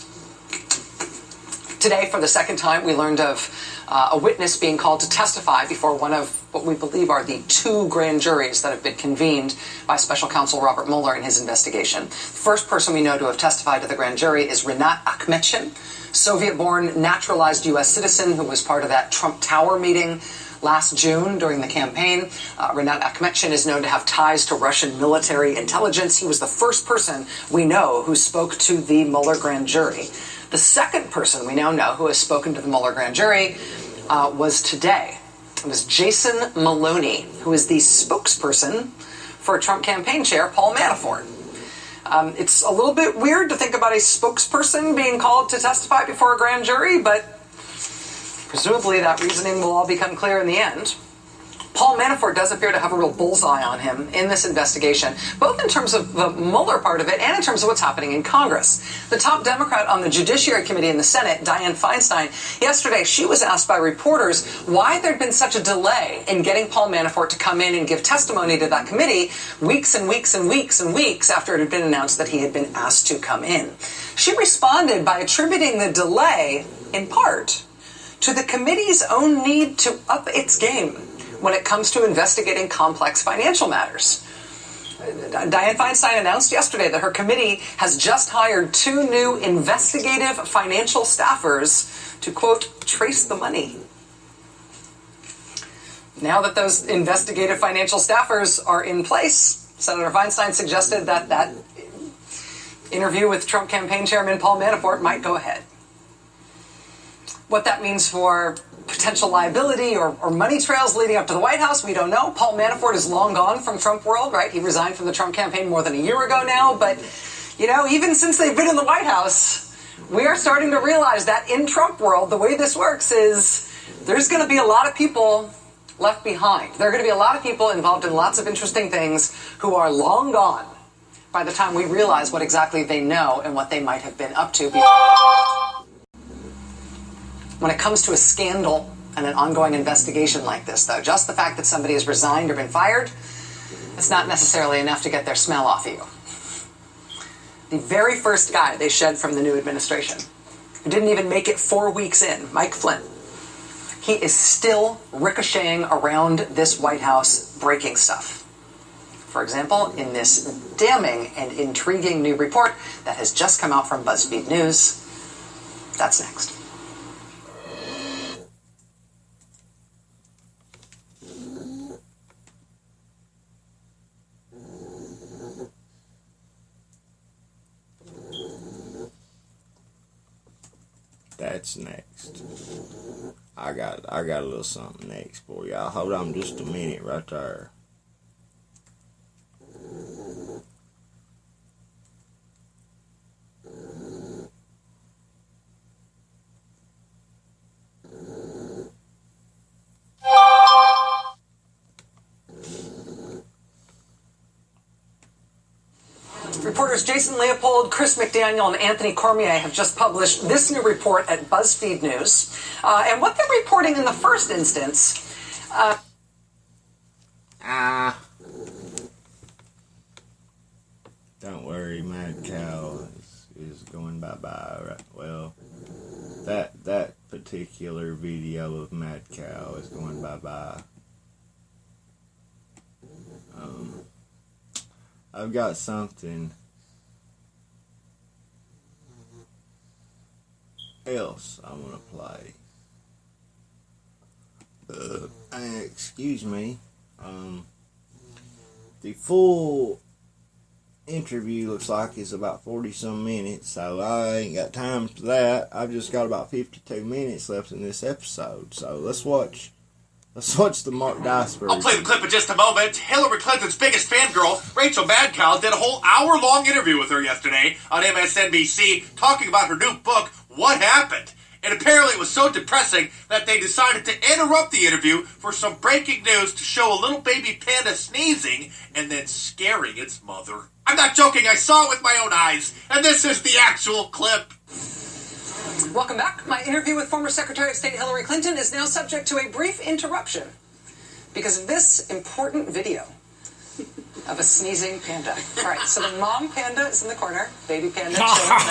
Today, for the second time, we learned of a witness being called to testify before one of what we believe are the two grand juries that have been convened by Special Counsel Robert Mueller in his investigation. The first person we know to have testified to the grand jury is Rinat Akhmetshin, Soviet-born naturalized U.S. citizen who was part of that Trump Tower meeting last June during the campaign. Rinat Akhmetshin is known to have ties to Russian military intelligence. He was the first person we know who spoke to the Mueller grand jury. The second person we now know who has spoken to the Mueller grand jury was today. It was Jason Maloney, who is the spokesperson for Trump campaign chair Paul Manafort. It's a little bit weird to think about a spokesperson being called to testify before a grand jury, but presumably that reasoning will all become clear in the end. Paul Manafort does appear to have a real bullseye on him in this investigation, both in terms of the Mueller part of it and in terms of what's happening in Congress. The top Democrat on the Judiciary Committee in the Senate, Dianne Feinstein, yesterday she was asked by reporters why there'd been such a delay in getting Paul Manafort to come in and give testimony to that committee weeks and weeks and weeks and weeks after it had been announced that he had been asked to come in. She responded by attributing the delay, in part, to the committee's own need to up its game when it comes to investigating complex financial matters. Dianne Feinstein announced yesterday that her committee has just hired 2 new investigative financial staffers to, quote, trace the money. Now that those investigative financial staffers are in place, Senator Feinstein suggested that interview with Trump campaign chairman Paul Manafort might go ahead. What that means for potential liability or money trails leading up to the White House, we don't know. Paul Manafort is long gone from Trump world, right? He resigned from the Trump campaign more than a year ago now. But, you know, even since they've been in the White House, we are starting to realize that in Trump world, the way this works is there's going to be a lot of people left behind. There are going to be a lot of people involved in lots of interesting things who are long gone by the time we realize what exactly they know and what they might have been up to before. When it comes to a scandal and an ongoing investigation like this, though, just the fact that somebody has resigned or been fired, it's not necessarily enough to get their smell off of you. The very first guy they shed from the new administration, who didn't even make it 4 weeks in, Mike Flynn, he is still ricocheting around this White House breaking stuff. For example, in this damning and intriguing new report that has just come out from BuzzFeed News. That's next. that's next. I got a little something next for y'all. Hold on just a minute right there. Reporters Jason Leopold, Chris McDaniel, and Anthony Cormier have just published this new report at BuzzFeed News. And what they're reporting in the first instance... Don't worry, Mad Cow is going bye-bye. Right? Well, that particular video of Mad Cow is going bye-bye. I've got something else I want to play. Excuse me. The full interview looks like it's about 40-some minutes, so I ain't got time for that. I've just got about 52 minutes left in this episode, so let's watch the Mark Dice version. I'll play the clip in just a moment. Hillary Clinton's biggest fangirl, Rachel-Madcow, did a whole hour-long interview with her yesterday on MSNBC talking about her new book, What Happened? And apparently it was so depressing that they decided to interrupt the interview for some breaking news to show a little baby panda sneezing and then scaring its mother. I'm not joking, I saw it with my own eyes, and this is the actual clip. Welcome back. My interview with former Secretary of State Hillary Clinton is now subject to a brief interruption because of this important video of a sneezing panda. All right, so the mom panda is in the corner, baby panda chilling,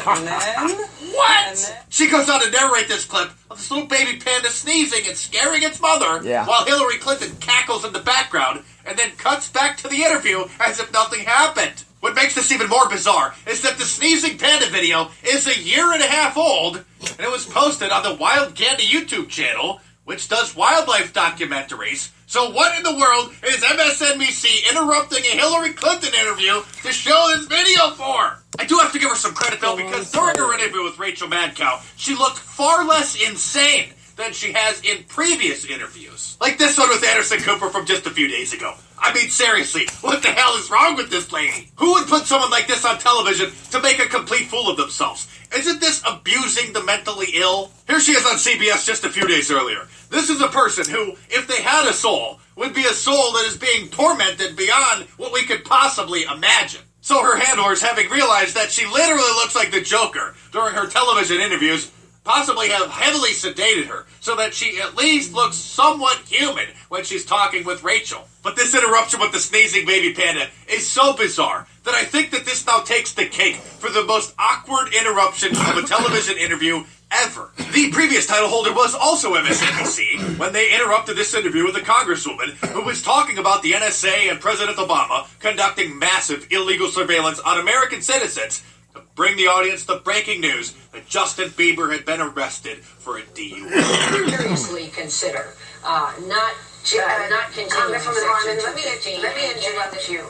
and then... What? And then... She goes on to narrate this clip of this little baby panda sneezing and scaring its mother while Hillary Clinton cackles in the background and then cuts back to the interview as if nothing happened. What makes this even more bizarre is that the sneezing panda video is 1.5 years old, and it was posted on the Wild Candy YouTube channel, which does wildlife documentaries. So what in the world is MSNBC interrupting a Hillary Clinton interview to show this video for? I do have to give her some credit, though, because during her interview with Rachel-Madcow, she looked far less insane than she has in previous interviews. Like this one with Anderson Cooper from just a few days ago. I mean, seriously, what the hell is wrong with this lady? Who would put someone like this on television to make a complete fool of themselves? Isn't this abusing the mentally ill? Here she is on CBS just a few days earlier. This is a person who, if they had a soul, would be a soul that is being tormented beyond what we could possibly imagine. So her handlers, having realized that she literally looks like the Joker during her television interviews, possibly have heavily sedated her so that she at least looks somewhat human when she's talking with Rachel. But this interruption with the sneezing baby panda is so bizarre that I think that this now takes the cake for the most awkward interruption of a television interview ever. The previous title holder was also MSNBC when they interrupted this interview with a congresswoman who was talking about the NSA and President Obama conducting massive illegal surveillance on American citizens to bring the audience the breaking news that Justin Bieber had been arrested for a DUI. Seriously consider not continuing Congresswoman Section 215 let me interrupt you.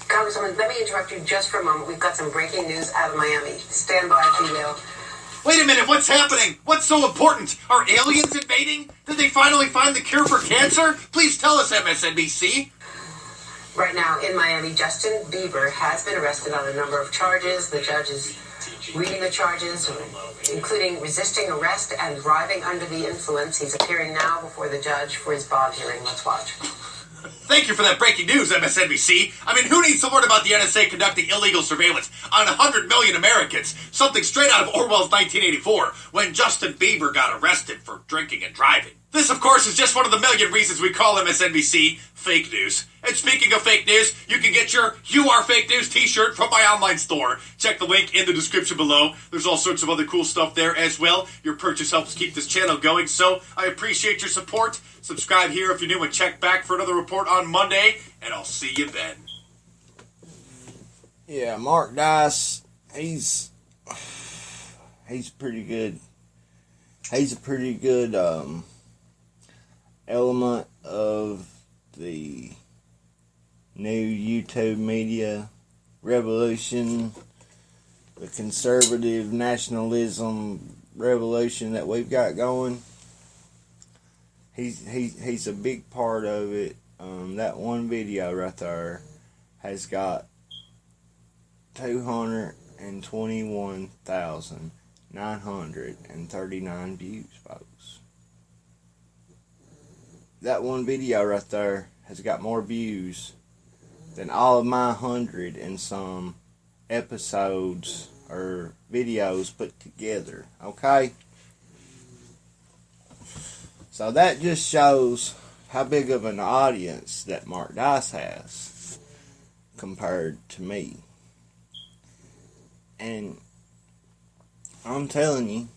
Congresswoman, let me interrupt you just for a moment. We've got some breaking news out of Miami. Stand by, if you will. Wait a minute, what's happening? What's so important? Are aliens invading? Did they finally find the cure for cancer? Please tell us, MSNBC. Right now in Miami, Justin Bieber has been arrested on a number of charges. The judge is reading the charges, including resisting arrest and driving under the influence. He's appearing now before the judge for his bond hearing. Let's watch. Thank you for that breaking news, MSNBC. I mean, who needs to learn about the NSA conducting illegal surveillance on 100 million Americans? Something straight out of Orwell's 1984, when Justin Bieber got arrested for drinking and driving. This, of course, is just one of the million reasons we call MSNBC fake news. And speaking of fake news, you can get your You Are Fake News t-shirt from my online store. Check the link in the description below. There's all sorts of other cool stuff there as well. Your purchase helps keep this channel going, so I appreciate your support. Subscribe here if you're new and check back for another report on Monday, and I'll see you then. Yeah, Mark Dice, he's pretty good. He's a pretty good element of the new YouTube media revolution, the conservative nationalism revolution that we've got going. He's a big part of it. That one video right there has got 221,939 views, folks. That one video right there has got more views than all of my 100 and some episodes or videos put together. Okay? So that just shows how big of an audience that Mark Dice has compared to me. And I'm telling you,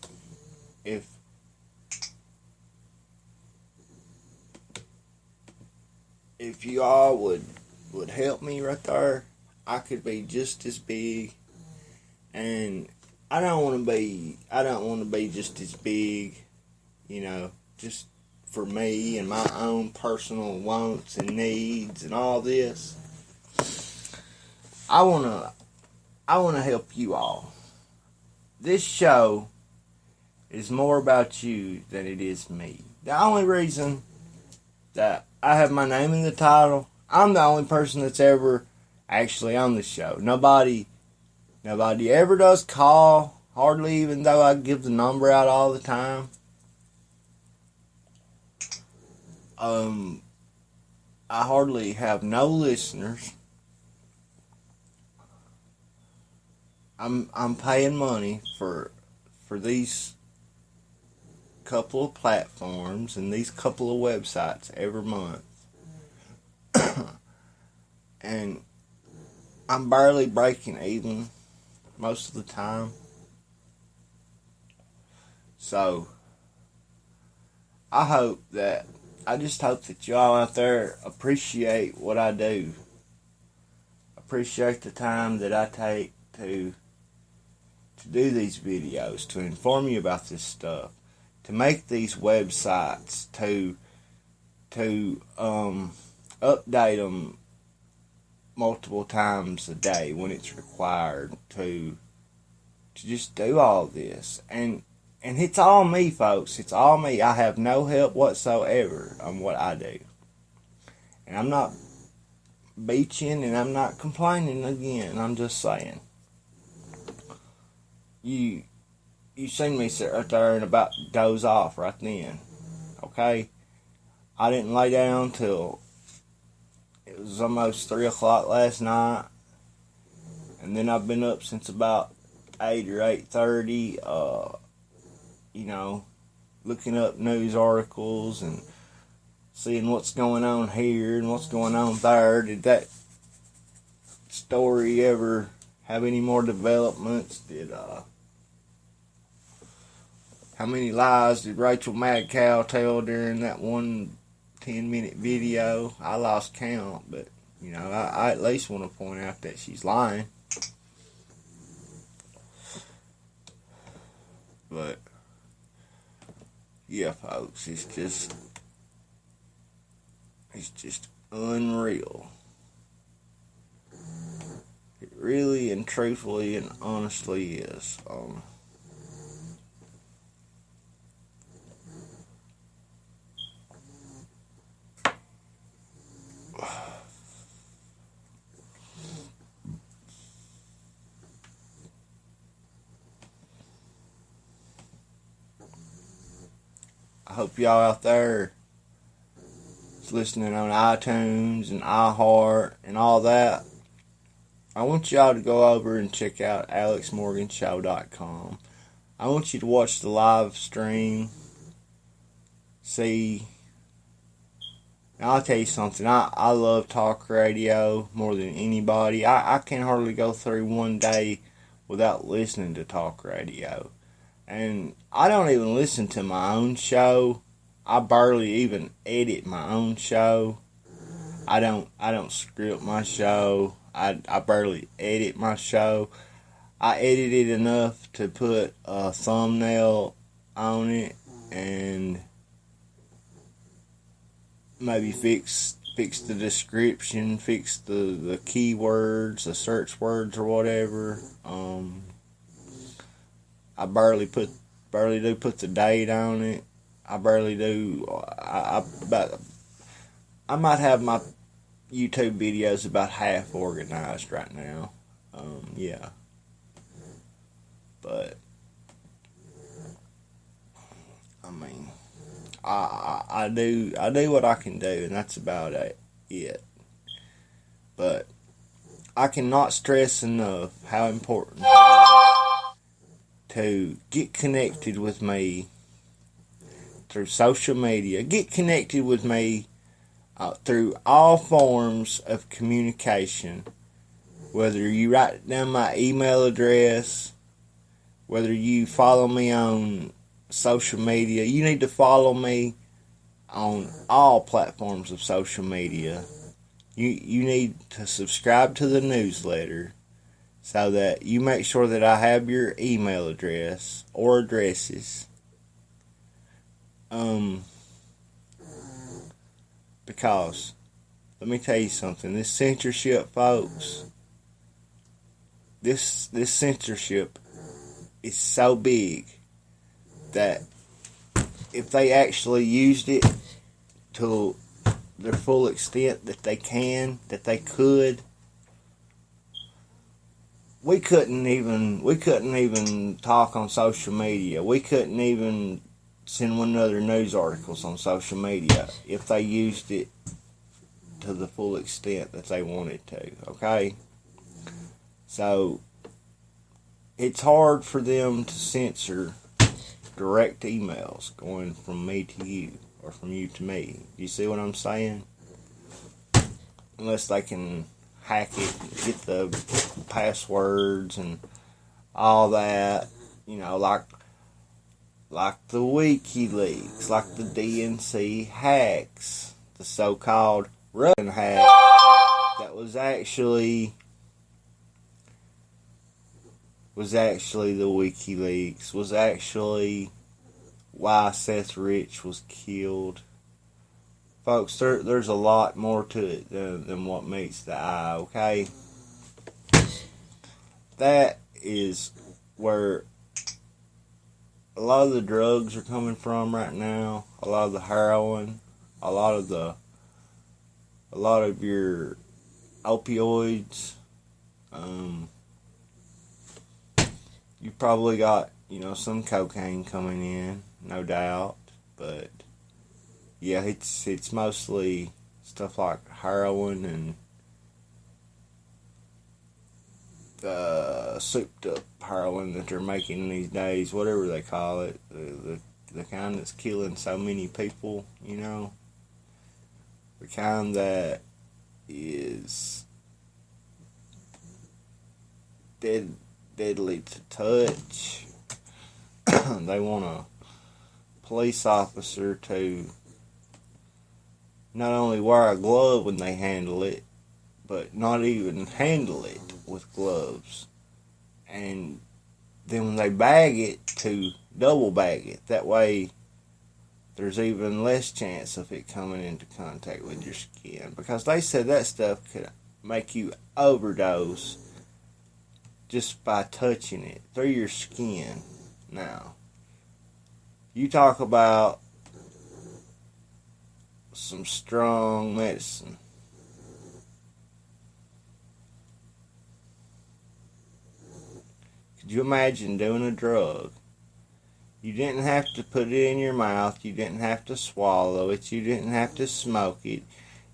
if you all would help me right there, I could be just as big. And I don't want to be just as big, just for me and my own personal wants and needs and all this. I want to help you all. This show is more about you than it is me. The only reason that I have my name in the title, I'm the only person that's ever actually on the show. Nobody ever does call, hardly, even though I give the number out all the time. I hardly have no listeners. I'm paying money for these couple of platforms and these couple of websites every month. And I'm barely breaking even most of the time. So I just hope that y'all out there appreciate what I do. Appreciate the time that I take to do these videos, to inform you about this stuff, to make these websites, to update them multiple times a day when it's required, to just do all this. And it's all me, folks. It's all me. I have no help whatsoever on what I do. And I'm not bitching and I'm not complaining again. I'm just saying. You seen me sit right there and about doze off right then. Okay? I didn't lay down till it was almost 3 o'clock last night. And then I've been up since about 8 or 8:30, looking up news articles and seeing what's going on here and what's going on there. Did that story ever have any more developments? How many lies did Rachel-Madcow tell during that one 10-minute video? I lost count, but, I at least want to point out that she's lying. But, yeah, folks, it's just unreal. It really and truthfully and honestly is. I hope y'all out there is listening on iTunes and iHeart and all that. I want y'all to go over and check out alexmorganshow.com. I want you to watch the live stream. See. Now, I'll tell you something. I love talk radio more than anybody. I can hardly go through one day without listening to talk radio. And I don't even listen to my own show. I barely even edit my own show. I don't script my show. I barely edit my show. I edit it enough to put a thumbnail on it and maybe fix the description, fix the keywords, the search words or whatever. I barely put barely do put the date on it. I barely do. I might have my YouTube videos about half organized right now. Yeah. But I mean, I do what I can do, and that's about it. But I cannot stress enough how important it is to get connected with me through social media. Get connected with me through all forms of communication. Whether you write down my email address, whether you follow me on social media, you need to follow me on all platforms of social media. You need to subscribe to the newsletter so that you make sure that I have your email address or addresses. Because, let me tell you something, this censorship, folks, this censorship is so big that if they actually used it to their full extent that they could, we couldn't even talk on social media. We couldn't even send one another news articles on social media if they used it to the full extent that they wanted to, okay? So, it's hard for them to censor direct emails going from me to you or from you to me. You see what I'm saying? Unless they can hack it, get the passwords and all that, like the WikiLeaks, like the DNC hacks, the so-called Russian hack that was actually the WikiLeaks, was actually why Seth Rich was killed. Folks, there's a lot more to it than what meets the eye, okay? That is where a lot of the drugs are coming from right now. A lot of the heroin, a lot of your opioids. You probably got, some cocaine coming in, no doubt, but yeah, it's mostly stuff like heroin and souped up heroin that they're making these days, whatever they call it, the kind that's killing so many people, the kind that is deadly to touch. They want a police officer to not only wear a glove when they handle it, but not even handle it with gloves. And then when they bag it, to double bag it. That way there's even less chance of it coming into contact with your skin. Because they said that stuff could make you overdose just by touching it through your skin. Now, you talk about some strong medicine. Could you imagine doing a drug? You didn't have to put it in your mouth. You didn't have to swallow it. You didn't have to smoke it.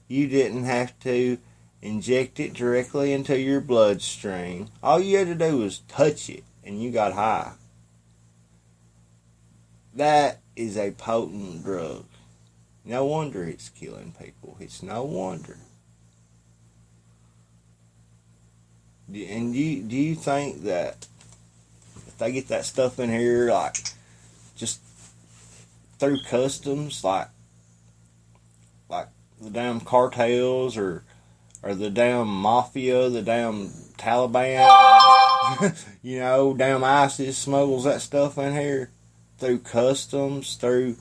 You didn't have to inject it directly into your bloodstream. All you had to do was touch it, and you got high. That is a potent drug. No wonder it's killing people. It's no wonder. And do you think that if they get that stuff in here, like, just through customs, like the damn cartels or the damn mafia, the damn Taliban, damn ISIS smuggles that stuff in here through customs, through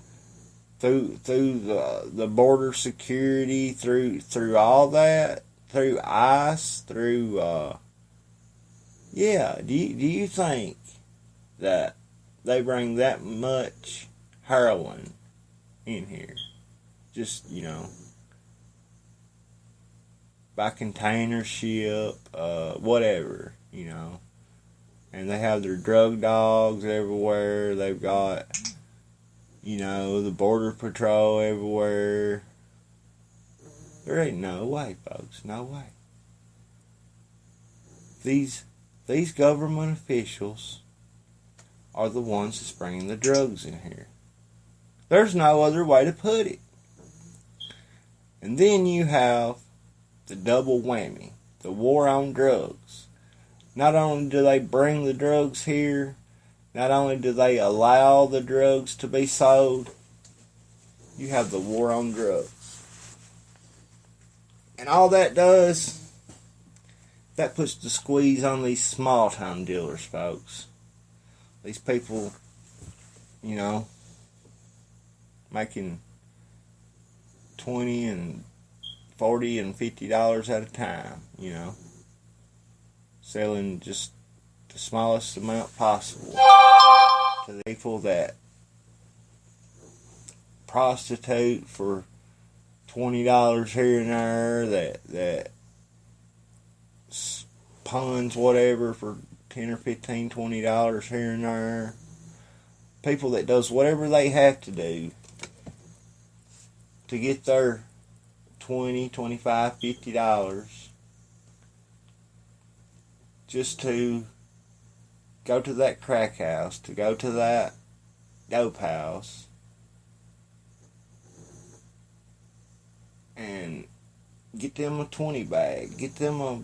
the border security, through all that, through ICE, through do you think that they bring that much heroin in here. Just, by container ship, whatever, And they have their drug dogs everywhere. They've got, the border patrol everywhere. There ain't no way, folks. No way. These government officials are the ones that's bringing the drugs in here. There's no other way to put it. And then you have the double whammy, the war on drugs. Not only do they bring the drugs here, not only do they allow the drugs to be sold, you have the war on drugs. And all that does, that puts the squeeze on these small-time dealers, folks. These people, making $20 and $40 and $50 at a time, selling just the smallest amount possible to the people that prostitute for $20 here and there, that puns whatever for $10 or $15, $20 here and there. People that does whatever they have to do to get their $20, $25, $50 just to go to that crack house, to go to that dope house and get them a 20 bag, get them a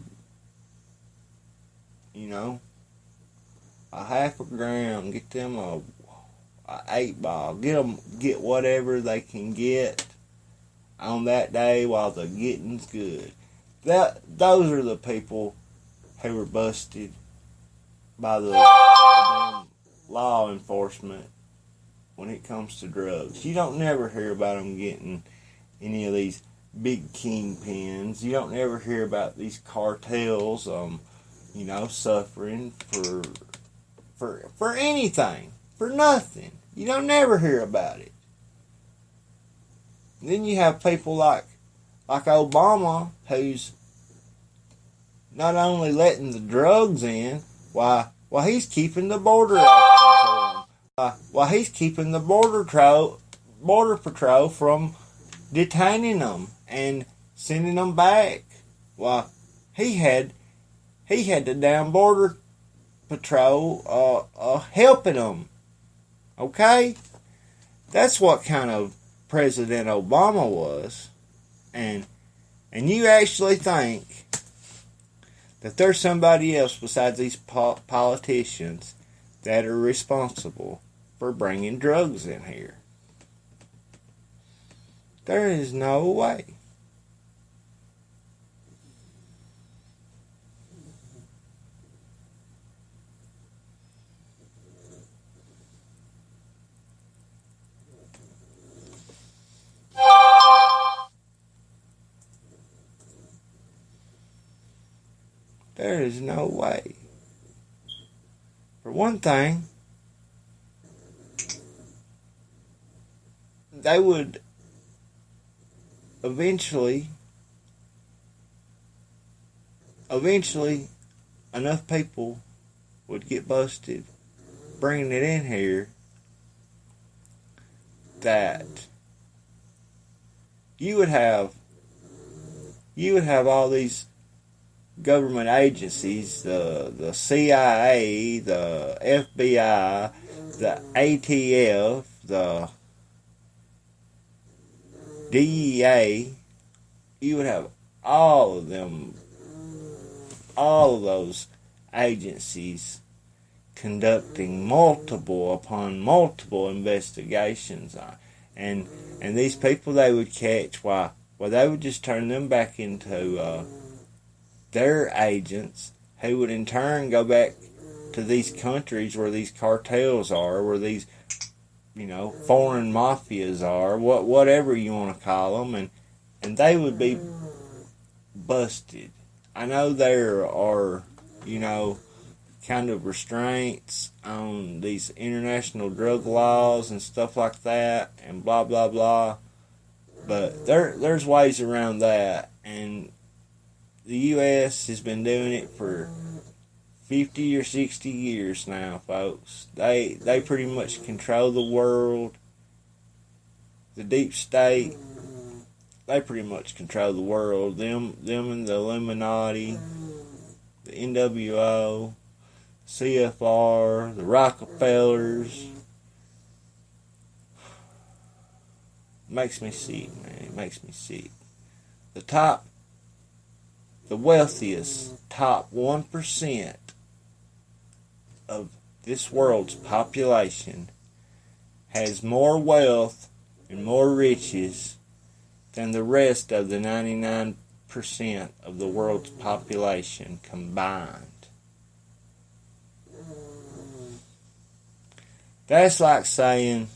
half a gram, get them a 8 ball, get whatever they can get on that day while the getting's good. Those are the people who were busted by the law enforcement when it comes to drugs. You don't never hear about them getting any of these big kingpins. You don't never hear about these cartels, suffering for anything, for nothing. You don't never hear about it. Then you have people like Obama, who's not only letting the drugs in, while he's keeping the border open for them. While he's keeping the border patrol from detaining them and sending them back. Well, he had the damn border patrol helping them. Okay? That's what kind of President Obama was. And you actually think that there's somebody else besides these politicians that are responsible for bringing drugs in here. There is no way. There is no way. For one thing, they would eventually enough people would get busted bringing it in here that you would have all these government agencies, the CIA, the FBI, the ATF, the DEA. You would have all of those agencies conducting multiple upon multiple investigations on. And these people they would catch, they would just turn them back into their agents, who would in turn go back to these countries where these cartels are, where these, foreign mafias are, whatever you want to call them, and they would be busted. I know there are, kind of restraints on these international drug laws and stuff like that, and blah blah blah. But there's ways around that, and the U.S. has been doing it for 50 or 60 years now, folks. They pretty much control the world. The deep state, they pretty much control the world. Them and the Illuminati, the NWO, CFR, the Rockefellers. Makes me sick, man. It makes me sick. The wealthiest top 1% of this world's population has more wealth and more riches than the rest of the 99% of the world's population combined. That's like saying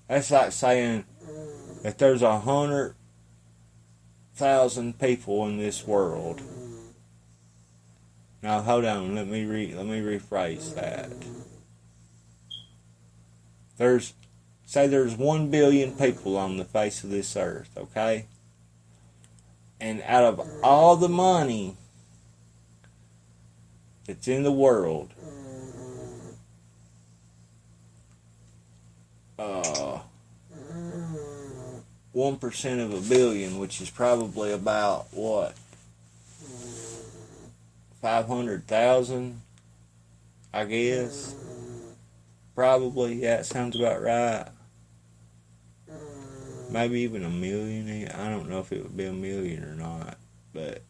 that there's 100,000 people in this world. Now hold on, let me rephrase that. There's 1 billion people on the face of this earth, okay? And out of all the money that's in the world, 1% of a billion, which is probably about, 500,000, I guess. Probably, yeah, that sounds about right. Maybe even a million. I don't know if it would be a million or not, but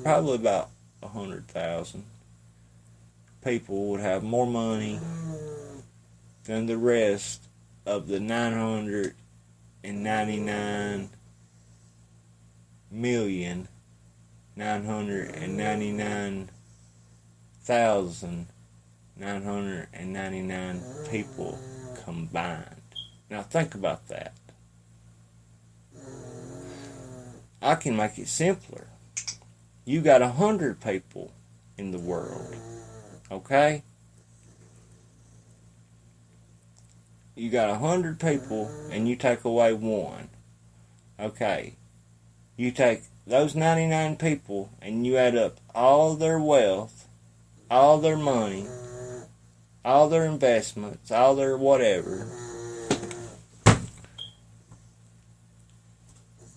probably about 100,000 people would have more money than the rest of the 999,999,999 people combined. Now think about that. I can make it simpler. You got 100 people in the world, okay? You got 100 people and you take away one. Okay. You take those 99 people and you add up all their wealth, all their money, all their investments, all their whatever.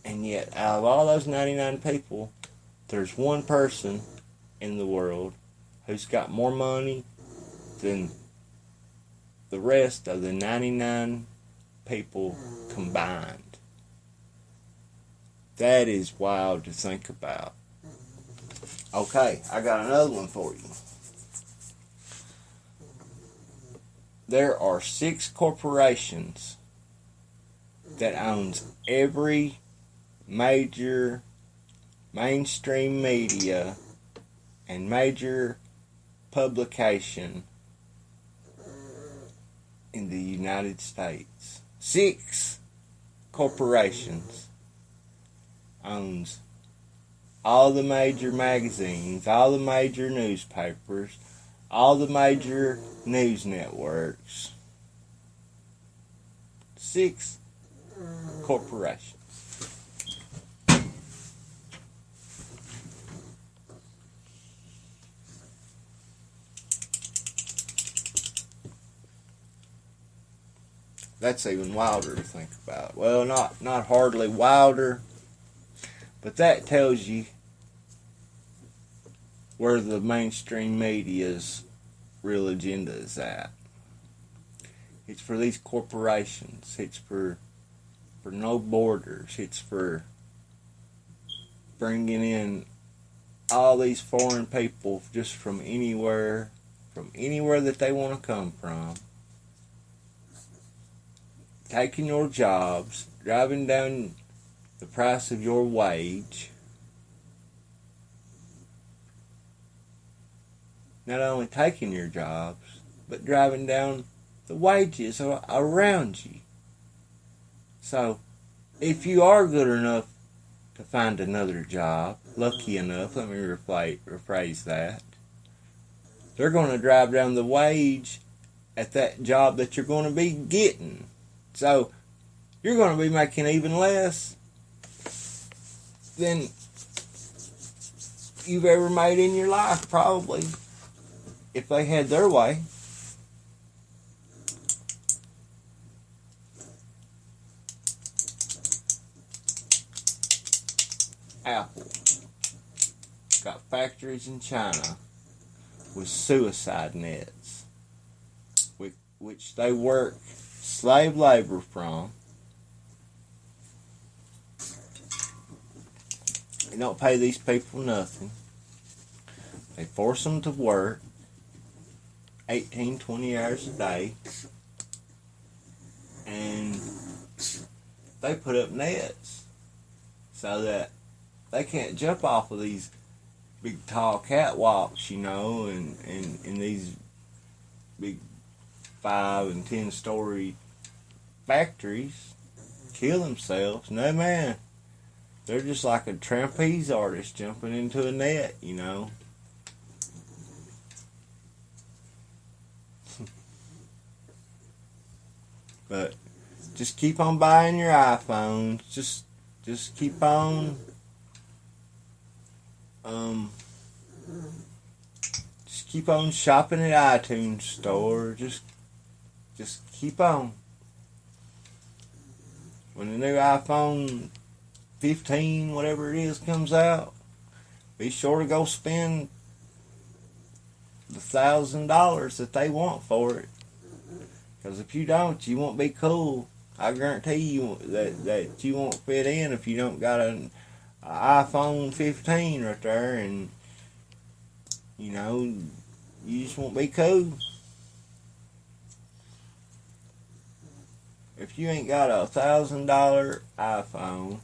And yet, out of all those 99 people, there's one person in the world who's got more money than the rest of the 99 people combined. That is wild to think about. Okay, I got another one for you. There are 6 corporations that owns every major mainstream media and major publication in the United States. 6 corporations owns all the major magazines, all the major newspapers, all the major news networks. 6 corporations. That's even wilder to think about. Well, not hardly wilder, but that tells you where the mainstream media's real agenda is at. It's for these corporations. It's for no borders. It's for bringing in all these foreign people just from anywhere that they want to come from. Taking your jobs, driving down the price of your wage. Not only taking your jobs, but driving down the wages around you. So, if you are good enough to find another job. Lucky enough, let me rephrase that. They're going to drive down the wage at that job that you're going to be getting. So you're going to be making even less than you've ever made in your life, probably, if they had their way. Apple got factories in China with suicide nets, which they work slave labor from. They don't pay these people nothing. They force them to work 18, 20 hours a day, and they put up nets so that they can't jump off of these big tall catwalks, and these big 5 and 10 story factories, kill themselves. No, man. They're just like a trapeze artist jumping into a net, But just keep on buying your iPhones. Just keep on just keep on shopping at iTunes store. Just keep on. When the new iPhone 15, whatever it is, comes out, be sure to go spend the $1,000 that they want for it. Because if you don't, you won't be cool. I guarantee you that you won't fit in if you don't got an iPhone 15 right there, and you just won't be cool. If you ain't got a $1,000 iPhone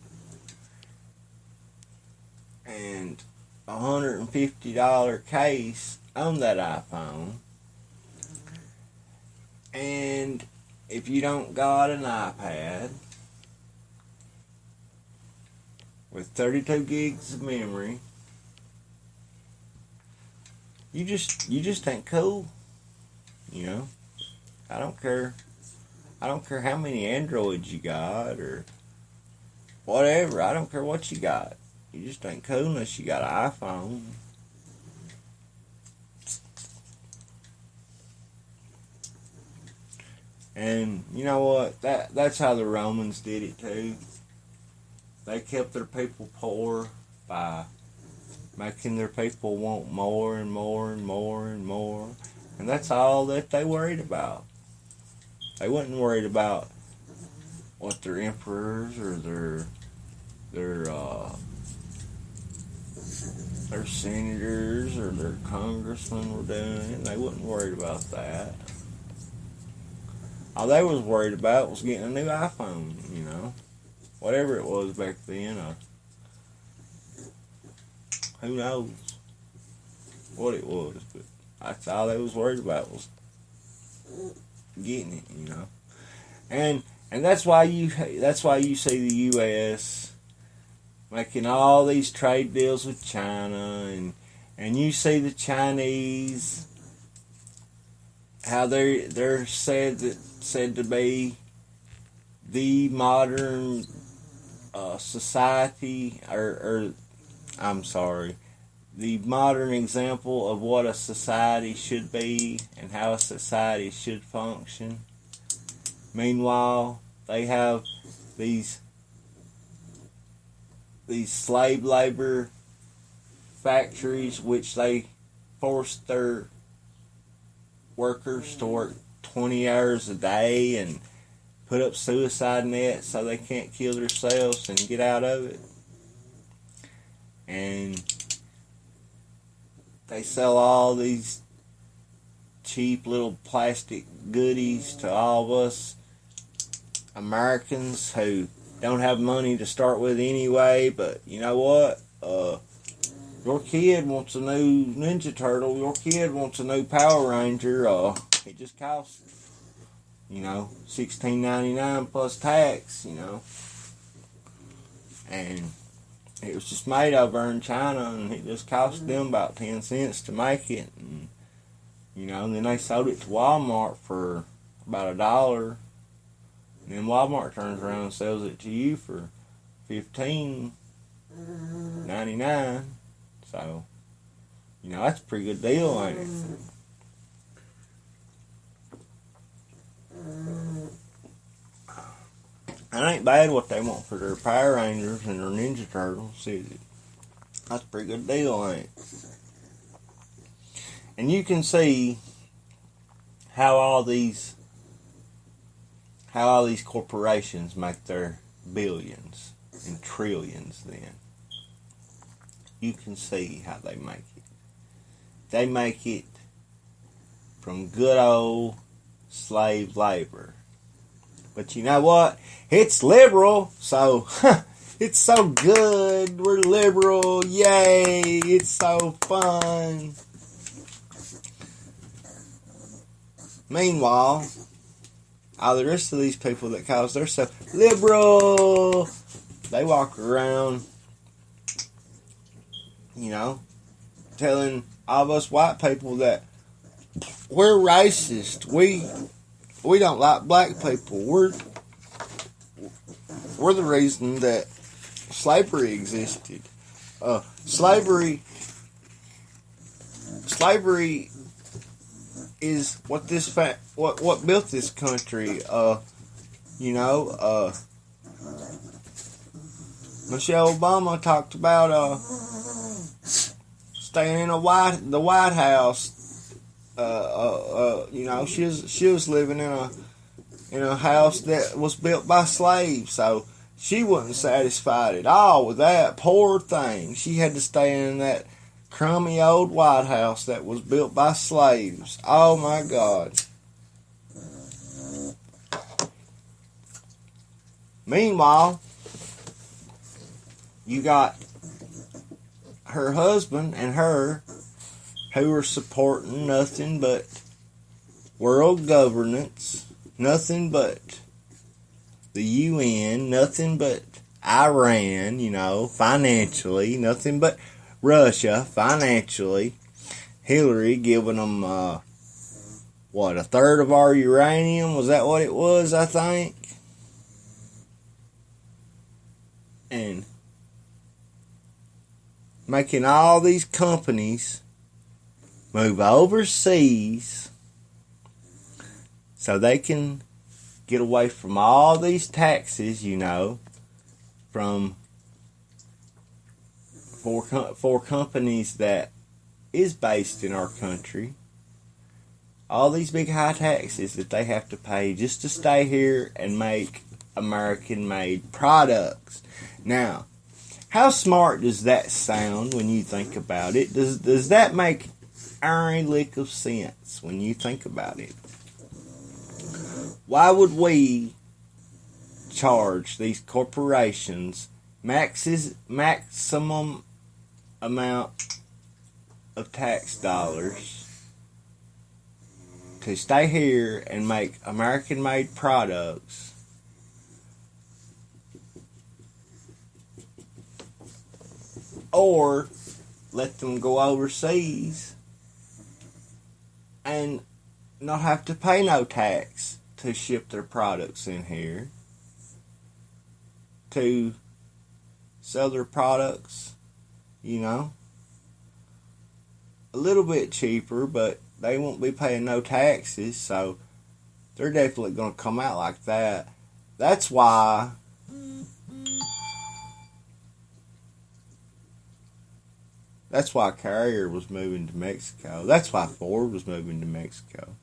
and $150 case on that iPhone, and if you don't got an iPad with 32 gigs of memory, you just ain't cool. I don't care how many Androids you got or whatever. I don't care what you got. You just ain't cool unless you got an iPhone. And you know what? That's how the Romans did it too. They kept their people poor by making their people want more and more and more and more. And that's all that they worried about. They wasn't worried about what their emperors or their senators or their congressmen were doing. They wasn't worried about that. All they was worried about was getting a new iPhone, whatever it was back then. Who knows what it was, but that's all they was worried about was getting it, And that's why you see the U.S. making all these trade deals with China, and you see the Chinese, how they're said to be the modern society, the modern example of what a society should be and how a society should function. Meanwhile, they have these slave labor factories which they force their workers to work 20 hours a day and put up suicide nets so they can't kill themselves and get out of it. And they sell all these cheap little plastic goodies to all of us Americans who don't have money to start with anyway. But you know what? Your kid wants a new Ninja Turtle. Your kid wants a new Power Ranger. It just costs, $16.99 plus tax. And it was just made over in China, and it just cost them about 10 cents to make it. And, and then they sold it to Walmart for about $1. And then Walmart turns around and sells it to you for $15.99. So, that's a pretty good deal, ain't it? It ain't bad what they want for their Power Rangers and their Ninja Turtles, is it? That's a pretty good deal, ain't it? And you can see how all these corporations make their billions and trillions then. You can see how they make it. They make it from good old slave labor. But you know what? It's liberal, so it's so good. We're liberal. Yay. It's so fun. Meanwhile, all the rest of these people that cause themselves liberal, they walk around, telling all of us white people that we're racist. We don't like black people. We're the reason that slavery existed. Slavery is what what built this country. Michelle Obama talked about staying in the White House. She was living in a house that was built by slaves, so she wasn't satisfied at all with that. Poor thing. She had to stay in that crummy old White House that was built by slaves. Oh my God. Meanwhile, you got her husband and her who are supporting nothing but world governance, nothing but the UN, nothing but Iran, financially, nothing but Russia, financially. Hillary giving them, a third of our uranium? Was that what it was, I think? And making all these companies move overseas so they can get away from all these taxes, from for companies that is based in our country. All these big high taxes that they have to pay just to stay here and make American-made products. Now, how smart does that sound when you think about it? Does that make any lick of sense when you think about it? Why would we charge these corporations maximum amount of tax dollars to stay here and make American-made products, or let them go overseas and not have to pay no tax to ship their products in here, to sell their products, a little bit cheaper, but they won't be paying no taxes, so they're definitely going to come out like that. That's why Carrier was moving to Mexico. That's why Ford was moving to Mexico.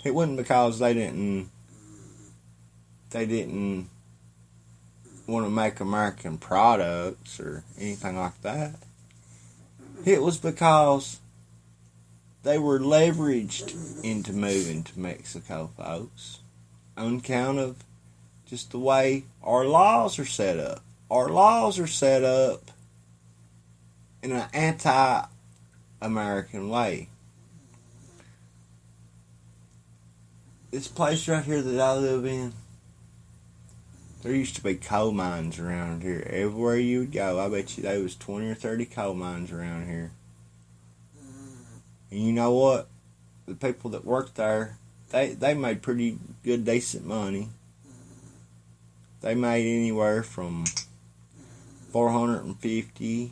It wasn't because they didn't want to make American products or anything like that. It was because they were leveraged into moving to Mexico, folks, on account of just the way our laws are set up. Our laws are set up in an anti-American way. This place right here that I live in, There used to be coal mines around here. Everywhere you would go, I bet you there was 20 or 30 coal mines around here. And you know what? The people that worked there, they made pretty good, decent money. They made anywhere from $450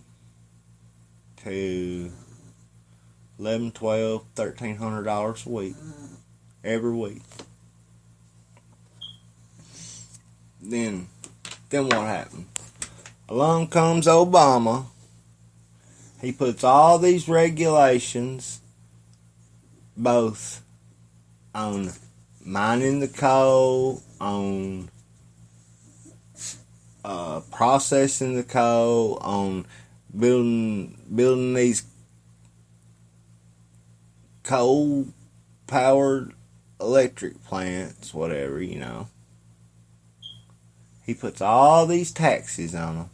to $1,100, $1,200, $1,300 a week. Every week. Then what happened? Along comes Obama. He puts all these regulations both on mining the coal, on processing the coal, on building these coal-powered electric plants, whatever, you know. He puts all these taxes on them,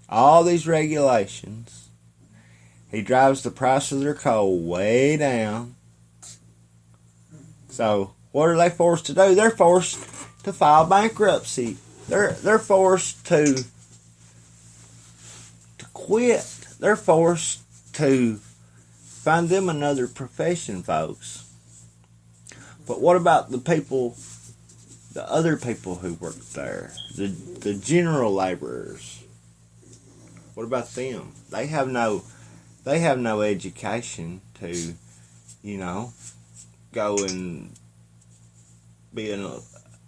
all these regulations. He drives the price of their coal way down. So, what are they forced to do? They're forced to file bankruptcy. They're forced to quit. They're forced to find them another profession, folks. But what about the people, the other people who work there? The general laborers. What about them? They have no education to, you know, go and be an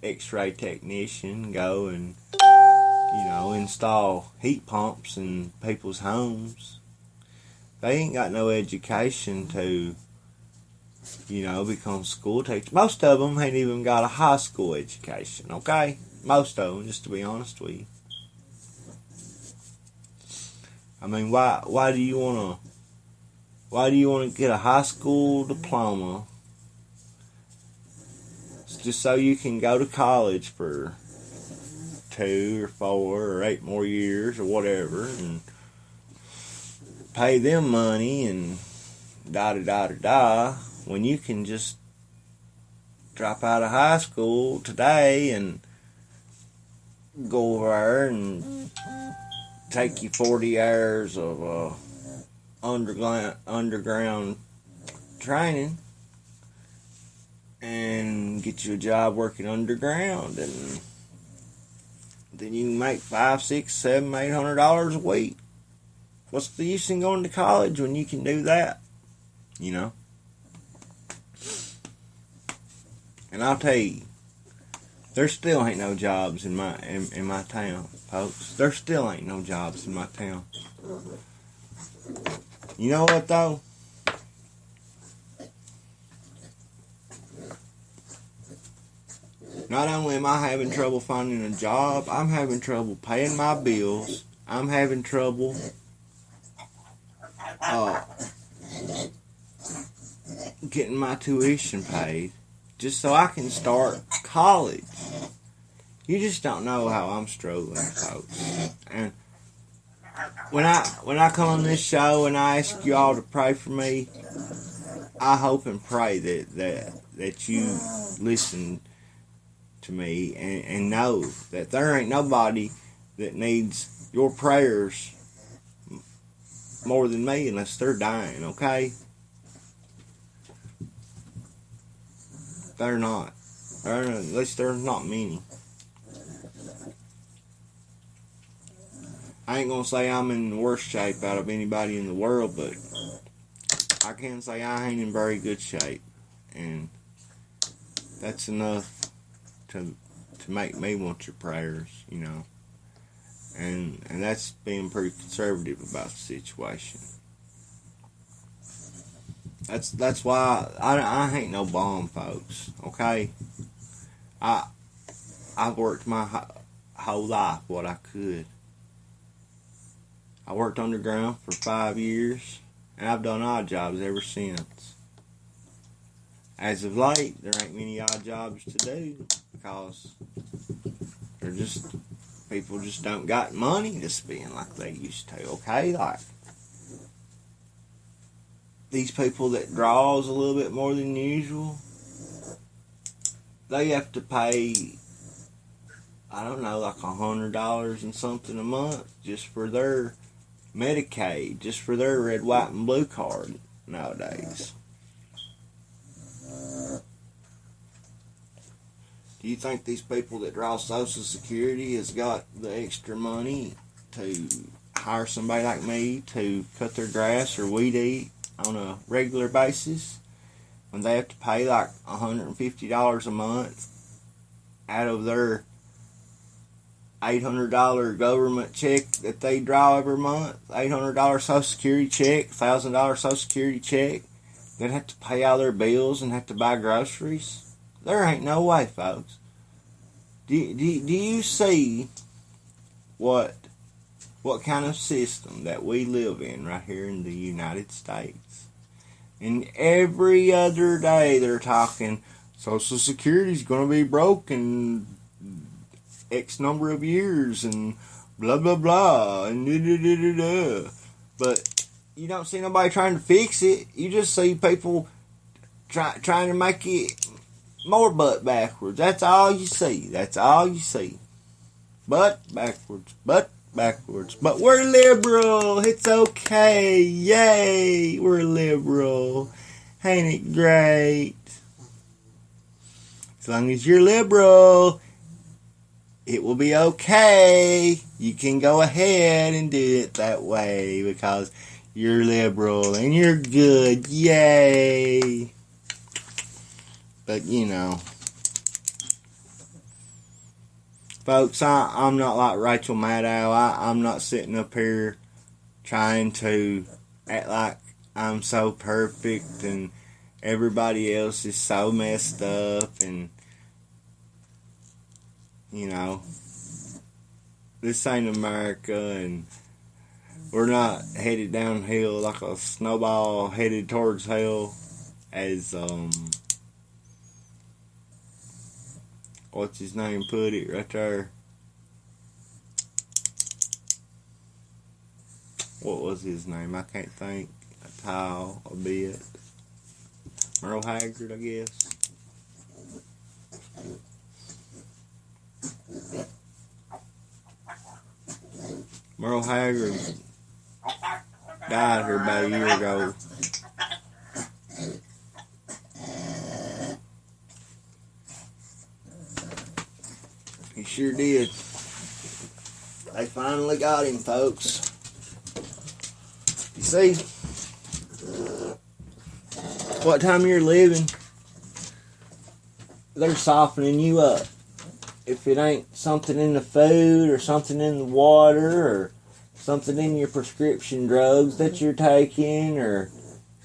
X-ray technician, go and, you know, install heat pumps in people's homes. They ain't got no education to, you know, become school teachers. Most of them ain't even got a high school education, okay? Most of them, just to be honest with you. I mean, why do you want to get a high school diploma just so you can go to college for 2 or 4 or 8 more years or whatever and pay them money and da when you can just drop out of high school today and go over there and take you 40 hours of underground training and get you a job working underground, and then you can make $500, $600, $700, $800 a week. What's the use in going to college when you can do that? You know? And I'll tell you, there still ain't no jobs in my town, folks. There still ain't no jobs in my town. You know what, though? Not only am I having trouble finding a job, I'm having trouble paying my bills. I'm having trouble getting my tuition paid just so I can start college. You just don't know how I'm struggling, folks. And when I come on this show and I ask you all to pray for me, I hope and pray that you listen to me and know that there ain't nobody that needs your prayers more than me unless they're dying, okay? They're not. At least there's not many. I ain't gonna say I'm in the worst shape out of anybody in the world, but I can say I ain't in very good shape, and that's enough to make me want your prayers, you know. And that's being pretty conservative about the situation. That's why I ain't no bum, folks. Okay, I've worked my whole life what I could. I worked underground for 5 years, and I've done odd jobs ever since. As of late, there ain't many odd jobs to do because people just don't got money to spend like they used to. Okay, like these people that draws a little bit more than usual, they have to pay I don't know, like $100 and something a month just for their Medicaid, just for their red, white, and blue card nowadays. Do you think these people that draw Social Security has got the extra money to hire somebody like me to cut their grass or weed eat on a regular basis when they have to pay like $150 a month out of their $800 government check that they draw every month, $800 Social Security check, $1,000 Social Security check, they'd have to pay all their bills and have to buy groceries? There ain't no way, folks. Do you see what kind of system that we live in right here in the United States? And every other day they're talking Social Security's going to be broke in X number of years and blah blah blah and da. But you don't see nobody trying to fix it. You just see people trying to make it more butt backwards. That's all you see. That's all you see. Butt backwards. Butt backwards. But we're liberal. It's okay. Yay. We're liberal. Ain't it great? As long as you're liberal, it will be okay. You can go ahead and do it that way because you're liberal and you're good. Yay. But, you know, folks, I'm not like Rachel Maddow. I'm not sitting up here trying to act like I'm so perfect and everybody else is so messed up and, you know, this ain't America and we're not headed downhill like a snowball headed towards hell as, what's his name put it right there. What was his name? I can't think. A bit. Merle Haggard, I guess. Merle Haggard died here about a year ago. He sure did. They finally got him, folks. You see, what time you're living, they're softening you up. If it ain't something in the food or something in the water or something in your prescription drugs that you're taking or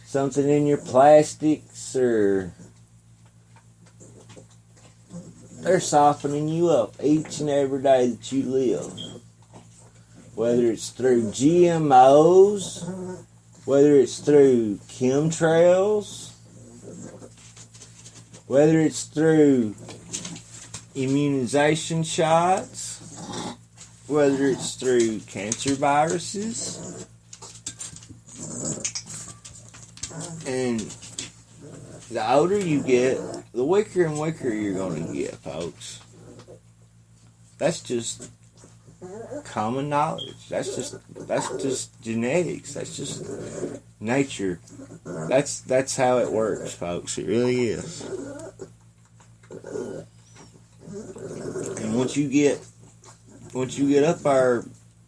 something in your plastics or... They're softening you up each and every day that you live. Whether it's through GMOs, whether it's through chemtrails, whether it's through immunization shots, whether it's through cancer viruses. And the older you get, the weaker and weaker you're going to get, folks. That's just common knowledge. That's just genetics. That's just nature. That's how it works, folks. It really is. And once you get up there,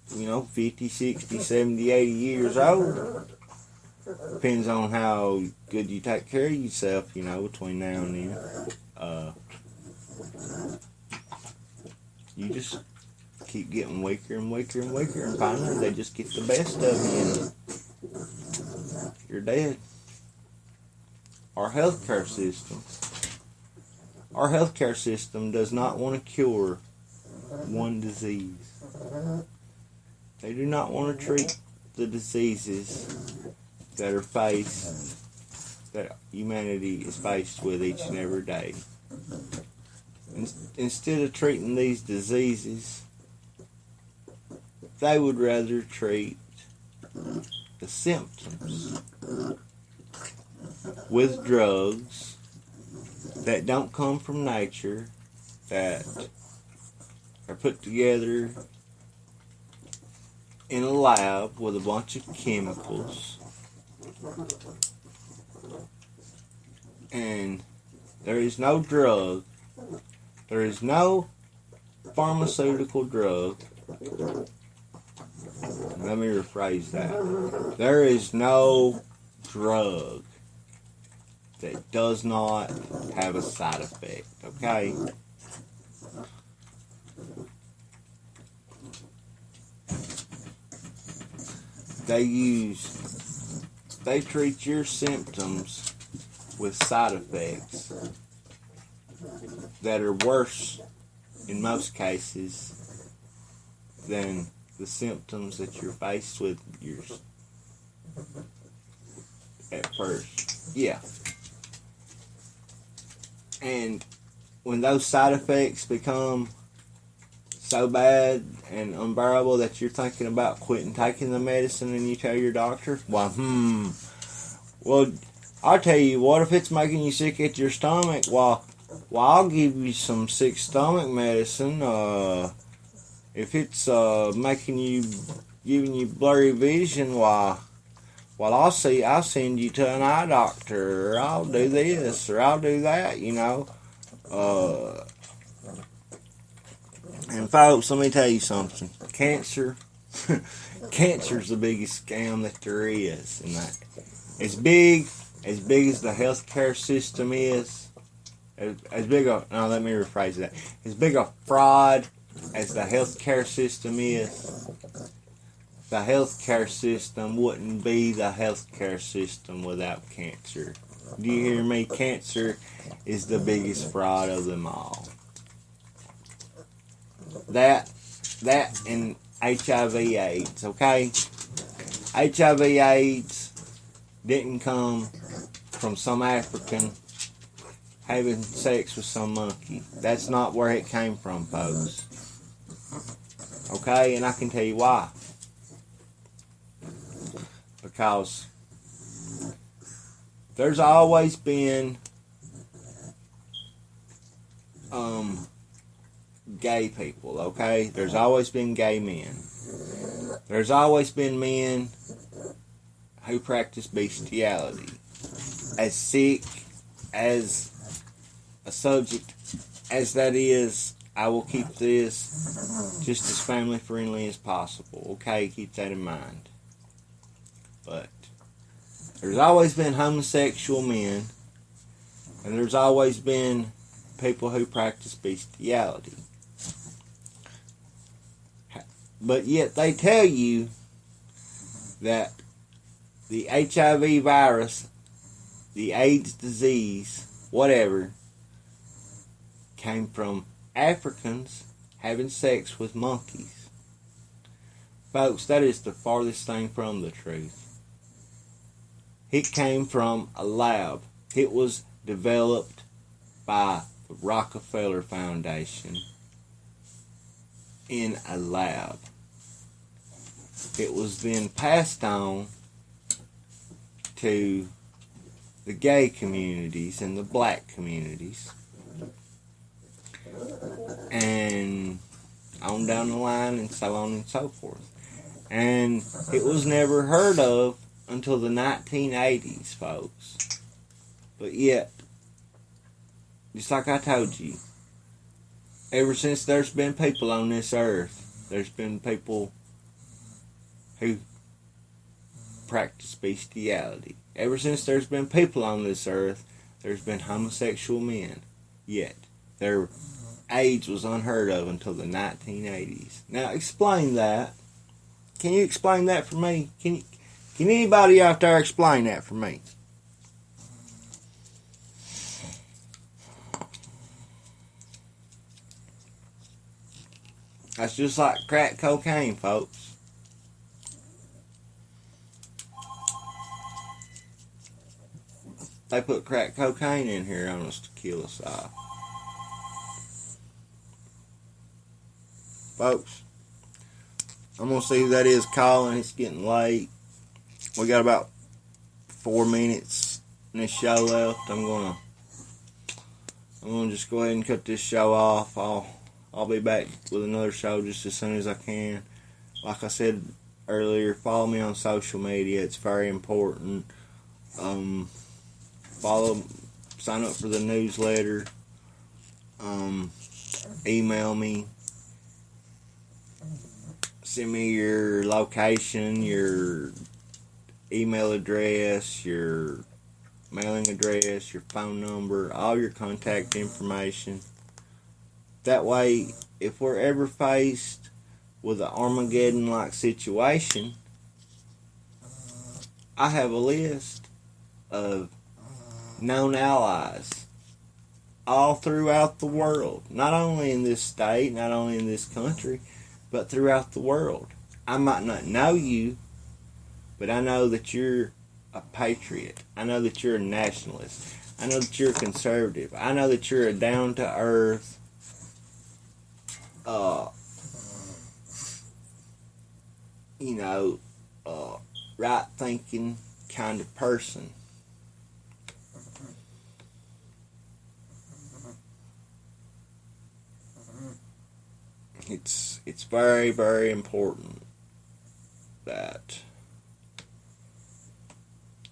50, 60, 70, 80 years old, depends on how good you take care of yourself, between now and then. You just keep getting weaker and weaker and weaker, and finally they just get the best of you and you're dead. Our healthcare system does not want to cure one disease. They do not want to treat the diseases that humanity is faced with each and every day. Instead of treating these diseases, they would rather treat the symptoms with drugs that don't come from nature, that are put together in a lab with a bunch of chemicals, and there is no drug, there is no pharmaceutical drug. Let me rephrase that. There is no drug that does not have a side effect, okay? They treat your symptoms with side effects that are worse in most cases than the symptoms that you're faced with yours at first. Yeah. And when those side effects become so bad and unbearable that you're thinking about quitting taking the medicine, and you tell your doctor, well, I'll tell you what, if it's making you sick at your stomach, well, I'll give you some sick stomach medicine. If it's giving you blurry vision, well, I'll send you to an eye doctor, or I'll do this, or I'll do that, you know. And folks, let me tell you something. Cancer's the biggest scam that there is. And that, as big as the healthcare system is, as big a fraud as the healthcare system is, the healthcare system wouldn't be the healthcare system without cancer. Do you hear me? Cancer is the biggest fraud of them all. That and HIV/AIDS, okay? HIV/AIDS didn't come from some African having sex with some monkey. That's not where it came from, folks. Okay, and I can tell you why. Because there's always been gay people, okay? There's always been gay men. There's always been men who practice bestiality. As sick as a subject as that is, I will keep this just as family friendly as possible, okay? Keep that in mind. But there's always been homosexual men, and there's always been people who practice bestiality. But yet they tell you that the HIV virus, the AIDS disease, whatever, came from Africans having sex with monkeys. Folks, that is the farthest thing from the truth. It came from a lab. It was developed by the Rockefeller Foundation in a lab. It was then passed on to the gay communities and the black communities, and on down the line, and so on and so forth. And it was never heard of until the 1980s, folks. But yet, just like I told you, ever since there's been people on this earth, there's been people who practice bestiality. Ever since there's been people on this earth, there's been homosexual men. Yet, their AIDS was unheard of until the 1980s. Now, explain that. Can you explain that for me? Can anybody out there explain that for me? That's just like crack cocaine, folks. They put crack cocaine in here on us to kill us off. Folks, I'm going to see who that is calling. It's getting late. We got about 4 minutes in this show left. I'm gonna just go ahead and cut this show off. I'll I'll be back with another show just as soon as I can. Like I said earlier, follow me on social media. It's very important. Sign up for the newsletter. Email me. Send me your location, your email address, your mailing address, your phone number, all your contact information. That way, if we're ever faced with an Armageddon-like situation, I have a list of known allies all throughout the world. Not only in this state, not only in this country, but throughout the world. I might not know you, but I know that you're a patriot. I know that you're a nationalist. I know that you're a conservative. I know that you're a down-to-earth, right-thinking kind of person. It's very, very important that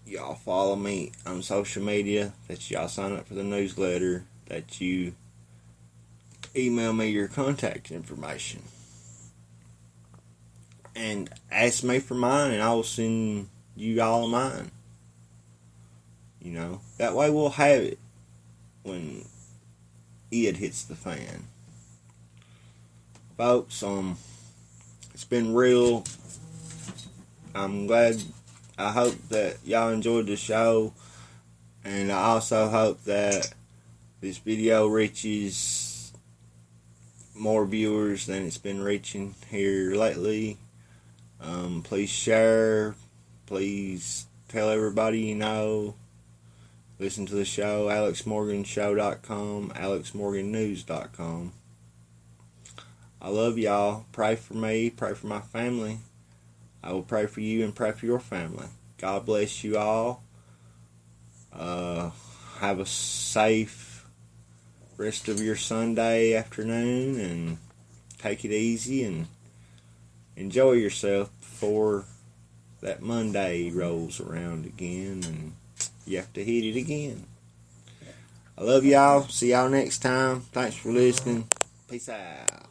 y'all follow me on social media, that y'all sign up for the newsletter, that you email me your contact information, and ask me for mine, and I will send you all of mine. That way we'll have it when it hits the fan. Folks, it's been real. I'm glad. I hope that y'all enjoyed the show, and I also hope that this video reaches more viewers than it's been reaching here lately. Please share. Please tell everybody you know. Listen to the show, alexmorganshow.com, alexmorgannews.com. I love y'all. Pray for me. Pray for my family. I will pray for you and pray for your family. God bless you all. Have a safe rest of your Sunday afternoon, and take it easy and enjoy yourself before that Monday rolls around again and you have to hit it again. I love y'all. See y'all next time. Thanks for listening. Peace out.